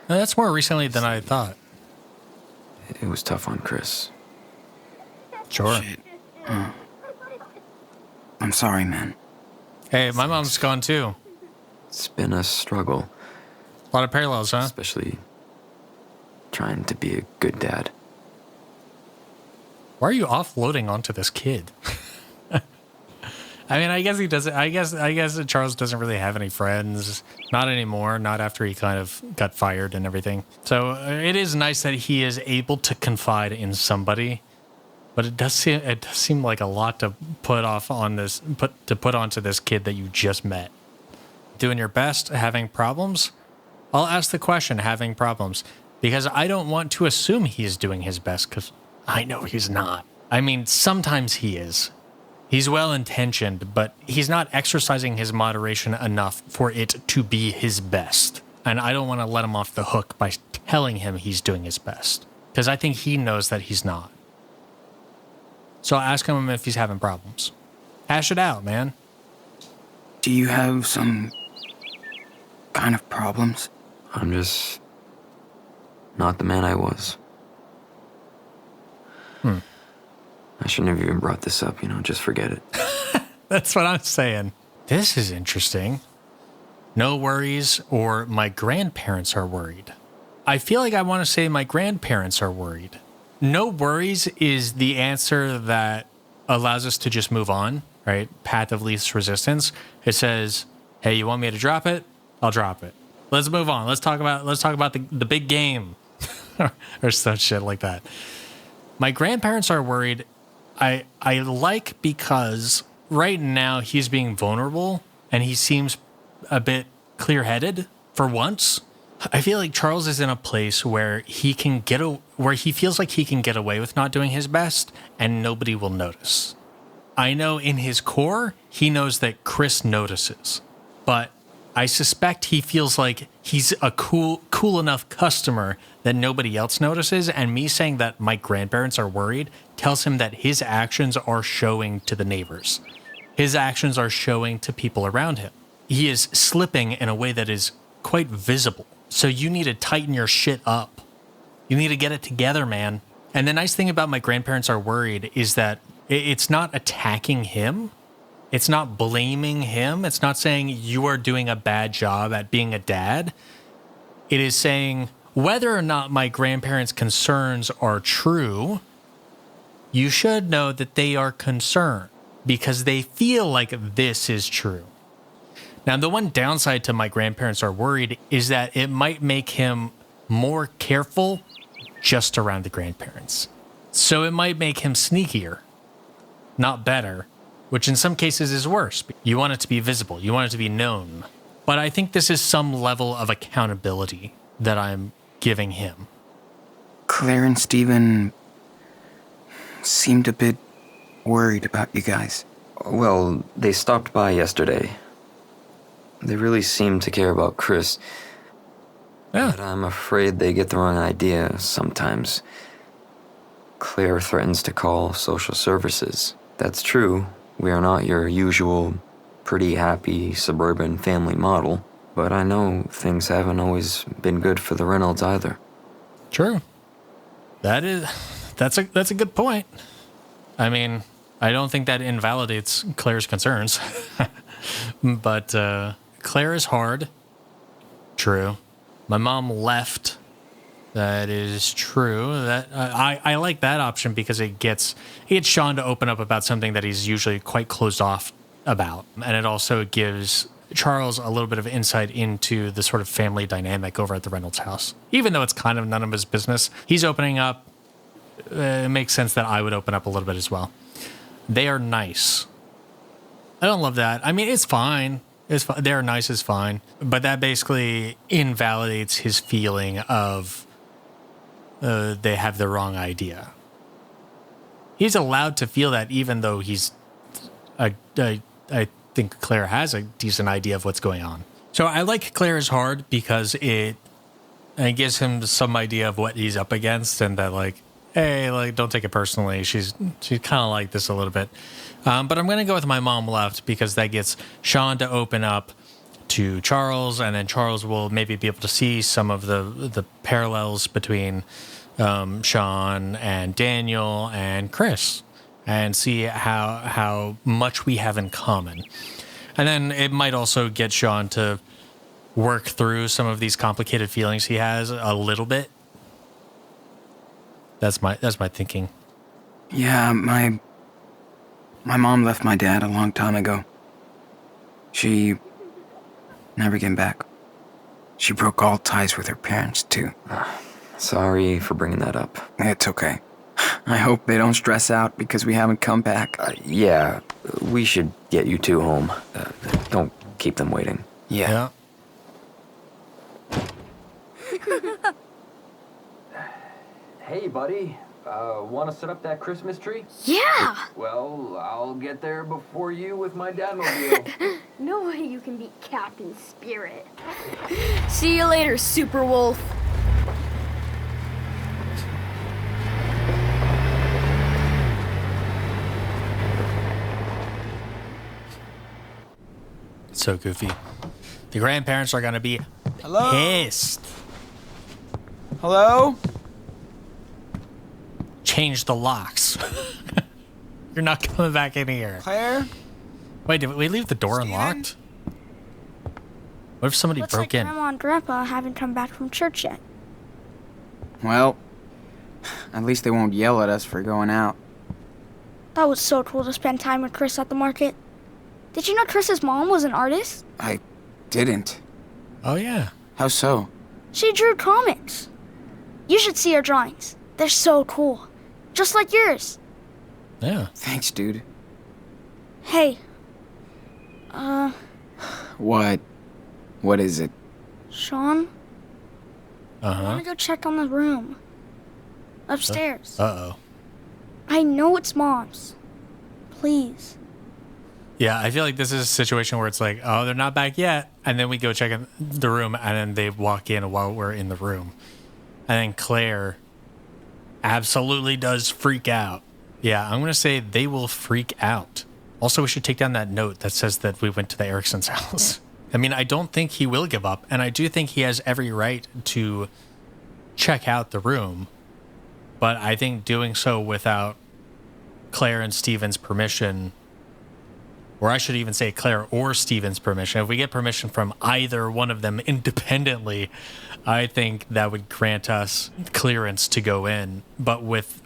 That's more recently than I thought. It was tough on Chris. Sure. Shit. I'm sorry, man. Hey, my mom's gone too. It's been a struggle. A lot of parallels, huh? Especially trying to be a good dad. Why are you offloading onto this kid? I mean, I guess he doesn't. I guess Charles doesn't really have any friends. Not anymore. Not after he kind of got fired and everything. So it is nice that he is able to confide in somebody. But it does seem like a lot to put onto this kid that you just met. Doing your best, having problems. I'll ask the question, having problems, because I don't want to assume he's doing his best, because I know he's not. I mean, sometimes he is. He's well-intentioned, but he's not exercising his moderation enough for it to be his best. And I don't want to let him off the hook by telling him he's doing his best, because I think he knows that he's not. So I'll ask him if he's having problems. Hash it out, man. Do you have some kind of problems? I'm just not the man I was. I shouldn't have even brought this up, just forget it. That's what I'm saying. This is interesting. No worries, or my grandparents are worried. I feel like I want to say my grandparents are worried. No worries is the answer that allows us to just move on, right? Path of least resistance. It says, hey, you want me to drop it? I'll drop it. Let's move on. Let's talk about the big game or some shit like that. My grandparents are worried. I like because right now he's being vulnerable and he seems a bit clear-headed for once. I feel like Charles is in a place where he feels like he can get away with not doing his best and nobody will notice. I know in his core, he knows that Chris notices, but I suspect he feels like he's a cool enough customer that nobody else notices, and me saying that my grandparents are worried tells him that his actions are showing to the neighbors. His actions are showing to people around him. He is slipping in a way that is quite visible. So you need to tighten your shit up. You need to get it together, man. And the nice thing about my grandparents are worried is that it's not attacking him. It's not blaming him. It's not saying you are doing a bad job at being a dad. It is saying whether or not my grandparents' concerns are true, you should know that they are concerned because they feel like this is true. Now, the one downside to my grandparents are worried is that it might make him more careful just around the grandparents. So it might make him sneakier, not better, which in some cases is worse. You want it to be visible. You want it to be known. But I think this is some level of accountability that I'm giving him. Claire and Steven seemed a bit worried about you guys. Well, they stopped by yesterday. They really seem to care about Chris. Yeah. But I'm afraid they get the wrong idea sometimes. Claire threatens to call social services. That's true. We are not your usual pretty happy suburban family model. But I know things haven't always been good for the Reynolds either. True. That's a good point. I mean, I don't think that invalidates Claire's concerns. But Claire is hard. True. My mom left. That is true. That I like that option because it gets Sean to open up about something that he's usually quite closed off about. And it also gives Charles a little bit of insight into the sort of family dynamic over at the Reynolds house. Even though it's kind of none of his business, he's opening up. It makes sense that I would open up a little bit as well. They are nice. I don't love that. I mean, it's fine. They're nice is fine. But that basically invalidates his feeling of they have the wrong idea. He's allowed to feel that even though I think Claire has a decent idea of what's going on. So I like Claire is hard because it gives him some idea of what he's up against and that like, hey, like don't take it personally. She's kind of like this a little bit. But I'm going to go with my mom left because that gets Sean to open up to Charles, and then Charles will maybe be able to see some of the parallels between Sean and Daniel and Chris and see how much we have in common. And then it might also get Sean to work through some of these complicated feelings he has a little bit. That's my thinking. Yeah, my My mom left my dad a long time ago. She never came back. She broke all ties with her parents, too. Sorry for bringing that up. It's okay. I hope they don't stress out because we haven't come back. Yeah, we should get you two home. Don't keep them waiting. Yeah. Hey, buddy. Want to set up that Christmas tree? Yeah! Well, I'll get there before you with my dadmobile. No way you can beat Captain Spirit. See you later, Super Wolf. So goofy. The grandparents are gonna be Hello? pissed. Hello? Change the locks. You're not coming back in here. Claire? Wait, did we leave the door unlocked? What if somebody Looks broke like in? Grandma and Grandpa haven't come back from church yet. Well, at least they won't yell at us for going out. That was so cool to spend time with Chris at the market. Did you know Chris's mom was an artist? I didn't. Oh, yeah. How so? She drew comics. You should see her drawings. They're so cool. Just like yours. Yeah. Thanks, dude. Hey. What? What is it? Sean? I Uh-huh. want to go check on the room. Upstairs. Uh-oh. I know it's Mom's. Please. Yeah, I feel like this is a situation where it's like, oh, they're not back yet. And then we go check in the room, and then they walk in while we're in the room. And then Claire absolutely does freak out. Yeah, I'm going to say they will freak out. Also, we should take down that note that says that we went to the Eriksens' house. I mean, I don't think he will give up, and I do think he has every right to check out the room. But I think doing so without Claire and Steven's permission, or I should even say Claire or Steven's permission, if we get permission from either one of them independently, I think that would grant us clearance to go in. But with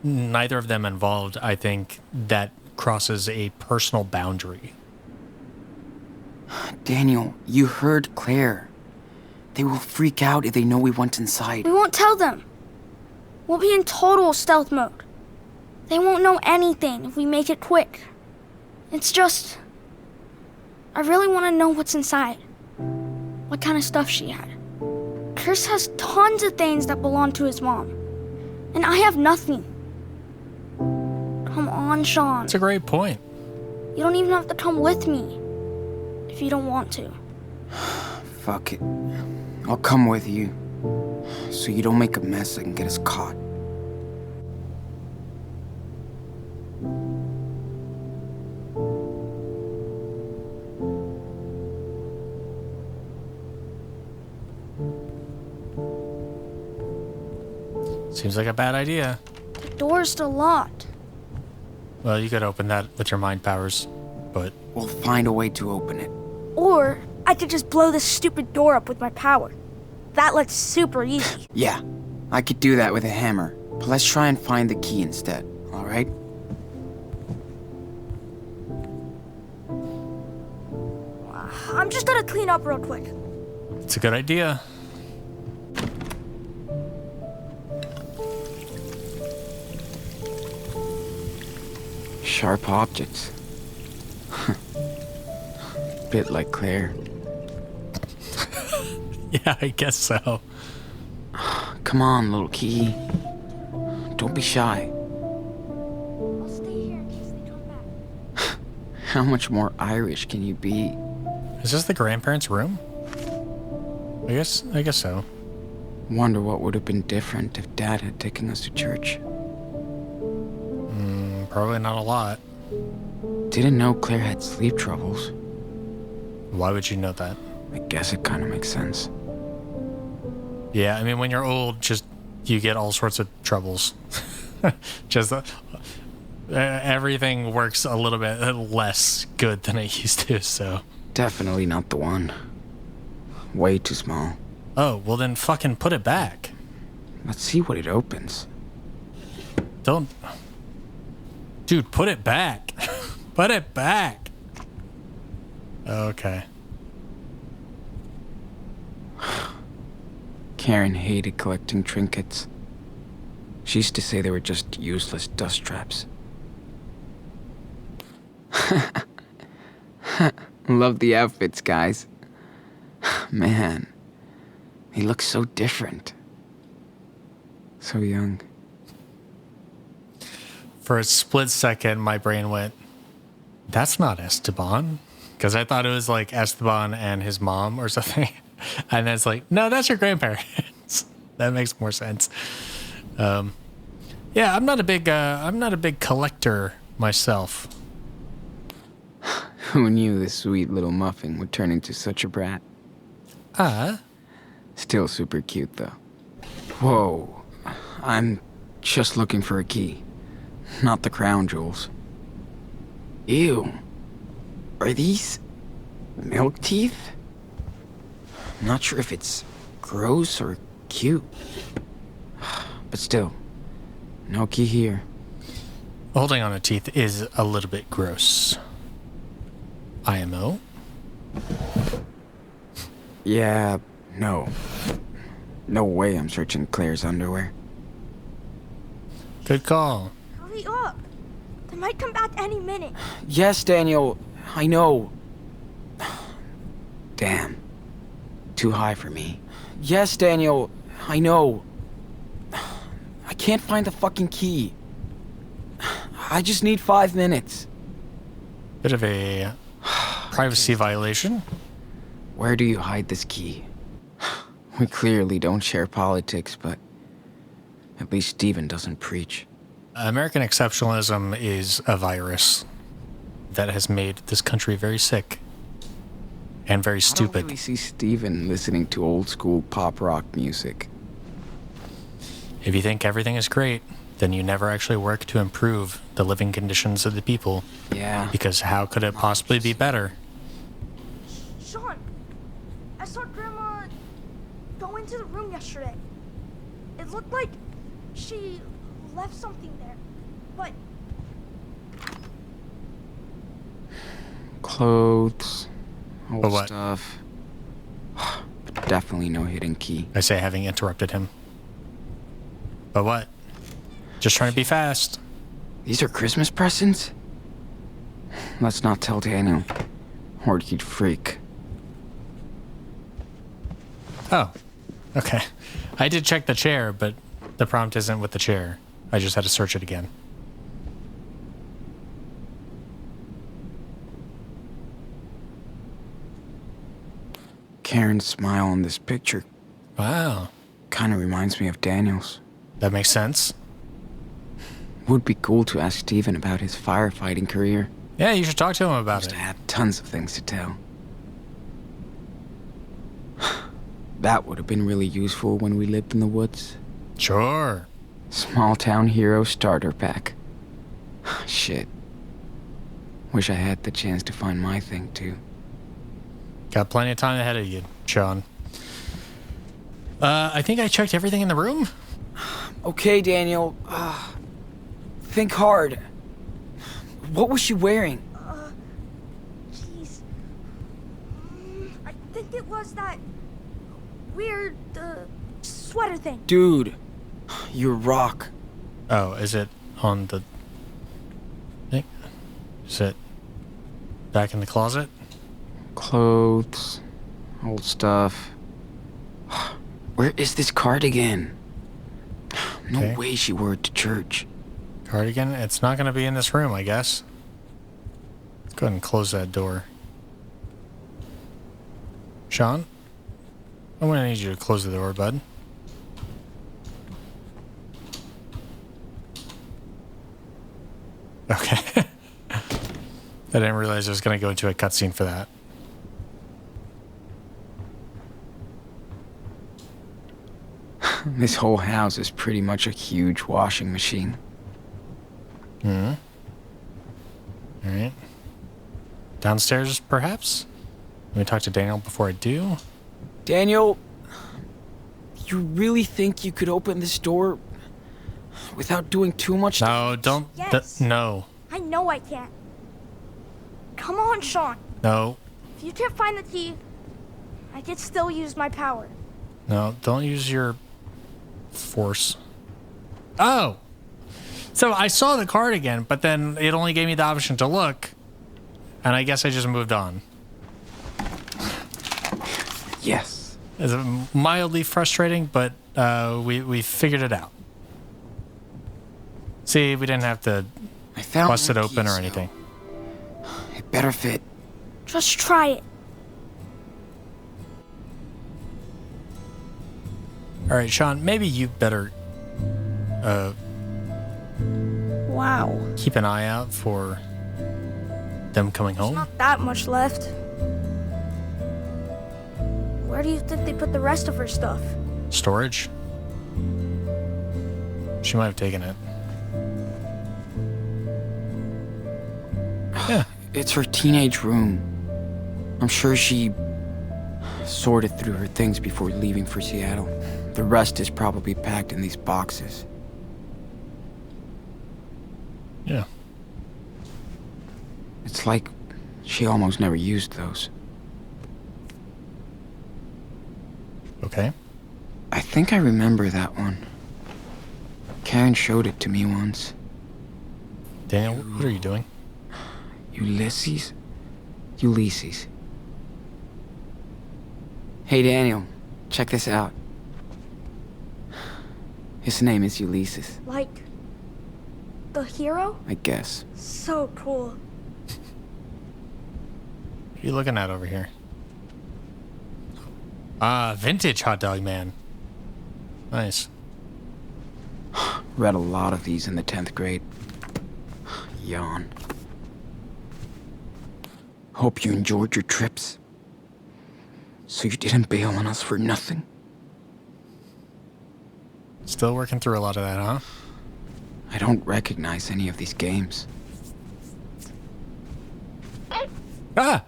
neither of them involved, I think that crosses a personal boundary. Daniel, you heard Claire. They will freak out if they know we went inside. We won't tell them. We'll be in total stealth mode. They won't know anything if we make it quick. It's just... I really want to know what's inside. What kind of stuff she had. Chris has tons of things that belong to his mom. And I have nothing. Come on, Sean. That's a great point. You don't even have to come with me. If you don't want to. Fuck it. I'll come with you. So you don't make a mess and get us caught. Seems like a bad idea. The door's still locked. Well, you could open that with your mind powers, but... We'll find a way to open it. Or I could just blow this stupid door up with my power. That looks super easy. Yeah, I could do that with a hammer. But let's try and find the key instead, alright? I'm just gonna clean up real quick. It's a good idea. Sharp objects. Bit like Claire. Yeah, I guess so. Come on, little key. Don't be shy. I'll stay here in case they come back. How much more Irish can you be? Is this the grandparents' room? I guess so. Wonder what would have been different if Dad had taken us to church. Probably not a lot. Didn't know Claire had sleep troubles. Why would you know that? I guess it kind of makes sense. Yeah, I mean, when you're old, just you get all sorts of troubles. Just everything works a little bit less good than it used to, so. Definitely not the one. Way too small. Oh, well then fucking put it back. Let's see what it opens. Don't... Dude, put it back. Put it back. Okay. Karen hated collecting trinkets. She used to say they were just useless dust traps. Love the outfits, guys. Man, he looks so different. So young. For a split second, my brain went, that's not Esteban. Because I thought it was like Esteban and his mom or something. And then it's like, no, that's your grandparents. That makes more sense. Yeah, I'm not a big collector myself. Who knew this sweet little muffin would turn into such a brat? Still super cute, though. Whoa. I'm just looking for a key. Not the crown jewels. Ew. Are these milk teeth? I'm not sure if it's gross or cute. But still, no key here. Holding on to teeth is a little bit gross. IMO? Yeah, no. No way I'm searching Claire's underwear. Good call. Hurry up. They might come back any minute. Yes, Daniel. I know. Damn. Too high for me. Yes, Daniel. I know. I can't find the fucking key. I just need 5 minutes. Bit of a privacy violation. Where do you hide this key? We clearly don't share politics, but at least Steven doesn't preach. American exceptionalism is a virus that has made this country very sick and very stupid. I don't really see Steven listening to old school pop rock music. If you think everything is great, then you never actually work to improve the living conditions of the people. Yeah. Because how could it possibly be better? Sean, I saw Grandma go into the room yesterday. It looked like she left something there, but... Clothes, But old what? stuff. But definitely no hidden key. I say, having interrupted him. But what? Just trying to be fast. These are Christmas presents? Let's not tell Daniel, or he'd freak. Oh, okay. I did check the chair, but the prompt isn't with the chair. I just had to search it again. Karen's smile in this picture Wow. kind of reminds me of Daniel's. That makes sense. Would be cool to ask Steven about his firefighting career. Yeah, you should talk to him about Used it. to have tons of things to tell. That would have been really useful when we lived in the woods. Sure. Small town hero starter pack. Shit. Wish I had the chance to find my thing too. Got plenty of time ahead of you, Sean. I think I checked everything in the room. Okay, Daniel. Think hard. What was she wearing? Jeez. I think it was that weird, sweater thing. Dude, you're rock. Oh, is it on the thing? Is it back in the closet? Clothes, old stuff. Where is this cardigan? No Okay. way she wore it to church. Cardigan? It's not going to be in this room, I guess. Let's go ahead and close that door. Sean? I'm going to need you to close the door, bud. Okay. I didn't realize I was going to go into a cutscene for that. This whole house is pretty much a huge washing machine. Alright. Downstairs, perhaps? Let me talk to Daniel before I do. Daniel, you really think you could open this door without doing too much No, don't. Yes. No. I know I can. Come on, Sean. No. If you can't find the key, I can still use my power. No, don't use your force. Oh! So I saw the card again, but then it only gave me the option to look. And I guess I just moved on. Yes. It's mildly frustrating, but we figured it out. See, we didn't have to bust it open or anything. It better fit. Just try it. All right, Sean, maybe you better Wow. keep an eye out for them coming home. Not that much left. Where do you think they put the rest of her stuff? Storage? She might have taken it. Yeah. It's her teenage room. I'm sure she sorted through her things before leaving for Seattle. The rest is probably packed in these boxes. Yeah. It's like she almost never used those. Okay. I think I remember that one. Karen showed it to me once. Daniel, what are you doing? Ulysses? Hey, Daniel. Check this out. His name is Ulysses. Like the hero? I guess. So cool. What are you looking at over here? Vintage hot dog man. Nice. Read a lot of these in the 10th grade. Yawn. Hope you enjoyed your trips. So you didn't bail on us for nothing. Still working through a lot of that, huh? I don't recognize any of these games. Ah!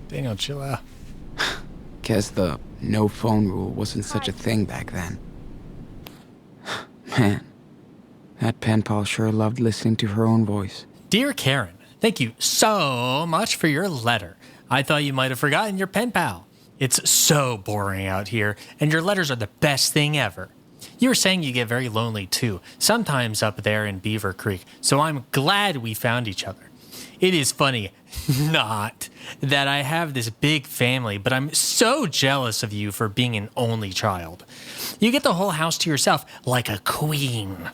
Daniel, chill out. Guess the no phone rule wasn't such a thing back then. Man, that pen pal sure loved listening to her own voice. Dear Karen, thank you so much for your letter. I thought you might have forgotten your pen pal. It's so boring out here, and your letters are the best thing ever. You were saying you get very lonely too, sometimes up there in Beaver Creek, so I'm glad we found each other. It is funny, not, that I have this big family, but I'm so jealous of you for being an only child. You get the whole house to yourself like a queen.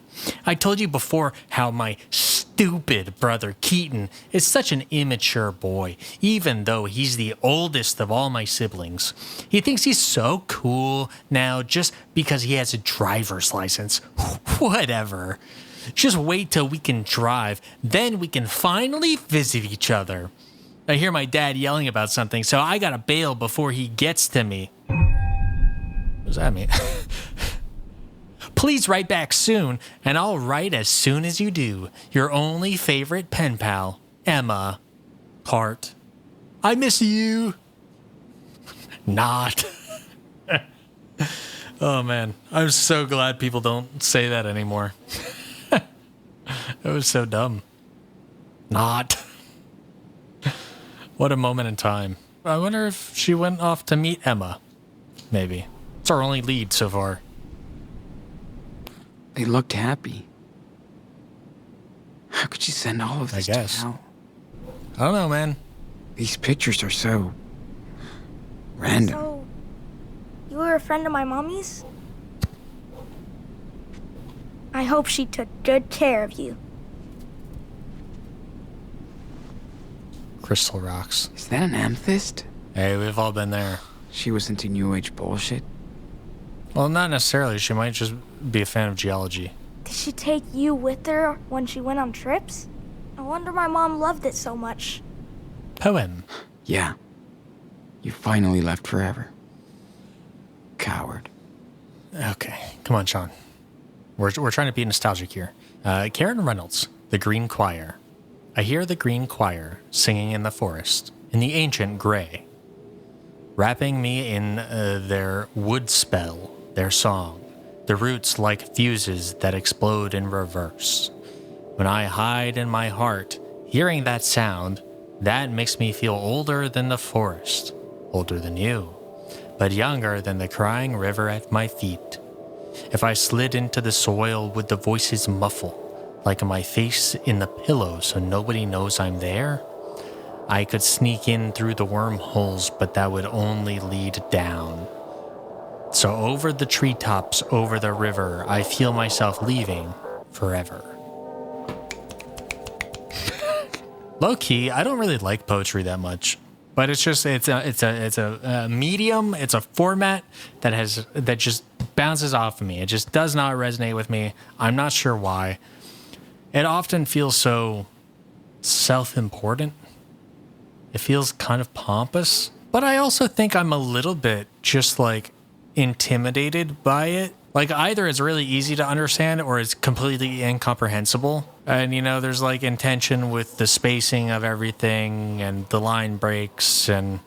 I told you before how my stupid brother Keaton is such an immature boy, even though he's the oldest of all my siblings. He thinks he's so cool now just because he has a driver's license. Whatever. Just wait till we can drive, then we can finally visit each other. I hear my dad yelling about something, so I gotta bail before he gets to me. What does that mean? Please write back soon, and I'll write as soon as you do. Your only favorite pen pal, Emma. Heart. I miss you. Not. Oh man, I'm so glad people don't say that anymore. It was so dumb. Not. What a moment in time. I wonder if she went off to meet Emma. Maybe. It's our only lead so far. They looked happy. How could you send all of this I guess. to Al? I don't know, man. These pictures are so random. So, you were a friend of my mommy's? I hope she took good care of you. Crystal rocks. Is that an amethyst? Hey, we've all been there. She was into New Age bullshit. Well, not necessarily. She might just be a fan of geology. Did she take you with her when she went on trips? No wonder my mom loved it so much. Poem. Yeah. You finally left forever. Coward. Okay, come on, Sean. We're trying to be nostalgic here. Karen Reynolds, The Green Choir. I hear the green choir singing in the forest, in the ancient gray, wrapping me in their wood spell, their song, the roots like fuses that explode in reverse. When I hide in my heart, Hearing that sound, that makes me feel older than the forest, older than you, but younger than the crying river at my feet. If I slid into the soil, would the voices muffle, like my face in the pillow so nobody knows I'm there? I could sneak in through the wormholes, but that would only lead down. So over the treetops, over the river, I feel myself leaving forever. Low-key, I don't really like poetry that much, but it's a medium, it's a format that just bounces off of me. It just does not resonate with me. I'm not sure why. It often feels so self-important. It feels kind of pompous, but I also think I'm a little bit just like intimidated by it. Like either it's really easy to understand or it's completely incomprehensible. And you know, there's like intention with the spacing of everything and the line breaks, and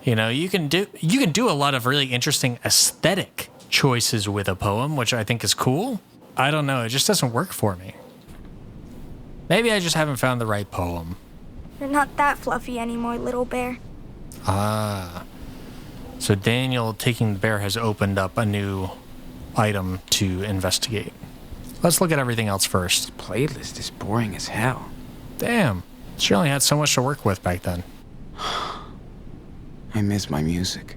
you know, you can do a lot of really interesting aesthetic choices with a poem, which I think is cool. I don't know, it just doesn't work for me. Maybe I just haven't found the right poem. You're not that fluffy anymore, little bear. Ah. So Daniel taking the bear has opened up a new item to investigate. Let's look at everything else first. The playlist is boring as hell. Damn. She only had so much to work with back then. I miss my music.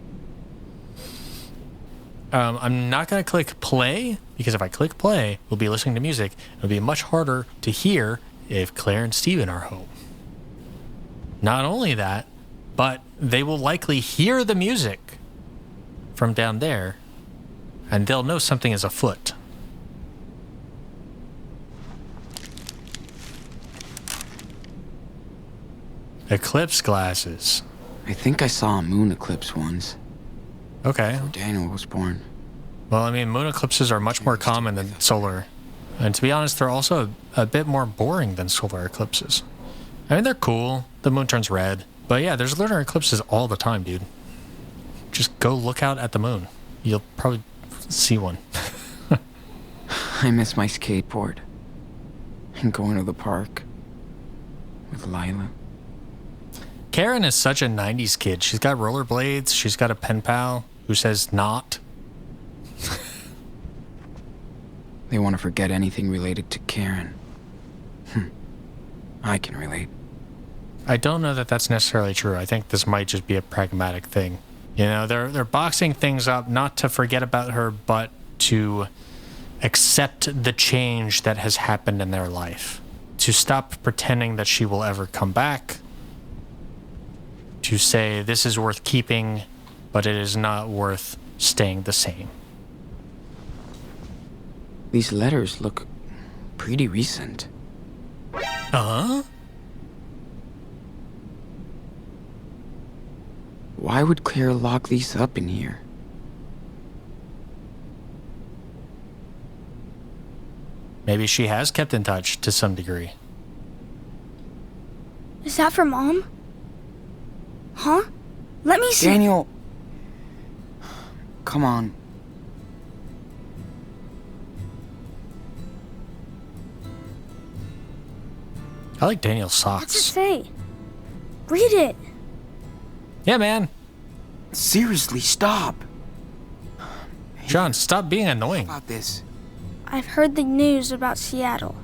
I'm not going to click play, because if I click play, we'll be listening to music. It'll be much harder to hear if Claire and Steven are home. Not only that, but they will likely hear the music from down there, and they'll know something is afoot. Eclipse glasses. I think I saw a moon eclipse once. Okay. Before Daniel was born. Well, I mean, moon eclipses are much more common than solar. And to be honest, they're also a bit more boring than solar eclipses. I mean, they're cool. The moon turns red. But yeah, there's lunar eclipses all the time, dude. Just go look out at the moon. You'll probably see one. I miss my skateboard. And going to the park. With Lila. Karen is such a 90s kid. She's got rollerblades. She's got a pen pal who says not. They want to forget anything related to Karen. I can relate. I don't know that that's necessarily true. I think this might just be a pragmatic thing. You know, they're boxing things up not to forget about her, but to accept the change that has happened in their life. To stop pretending that she will ever come back. To say this is worth keeping, but it is not worth staying the same. These letters look pretty recent. Uh-huh? Why would Claire lock these up in here? Maybe she has kept in touch to some degree. Is that for Mom? Huh? Let me see. Daniel! Come on. I like Daniel's socks. What's it say? Read it. Yeah, man. Seriously, stop. John, stop being annoying. How about this? I've heard the news about Seattle.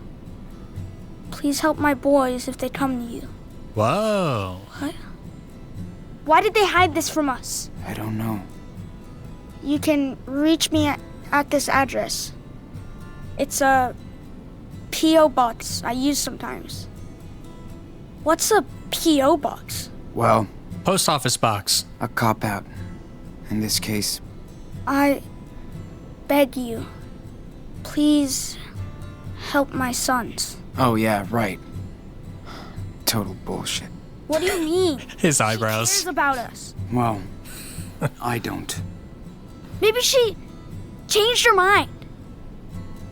Please help my boys if they come to you. Whoa. What? Why did they hide this from us? I don't know. You can reach me at this address. It's a P.O. box I use sometimes. What's a P.O. box? Well, post office box. A cop-out. In this case. I beg you, please help my sons. Oh yeah, right. Total bullshit. What do you mean? His eyebrows. She cares about us. Well, I don't. Maybe she changed her mind.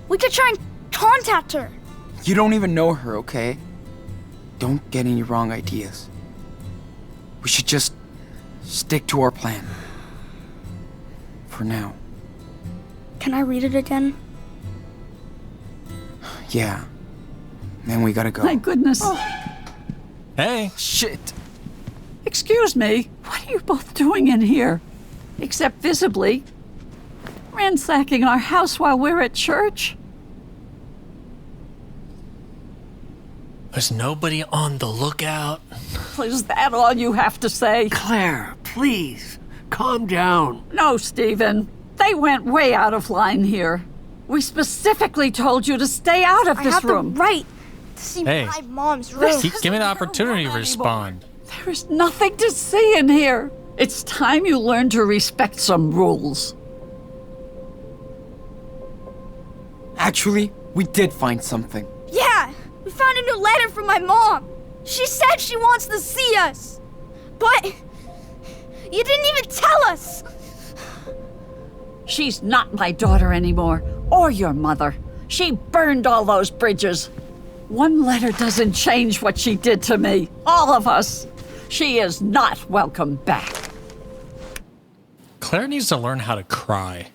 We could try and contact her. You don't even know her, okay? Don't get any wrong ideas. We should just stick to our plan. For now. Can I read it again? Yeah. Then we gotta go. My goodness. Hey. Shit. Excuse me, what are you both doing in here? Except visibly ransacking our house while we're at church? There's nobody on the lookout. Is that all you have to say? Claire, please, calm down. No, Stephen. They went way out of line here. We specifically told you to stay out of this room. I have the right to see my mom's room. Give me the opportunity to respond. There is nothing to see in here. It's time you learn to respect some rules. Actually, we did find something. Yeah, we found a new letter from my mom. She said she wants to see us. But you didn't even tell us. She's not my daughter anymore, or your mother. She burned all those bridges. One letter doesn't change what she did to me. All of us. She is not welcome back. Claire needs to learn how to cry.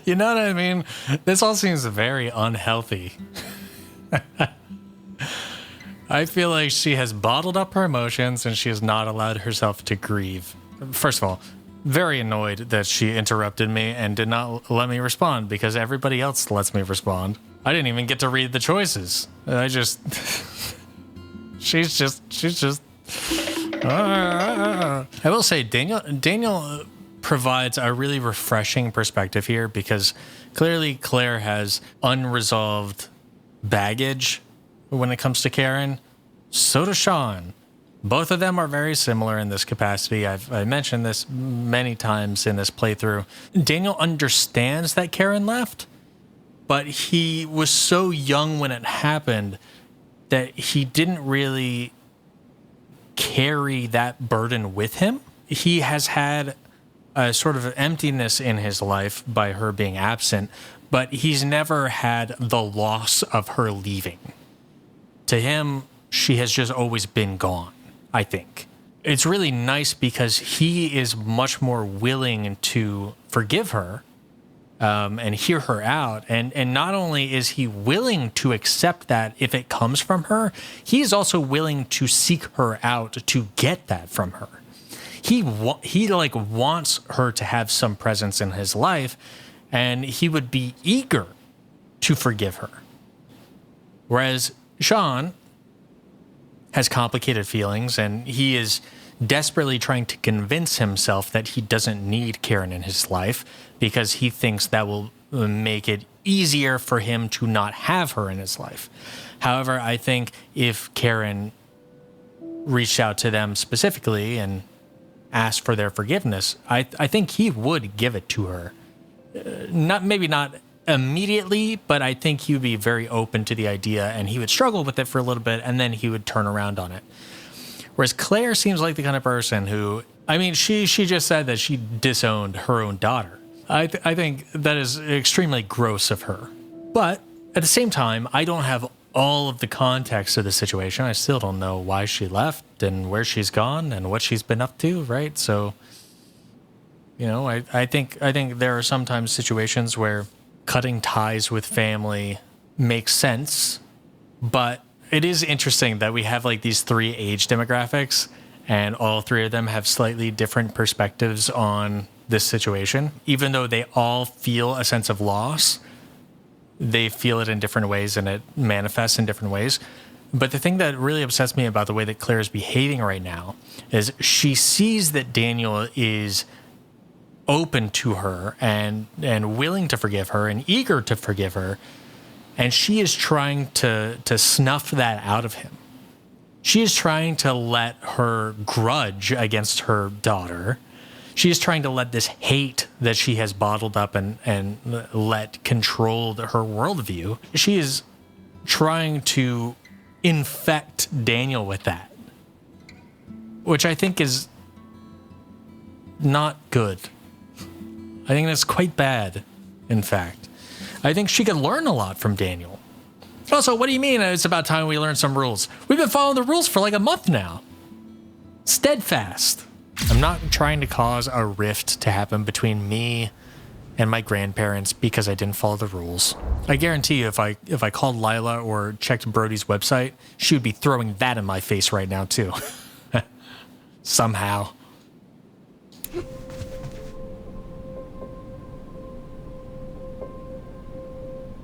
You know what I mean? This all seems very unhealthy. I feel like she has bottled up her emotions and she has not allowed herself to grieve. First of all, very annoyed that she interrupted me and did not let me respond because everybody else lets me respond. I didn't even get to read the choices. She's just. I will say, Daniel provides a really refreshing perspective here because clearly Claire has unresolved baggage when it comes to Karen. So does Sean. Both of them are very similar in this capacity. I mentioned this many times in this playthrough. Daniel understands that Karen left, but he was so young when it happened that he didn't really carry that burden with him. He has had a sort of emptiness in his life by her being absent, but he's never had the loss of her leaving. To him, she has just always been gone, I think. It's really nice because he is much more willing to forgive her and hear her out. And not only is he willing to accept that if it comes from her, he is also willing to seek her out to get that from her. He wants her to have some presence in his life, and he would be eager to forgive her. Whereas Sean has complicated feelings, and he is desperately trying to convince himself that he doesn't need Karen in his life because he thinks that will make it easier for him to not have her in his life. However, I think if Karen reached out to them specifically and asked for their forgiveness, I think he would give it to her. Maybe not immediately, but I think he would be very open to the idea and he would struggle with it for a little bit and then he would turn around on it. Whereas Claire seems like the kind of person who, I mean, she just said that she disowned her own daughter. I think that is extremely gross of her. But at the same time, I don't have all of the context of the situation. I still don't know why she left and where she's gone and what she's been up to, right? So, you know, I think there are sometimes situations where cutting ties with family makes sense, but it is interesting that we have like these three age demographics and all three of them have slightly different perspectives on this situation. Even though they all feel a sense of loss, they feel it in different ways and it manifests in different ways. But the thing that really upsets me about the way that Claire is behaving right now is she sees that Daniel is open to her and willing to forgive her and eager to forgive her. And she is trying to snuff that out of him. She is trying to let her grudge against her daughter. She is trying to let this hate that she has bottled up and let control her worldview. She is trying to infect Daniel with that, which I think is not good. I think that's quite bad, in fact. I think she could learn a lot from Daniel. Also, what do you mean it's about time we learn some rules? We've been following the rules for like a month now. Steadfast. I'm not trying to cause a rift to happen between me and my grandparents because I didn't follow the rules. I guarantee you if I called Lila or checked Brody's website, she would be throwing that in my face right now too. Somehow.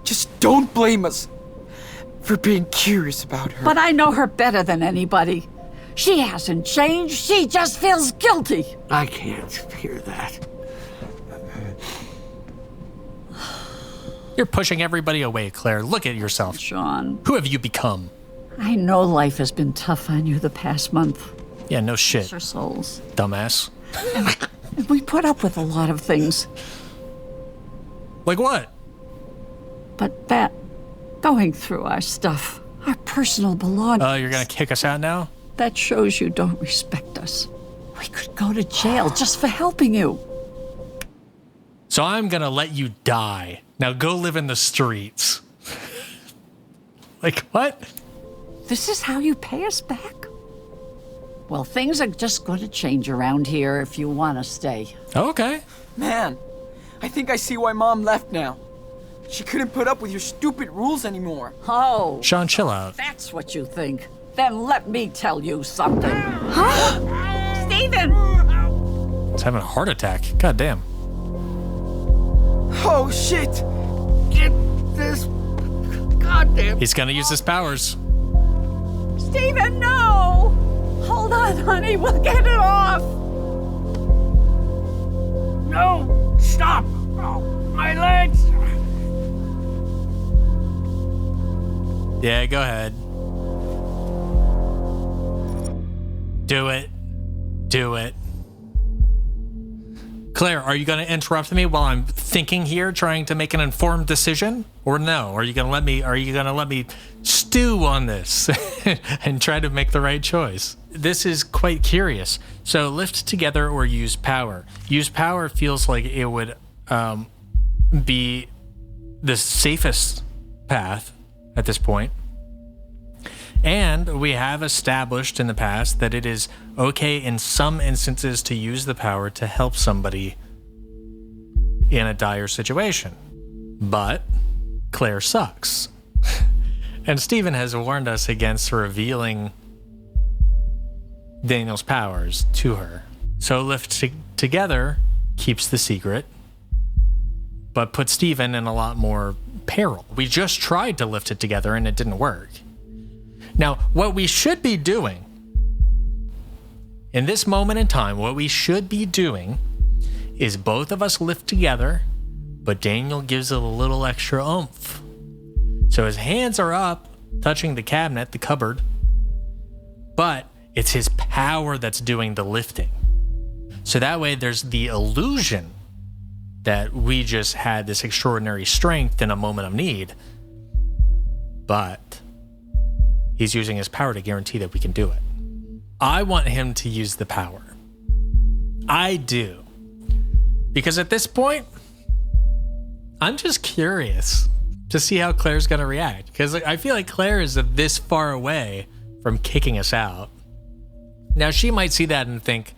Just don't blame us for being curious about her. But I know her better than anybody. She hasn't changed. She just feels guilty. I can't hear that. You're pushing everybody away, Claire. Look at yourself. Sean. Who have you become? I know life has been tough on you the past month. Yeah, no shit. Bless our souls. Dumbass. And we put up with a lot of things. Like what? But that, going through our stuff, our personal belongings. Oh, you're gonna kick us out now? That shows you don't respect us. We could go to jail just for helping you. So I'm gonna let you die. Now go live in the streets. Like what? This is how you pay us back? Well, things are just going to change around here if you want to stay. Okay. Man, I think I see why Mom left now. She couldn't put up with your stupid rules anymore. Oh. Sean, chill out. That's what you think. Then let me tell you something. Huh? Stephen! He's having a heart attack. God damn. Oh, shit! Get this goddamn... He's gonna use his powers. Stephen, no! Hold on, honey. We'll get it off. No! Stop! Oh, my legs! Yeah, go ahead. Do it. Do it. Claire, are you going to interrupt me while I'm thinking here, trying to make an informed decision? Or no? Are you going to let me stew on this and try to make the right choice? This is quite curious. So lift together or use power. Use power feels like it would be the safest path at this point. And we have established in the past that it is okay in some instances to use the power to help somebody in a dire situation. But Claire sucks. And Stephen has warned us against revealing Daniel's powers to her. So lift together keeps the secret, but put Stephen in a lot more peril. We just tried to lift it together and it didn't work. Now, what we should be doing in this moment in time, what we should be doing is both of us lift together, but Daniel gives it a little extra oomph. So his hands are up, touching the cabinet, the cupboard, but it's his power that's doing the lifting. So that way there's the illusion that we just had this extraordinary strength in a moment of need, but he's using his power to guarantee that we can do it. I want him to use the power. I do. Because at this point, I'm just curious to see how Claire's going to react. Because I feel like Claire is this far away from kicking us out. Now, she might see that and think,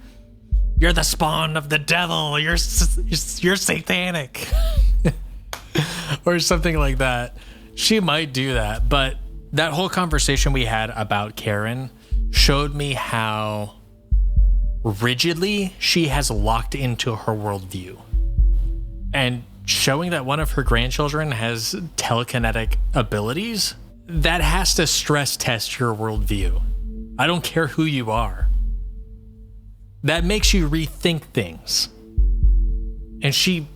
you're the spawn of the devil. You're satanic. Or something like that. She might do that, but that whole conversation we had about Karen showed me how rigidly she has locked into her worldview. And showing that one of her grandchildren has telekinetic abilities, that has to stress test your worldview. I don't care who you are. That makes you rethink things. And she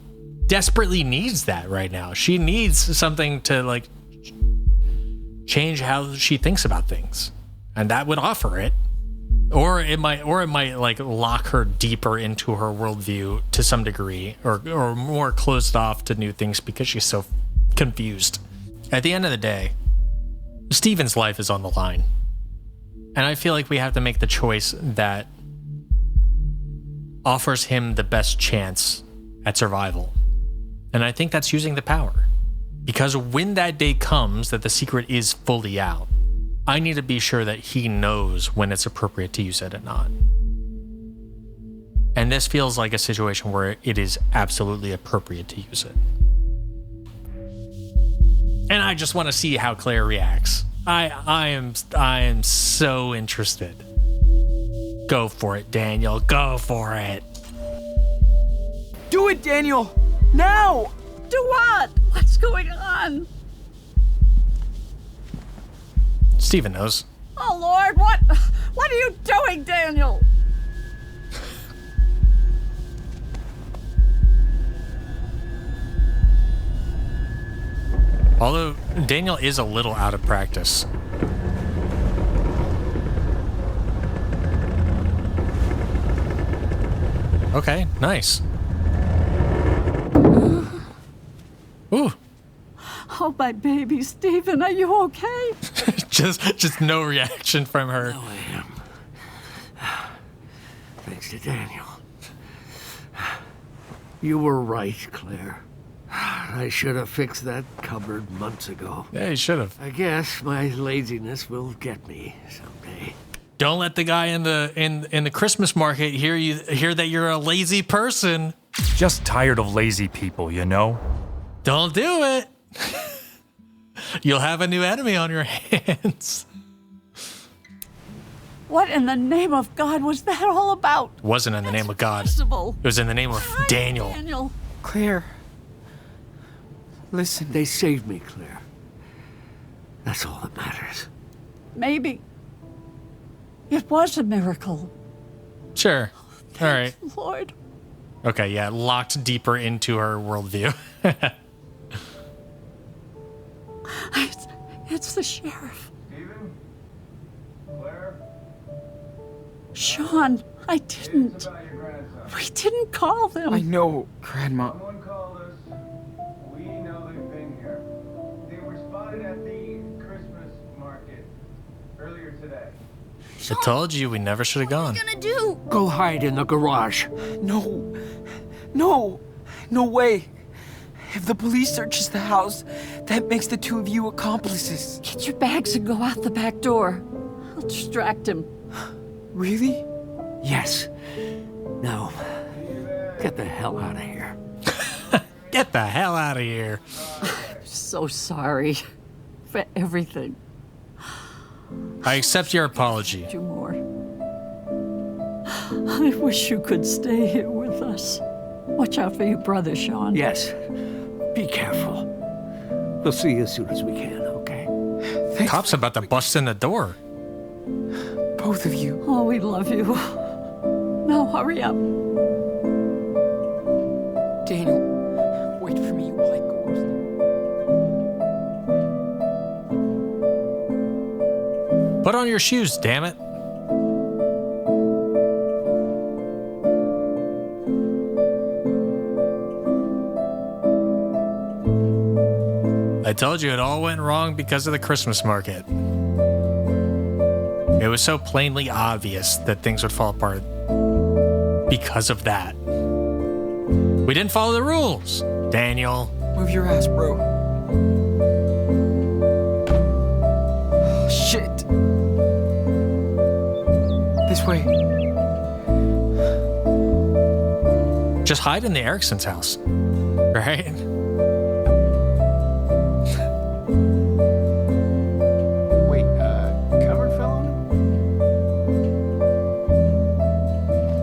desperately needs that right now. She needs something to change how she thinks about things, and that would offer it, or it might lock her deeper into her worldview to some degree, or more closed off to new things because she's so confused. At the end of the day, Stephen's life is on the line, and I feel like we have to make the choice that offers him the best chance at survival, and I think that's using the power. Because when that day comes that the secret is fully out, I need to be sure that he knows when it's appropriate to use it and not. And this feels like a situation where it is absolutely appropriate to use it. And I just want to see how Claire reacts. I am so interested. Go for it, Daniel. Go for it. Do it, Daniel! Now! Do what? What's going on? Steven knows. Oh, Lord, what are you doing, Daniel? Although Daniel is a little out of practice. Okay, nice. Ooh. Oh, my baby, Stephen, are you okay? just no reaction from her. No, I am. Thanks to Daniel. You were right, Claire. I should have fixed that cupboard months ago. Yeah, you should have. I guess my laziness will get me someday. Don't let the guy in the Christmas market hear that you're a lazy person. Just tired of lazy people, you know? Don't do it. You'll have a new enemy on your hands. What in the name of God was that all about? It wasn't in the name of God. Possible. It was in the name of Daniel. Daniel. Claire. Listen. They saved me, Claire. That's all that matters. Maybe it was a miracle. Sure. All right. Lord. Okay, yeah, locked deeper into her worldview. It's the sheriff. Stephen? Claire? Sean, I didn't. We didn't call them. I know, Grandma. Someone called us. We know they've been here. They were spotted at the Christmas market earlier today. I told you we never should have gone. What are you gonna do? Go hide in the garage. No. No. No way. If the police searches the house, that makes the two of you accomplices. Get your bags and go out the back door. I'll distract him. Really? Yes. Now, get the hell out of here. Get the hell out of here. I'm so sorry for everything. I accept your apology. Do more. I wish you could stay here with us. Watch out for your brother, Sean. Yes. Be careful. We'll see you as soon as we can, okay? Thanks. Cops about to bust in the door. Both of you. Oh, we love you. Now hurry up. Daniel, wait for me while I go upstairs. Put on your shoes, damn it. I told you it all went wrong because of the Christmas market. It was so plainly obvious that things would fall apart because of that. We didn't follow the rules, Daniel. Move your ass, bro. Shit. This way. Just hide in the Eriksens' house, right?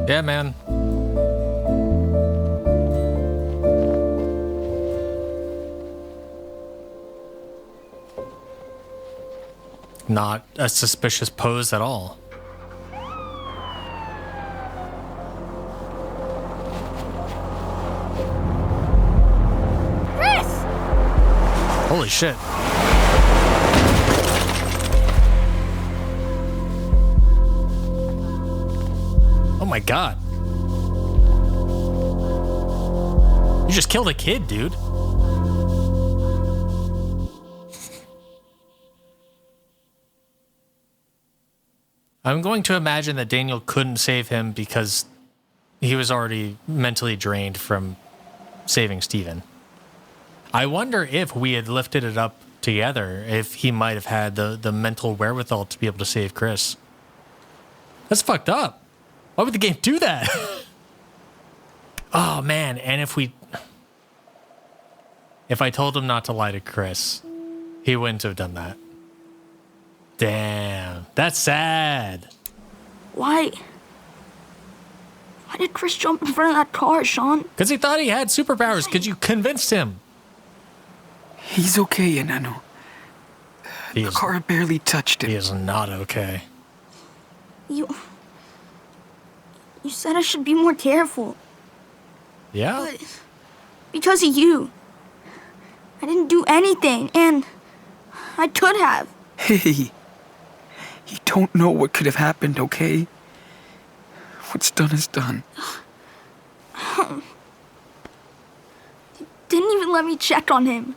Yeah, man. Not a suspicious pose at all. Chris! Holy shit. Oh my god. You just killed a kid, dude. I'm going to imagine that Daniel couldn't save him because he was already mentally drained from saving Stephen. I wonder if we had lifted it up together, if he might have had the mental wherewithal to be able to save Chris. That's fucked up. Why would the game do that? Oh, man. And if I told him not to lie to Chris, he wouldn't have done that. Damn. That's sad. Why did Chris jump in front of that car, Sean? Because he thought he had superpowers, because you convinced him. He's okay, Enano. The car barely touched him. He is not okay. You said I should be more careful. Yeah? But because of you. I didn't do anything, and I could have. Hey, you don't know what could have happened, okay? What's done is done. You didn't even let me check on him.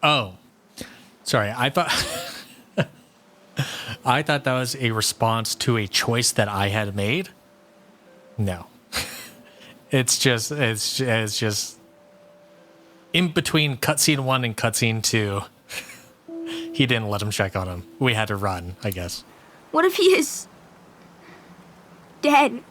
Oh. Sorry, I thought that was a response to a choice that I had made. No. It's just in between cutscene 1 and cutscene 2. He didn't let him check on him. We had to run, I guess. What if he is dead?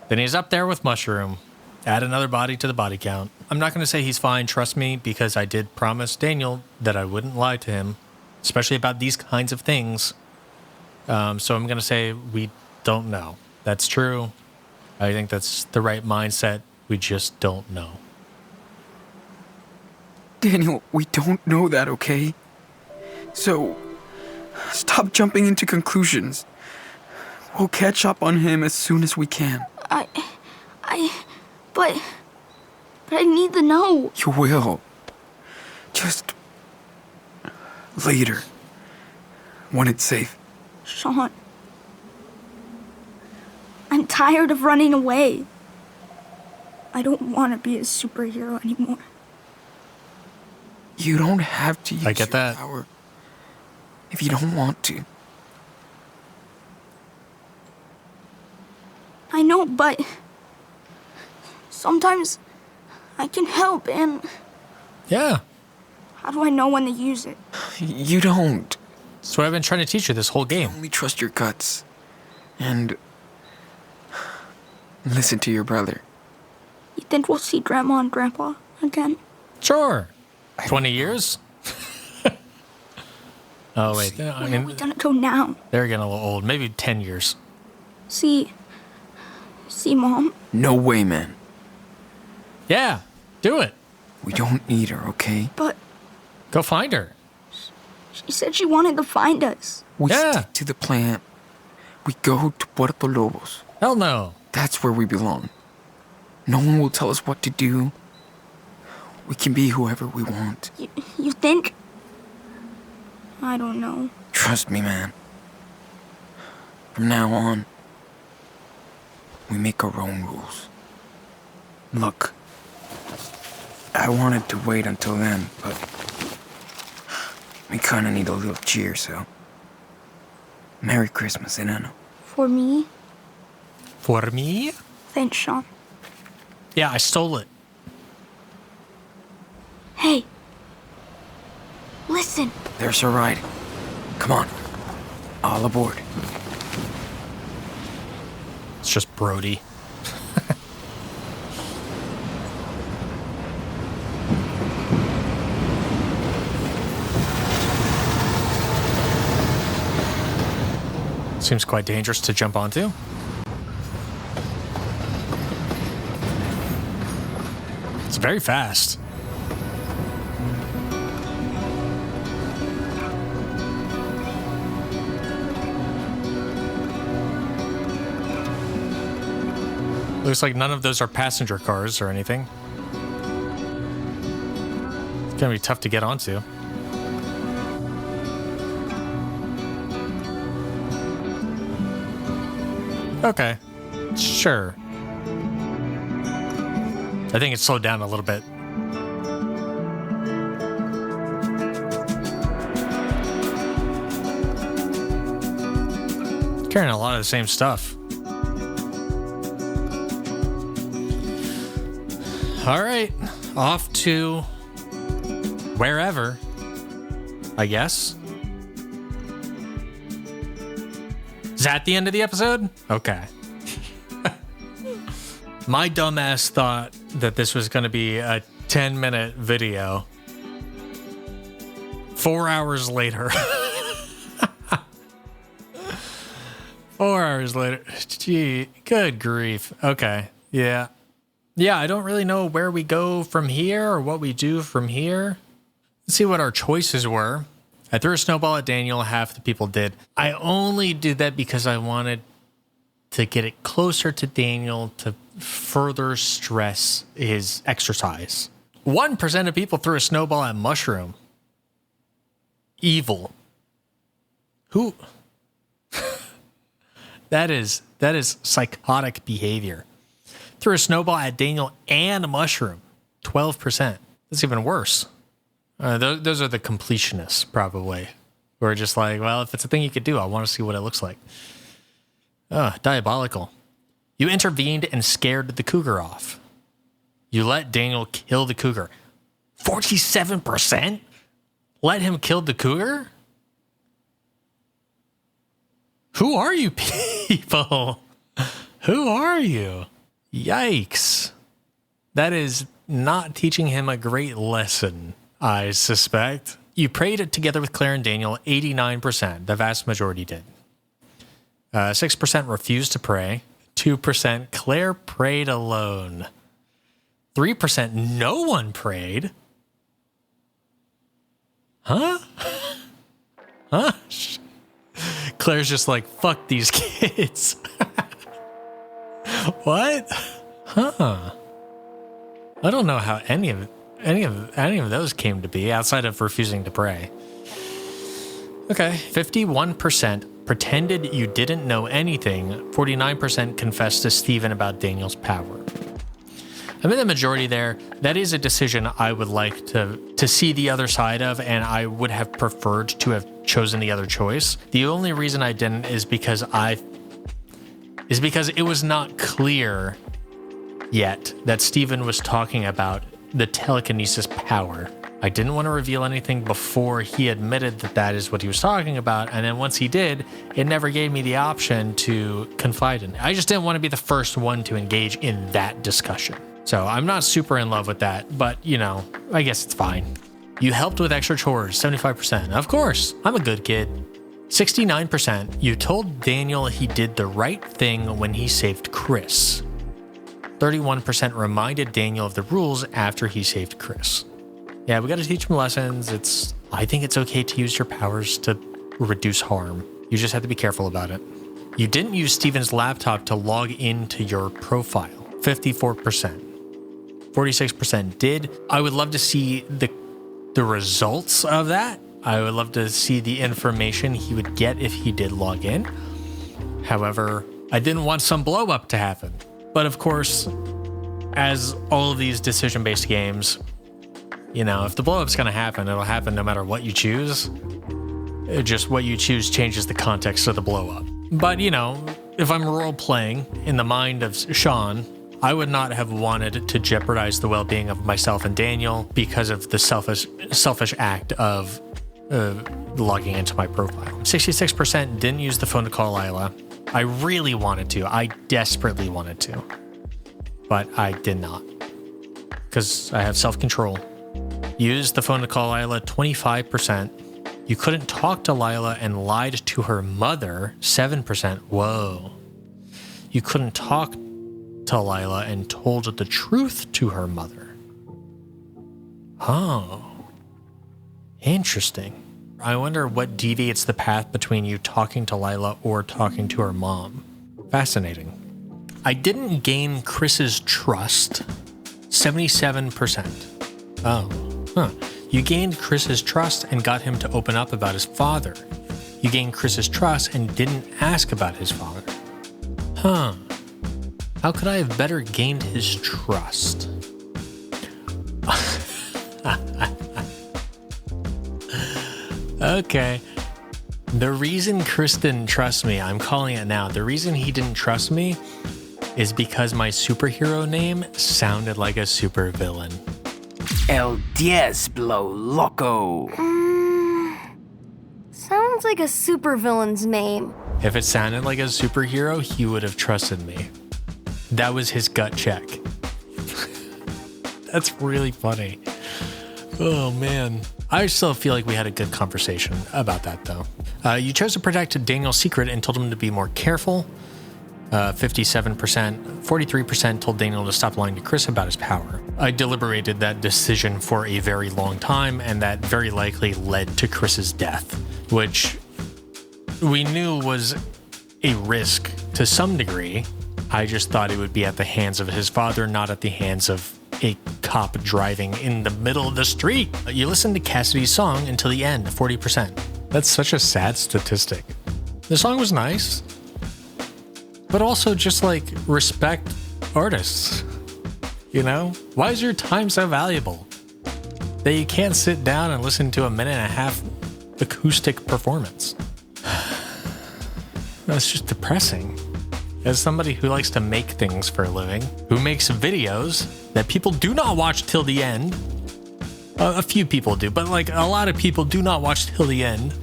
Then he's up there with Mushroom. Add another body to the body count. I'm not going to say he's fine, trust me, because I did promise Daniel that I wouldn't lie to him, especially about these kinds of things. So I'm going to say we don't know. That's true. I think that's the right mindset. We just don't know. Daniel, we don't know that, okay? So, stop jumping into conclusions. We'll catch up on him as soon as we can. But I need to know. You will. Just later. When it's safe. Sean, I'm tired of running away. I don't want to be a superhero anymore. You don't have to use I get that. power if you don't want to. I know, but sometimes I can help, and Yeah. how do I know when to use it? You don't. That's what I've been trying to teach you this whole game. Only trust your guts. And listen to your brother. You think we'll see Grandma and Grandpa again? Sure. 20 years? Oh, wait. Where are we gonna go now? They're getting a little old. Maybe 10 years. See Mom? No way, man. Yeah, do it. We don't need her, okay? But Go find her. she said she wanted to find us. We stick to the plan. We go to Puerto Lobos. Hell no. That's where we belong. No one will tell us what to do. We can be whoever we want. You think? I don't know. Trust me, man. From now on, we make our own rules. Look, I wanted to wait until then, but we kinda need a little cheer, so... Merry Christmas, Enano. For me? For me? Thanks, Sean. Yeah, I stole it. Hey. Listen. There's our ride. Come on. All aboard. It's just Brody. Seems quite dangerous to jump onto. It's very fast. Looks like none of those are passenger cars or anything. It's gonna be tough to get onto. Okay, sure. I think it slowed down a little bit. Carrying a lot of the same stuff. All right, off to wherever, I guess. Is that the end of the episode? Okay. My dumbass thought that this was going to be a 10-minute video. 4 hours later. 4 hours later. Gee, good grief. Okay. Yeah. Yeah, I don't really know where we go from here or what we do from here. Let's see what our choices were. I threw a snowball at Daniel. Half the people did. I only did that because I wanted to get it closer to Daniel to further stress his exercise. 1% of people threw a snowball at Mushroom. Evil. Who? That is psychotic behavior. Threw a snowball at Daniel and a Mushroom. 12%. That's even worse. Those are the completionists, probably. Who are just like, well, if it's a thing you could do, I want to see what it looks like. Diabolical. You intervened and scared the cougar off. You let Daniel kill the cougar. 47%? Let him kill the cougar? Who are you people? Who are you? Yikes. That is not teaching him a great lesson, I suspect. You prayed it together with Claire and Daniel, 89%. The vast majority did. 6% refused to pray. 2% Claire prayed alone. 3% no one prayed. Huh? Huh? Claire's just like, fuck these kids. What? Huh. I don't know how any of those came to be outside of refusing to pray. Okay, 51% pretended you didn't know anything. 49% confessed to Stephen about Daniel's power. I'm in the majority there. That is a decision I would like to see the other side of, and I would have preferred to have chosen the other choice. The only reason I didn't is because it was not clear yet that Stephen was talking about the telekinesis power. I didn't want to reveal anything before he admitted that that is what he was talking about, and then once he did, it never gave me the option to confide in it. I just didn't want to be the first one to engage in that discussion. So I'm not super in love with that, but, you know, I guess it's fine. You helped with extra chores, 75%. Of course, I'm a good kid. 69%, you told Daniel he did the right thing when he saved Chris. 31% reminded Daniel of the rules after he saved Chris. Yeah, we got to teach him lessons. I think it's okay to use your powers to reduce harm. You just have to be careful about it. You didn't use Steven's laptop to log into your profile. 54%. 46% did. I would love to see the results of that. I would love to see the information he would get if he did log in. However, I didn't want some blow up to happen. But of course, as all of these decision-based games, you know, if the blow up's going to happen, it'll happen no matter what you choose. Just what you choose changes the context of the blow up. But, you know, if I'm role-playing in the mind of Sean, I would not have wanted to jeopardize the well-being of myself and Daniel because of the selfish act of logging into my profile. 66% didn't use the phone to call Lila. I really wanted to. I desperately wanted to. But I did not. Because I have self-control. Used the phone to call Lila, 25%. You couldn't talk to Lila and lied to her mother, 7%. Whoa. You couldn't talk to Lila and told the truth to her mother. Oh. Interesting. I wonder what deviates the path between you talking to Lila or talking to her mom. Fascinating. I didn't gain Chris's trust. 77%. Oh. Huh. You gained Chris's trust and got him to open up about his father. You gained Chris's trust and didn't ask about his father. Huh. How could I have better gained his trust? Okay. The reason Chris didn't trust me, I'm calling it now. The reason he didn't trust me is because my superhero name sounded like a supervillain. El Diablo Loco. Sounds sounds like a supervillain's name. If it sounded like a superhero, he would have trusted me. That was his gut check. That's really funny. Oh, man. I still feel like we had a good conversation about that, though. You chose to protect Daniel's secret and told him to be more careful. 57%, 43% told Daniel to stop lying to Chris about his power. I deliberated that decision for a very long time, and that very likely led to Chris's death, which we knew was a risk to some degree. I just thought it would be at the hands of his father, not at the hands of a cop driving in the middle of the street. You listened to Cassidy's song until the end, 40%. That's such a sad statistic. The song was nice, but also just like respect artists. You know? Why is your time so valuable that you can't sit down and listen to a 1.5-minute acoustic performance? That's just depressing. As somebody who likes to make things for a living, who makes videos that people do not watch till the end, a few people do, but like a lot of people do not watch till the end,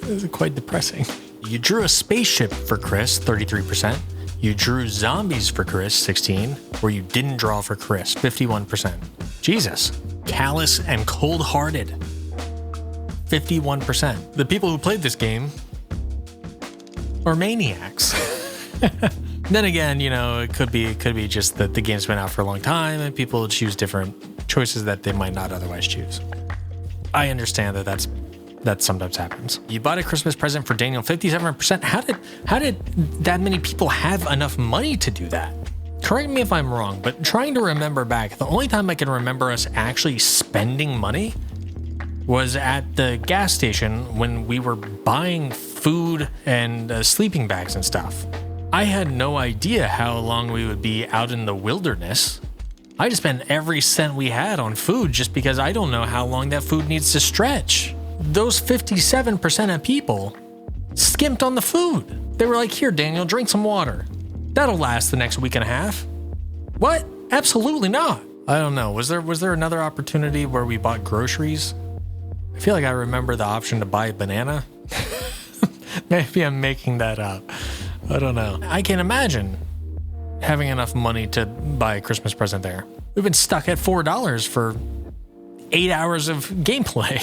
it's quite depressing. You drew a spaceship for Chris, 33%. You drew zombies for Chris, 16%, or you didn't draw for Chris, 51%. Jesus. Callous and cold-hearted, 51%. The people who played this game are maniacs. Then again, you know, it could be just that the game's been out for a long time and people choose different choices that they might not otherwise choose. I understand that sometimes happens. You bought a Christmas present for Daniel, 57%. How did that many people have enough money to do that? Correct me if I'm wrong, but trying to remember back, the only time I can remember us actually spending money was at the gas station when we were buying food and sleeping bags and stuff. I had no idea how long we would be out in the wilderness. I just spent every cent we had on food just because I don't know how long that food needs to stretch. Those 57% of people skimped on the food. They were like, here, Daniel, drink some water. That'll last the next week and a half. What? Absolutely not. I don't know. Was there another opportunity where we bought groceries? I feel like I remember the option to buy a banana. Maybe I'm making that up. I don't know. I can't imagine having enough money to buy a Christmas present there. We've been stuck at $4 for 8 hours of gameplay.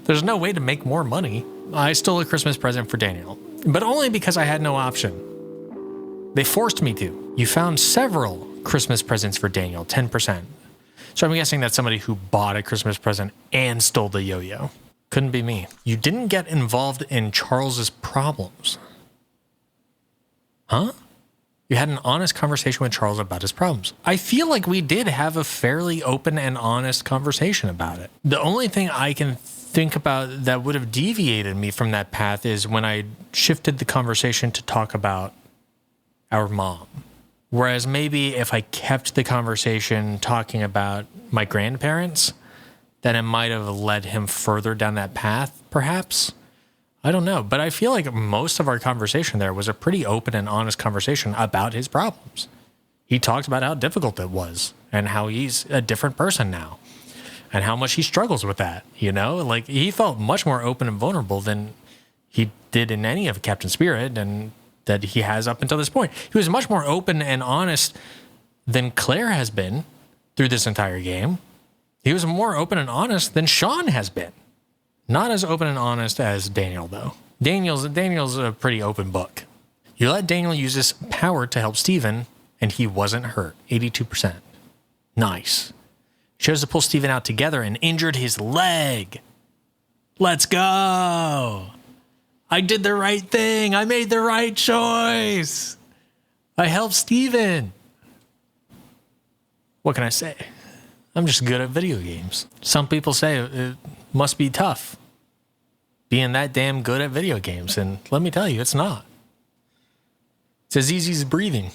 There's no way to make more money. I stole a Christmas present for Daniel, but only because I had no option. They forced me to. You found several Christmas presents for Daniel, 10%. So I'm guessing that's somebody who bought a Christmas present and stole the yo-yo. Couldn't be me. You didn't get involved in Charles's problems. Huh? You had an honest conversation with Charles about his problems. I feel like we did have a fairly open and honest conversation about it. The only thing I can think about that would have deviated me from that path is when I shifted the conversation to talk about our mom. Whereas maybe if I kept the conversation talking about my grandparents, then it might have led him further down that path, perhaps. I don't know, but I feel like most of our conversation there was a pretty open and honest conversation about his problems. He talked about how difficult it was and how he's a different person now and how much he struggles with that, you know? Like, he felt much more open and vulnerable than he did in any of Captain Spirit and that he has up until this point. He was much more open and honest than Claire has been through this entire game. He was more open and honest than Sean has been. Not as open and honest as Daniel, though. Daniel's a pretty open book. You let Daniel use his power to help Steven, and he wasn't hurt. 82%. Nice. Chose to pull Steven out together and injured his leg. Let's go. I did the right thing. I made the right choice. I helped Steven. What can I say? I'm just good at video games. Some people say it must be tough being that damn good at video games. And let me tell you, it's not. It's as easy as breathing.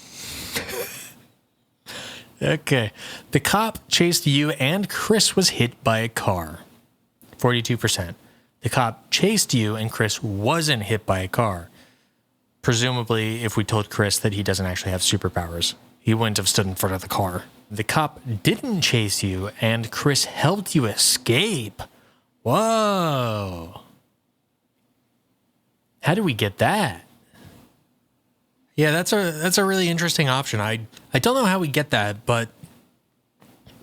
Okay. The cop chased you and Chris was hit by a car. 42%. The cop chased you and Chris wasn't hit by a car. Presumably, if we told Chris that he doesn't actually have superpowers, he wouldn't have stood in front of the car. The cop didn't chase you and Chris helped you escape. Whoa. How do we get that? Yeah, that's a really interesting option. I don't know how we get that, but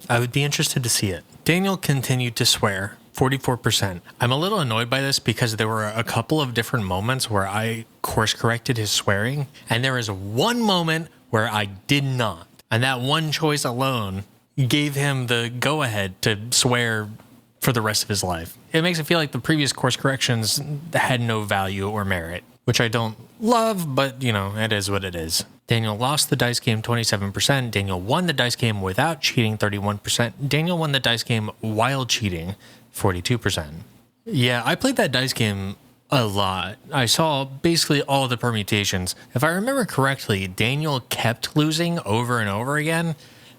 I would be interested to see it. Daniel continued to swear, 44%. I'm a little annoyed by this because there were a couple of different moments where I course corrected his swearing, and there is one moment where I did not. And that one choice alone gave him the go-ahead to swear for the rest of his life. It makes it feel like the previous course corrections had no value or merit, which I don't love, but, you know, it is what it is. Daniel lost the dice game 27%. Daniel won the dice game without cheating 31%. Daniel won the dice game while cheating 42%. Yeah, I played that dice game a lot. I saw basically all the permutations. If I remember correctly, Daniel kept losing over and over again,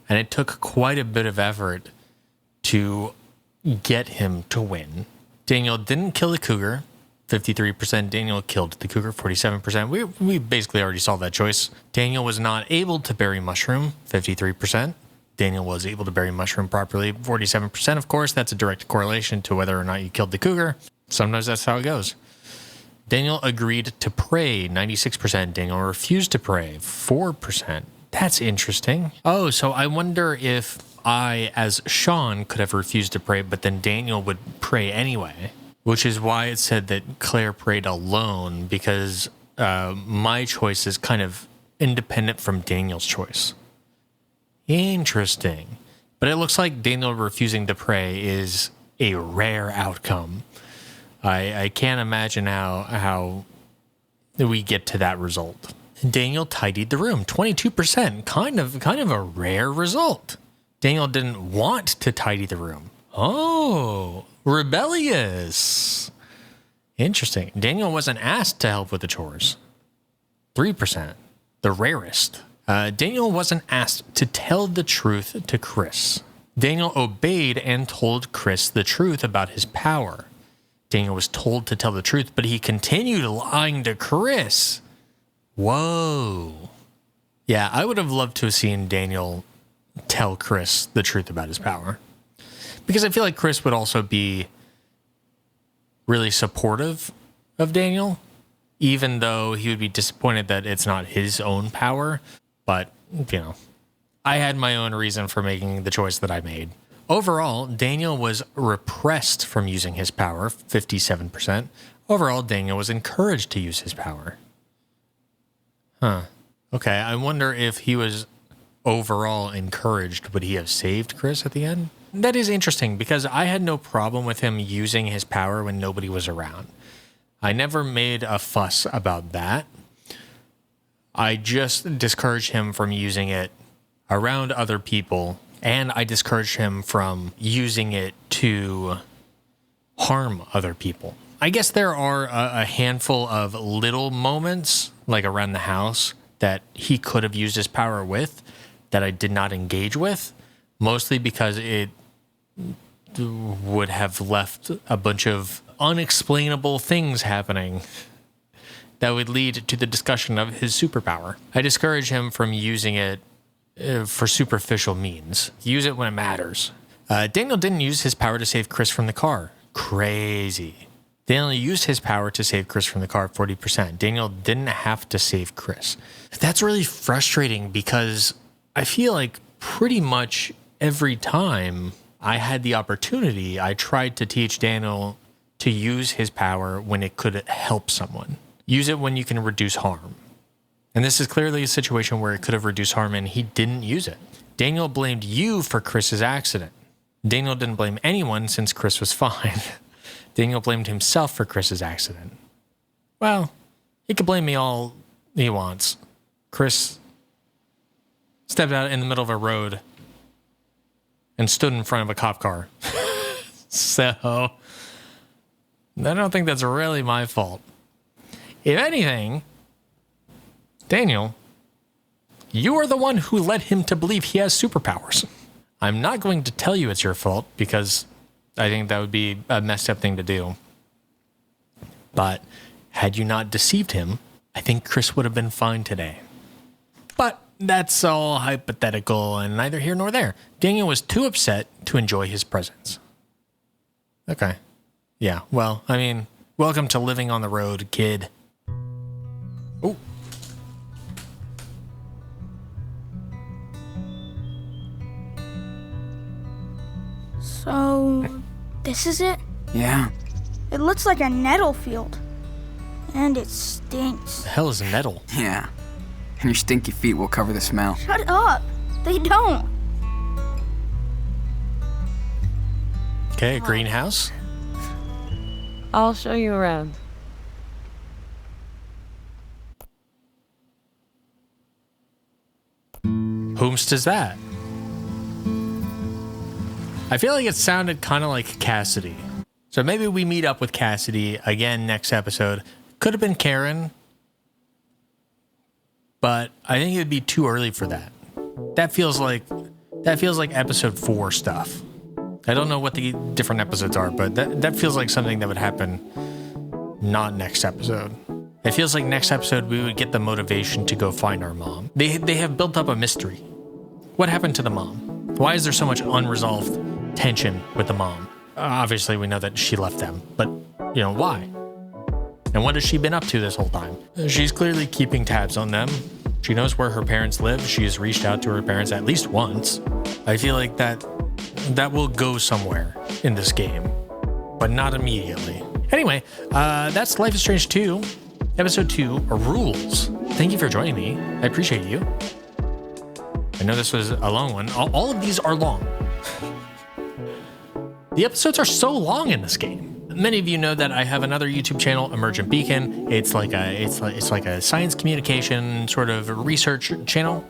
and it took quite a bit of effort to get him to win. Daniel didn't kill the cougar, 53%. Daniel killed the cougar, 47%. We basically already saw that choice. Daniel was not able to bury mushroom, 53%. Daniel was able to bury mushroom properly, 47%. Of course, that's a direct correlation to whether or not you killed the cougar. Sometimes that's how it goes. Daniel agreed to pray, 96%. Daniel refused to pray, 4%. That's interesting. Oh, so I wonder if I, as Sean, could have refused to pray, but then Daniel would pray anyway, which is why it said that Claire prayed alone, because my choice is kind of independent from Daniel's choice. Interesting. But it looks like Daniel refusing to pray is a rare outcome. I can't imagine how we get to that result. Daniel tidied the room, 22%, kind of a rare result. Daniel didn't want to tidy the room. Oh, rebellious. Interesting. Daniel wasn't asked to help with the chores. 3%, the rarest. Daniel wasn't asked to tell the truth to Chris. Daniel obeyed and told Chris the truth about his power. Daniel was told to tell the truth, but he continued lying to Chris. Whoa. Yeah, I would have loved to have seen Daniel tell Chris the truth about his power, because I feel like Chris would also be really supportive of Daniel, even though he would be disappointed that it's not his own power. But, you know, I had my own reason for making the choice that I made. Overall, Daniel was repressed from using his power, 57%. Overall, Daniel was encouraged to use his power. Huh. Okay, I wonder if he was overall encouraged, would he have saved Chris at the end? That is interesting, because I had no problem with him using his power when nobody was around. I never made a fuss about that. I just discouraged him from using it around other people, and I discouraged him from using it to harm other people. I guess there are a handful of little moments, like around the house, that he could have used his power with, that I did not engage with, mostly because it would have left a bunch of unexplainable things happening that would lead to the discussion of his superpower. I discourage him from using it for superficial means. Use it when it matters. Daniel didn't use his power to save Chris from the car. Crazy. Daniel used his power to save Chris from the car, 40%. Daniel didn't have to save Chris. That's really frustrating, because I feel like pretty much every time I had the opportunity, I tried to teach Daniel to use his power when it could help someone. Use it when you can reduce harm. And this is clearly a situation where it could have reduced harm, and he didn't use it. Daniel blamed you for Chris's accident. Daniel didn't blame anyone since Chris was fine. Daniel blamed himself for Chris's accident. Well, he can blame me all he wants. Chris stepped out in the middle of a road and stood in front of a cop car. So, I don't think that's really my fault. If anything, Daniel, you are the one who led him to believe he has superpowers. I'm not going to tell you it's your fault, because I think that would be a messed up thing to do. But had you not deceived him, I think Chris would have been fine today. But that's all hypothetical and neither here nor there. Daniel was too upset to enjoy his presence. Okay. Yeah, well, I mean, welcome to living on the road, kid. Oh. So, this is it? Yeah. It looks like a nettle field. And it stinks. The hell is nettle? Yeah. And your stinky feet will cover the smell. Shut up. They don't. Okay, a greenhouse. I'll show you around. Whomst is that? I feel like it sounded kind of like Cassidy. So maybe we meet up with Cassidy again next episode. Could have been Karen, but I think it would be too early for that. That feels like episode 4 stuff. I don't know what the different episodes are, but that feels like something that would happen not next episode. It feels like next episode we would get the motivation to go find our mom. They have built up a mystery. What happened to the mom? Why is there so much unresolved tension with the mom? Obviously, we know that she left them, but, you know, why? And what has she been up to this whole time? She's clearly keeping tabs on them. She knows where her parents live. She has reached out to her parents at least once. I feel like that will go somewhere in this game, but not immediately. Anyway, that's Life is Strange 2, Episode 2, Rules. Thank you for joining me. I appreciate you. I know this was a long one. All of these are long. The episodes are so long in this game. Many of you know that I have another YouTube channel, Emergent Beacon. It's like a science communication sort of research channel.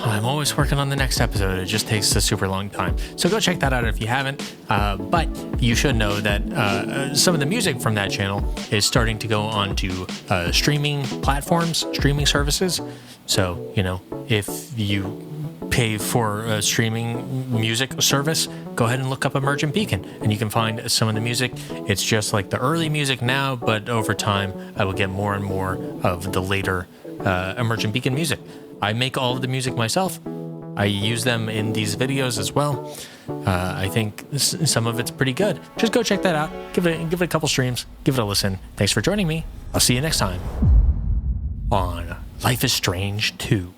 I'm always working on the next episode. It just takes a super long time. So go check that out if you haven't. But you should know that some of the music from that channel is starting to go onto streaming platforms, streaming services. So, you know, if you pay for a streaming music service, go ahead and look up Emergent Beacon and you can find some of the music. It's just like the early music now, but over time I will get more and more of the later Emergent Beacon music. I make all of the music myself. I use them in these videos as well. I think some of it's pretty good. Just go check that out. Give it a couple streams. Give it a listen. Thanks for joining me. I'll see you next time on Life is Strange 2.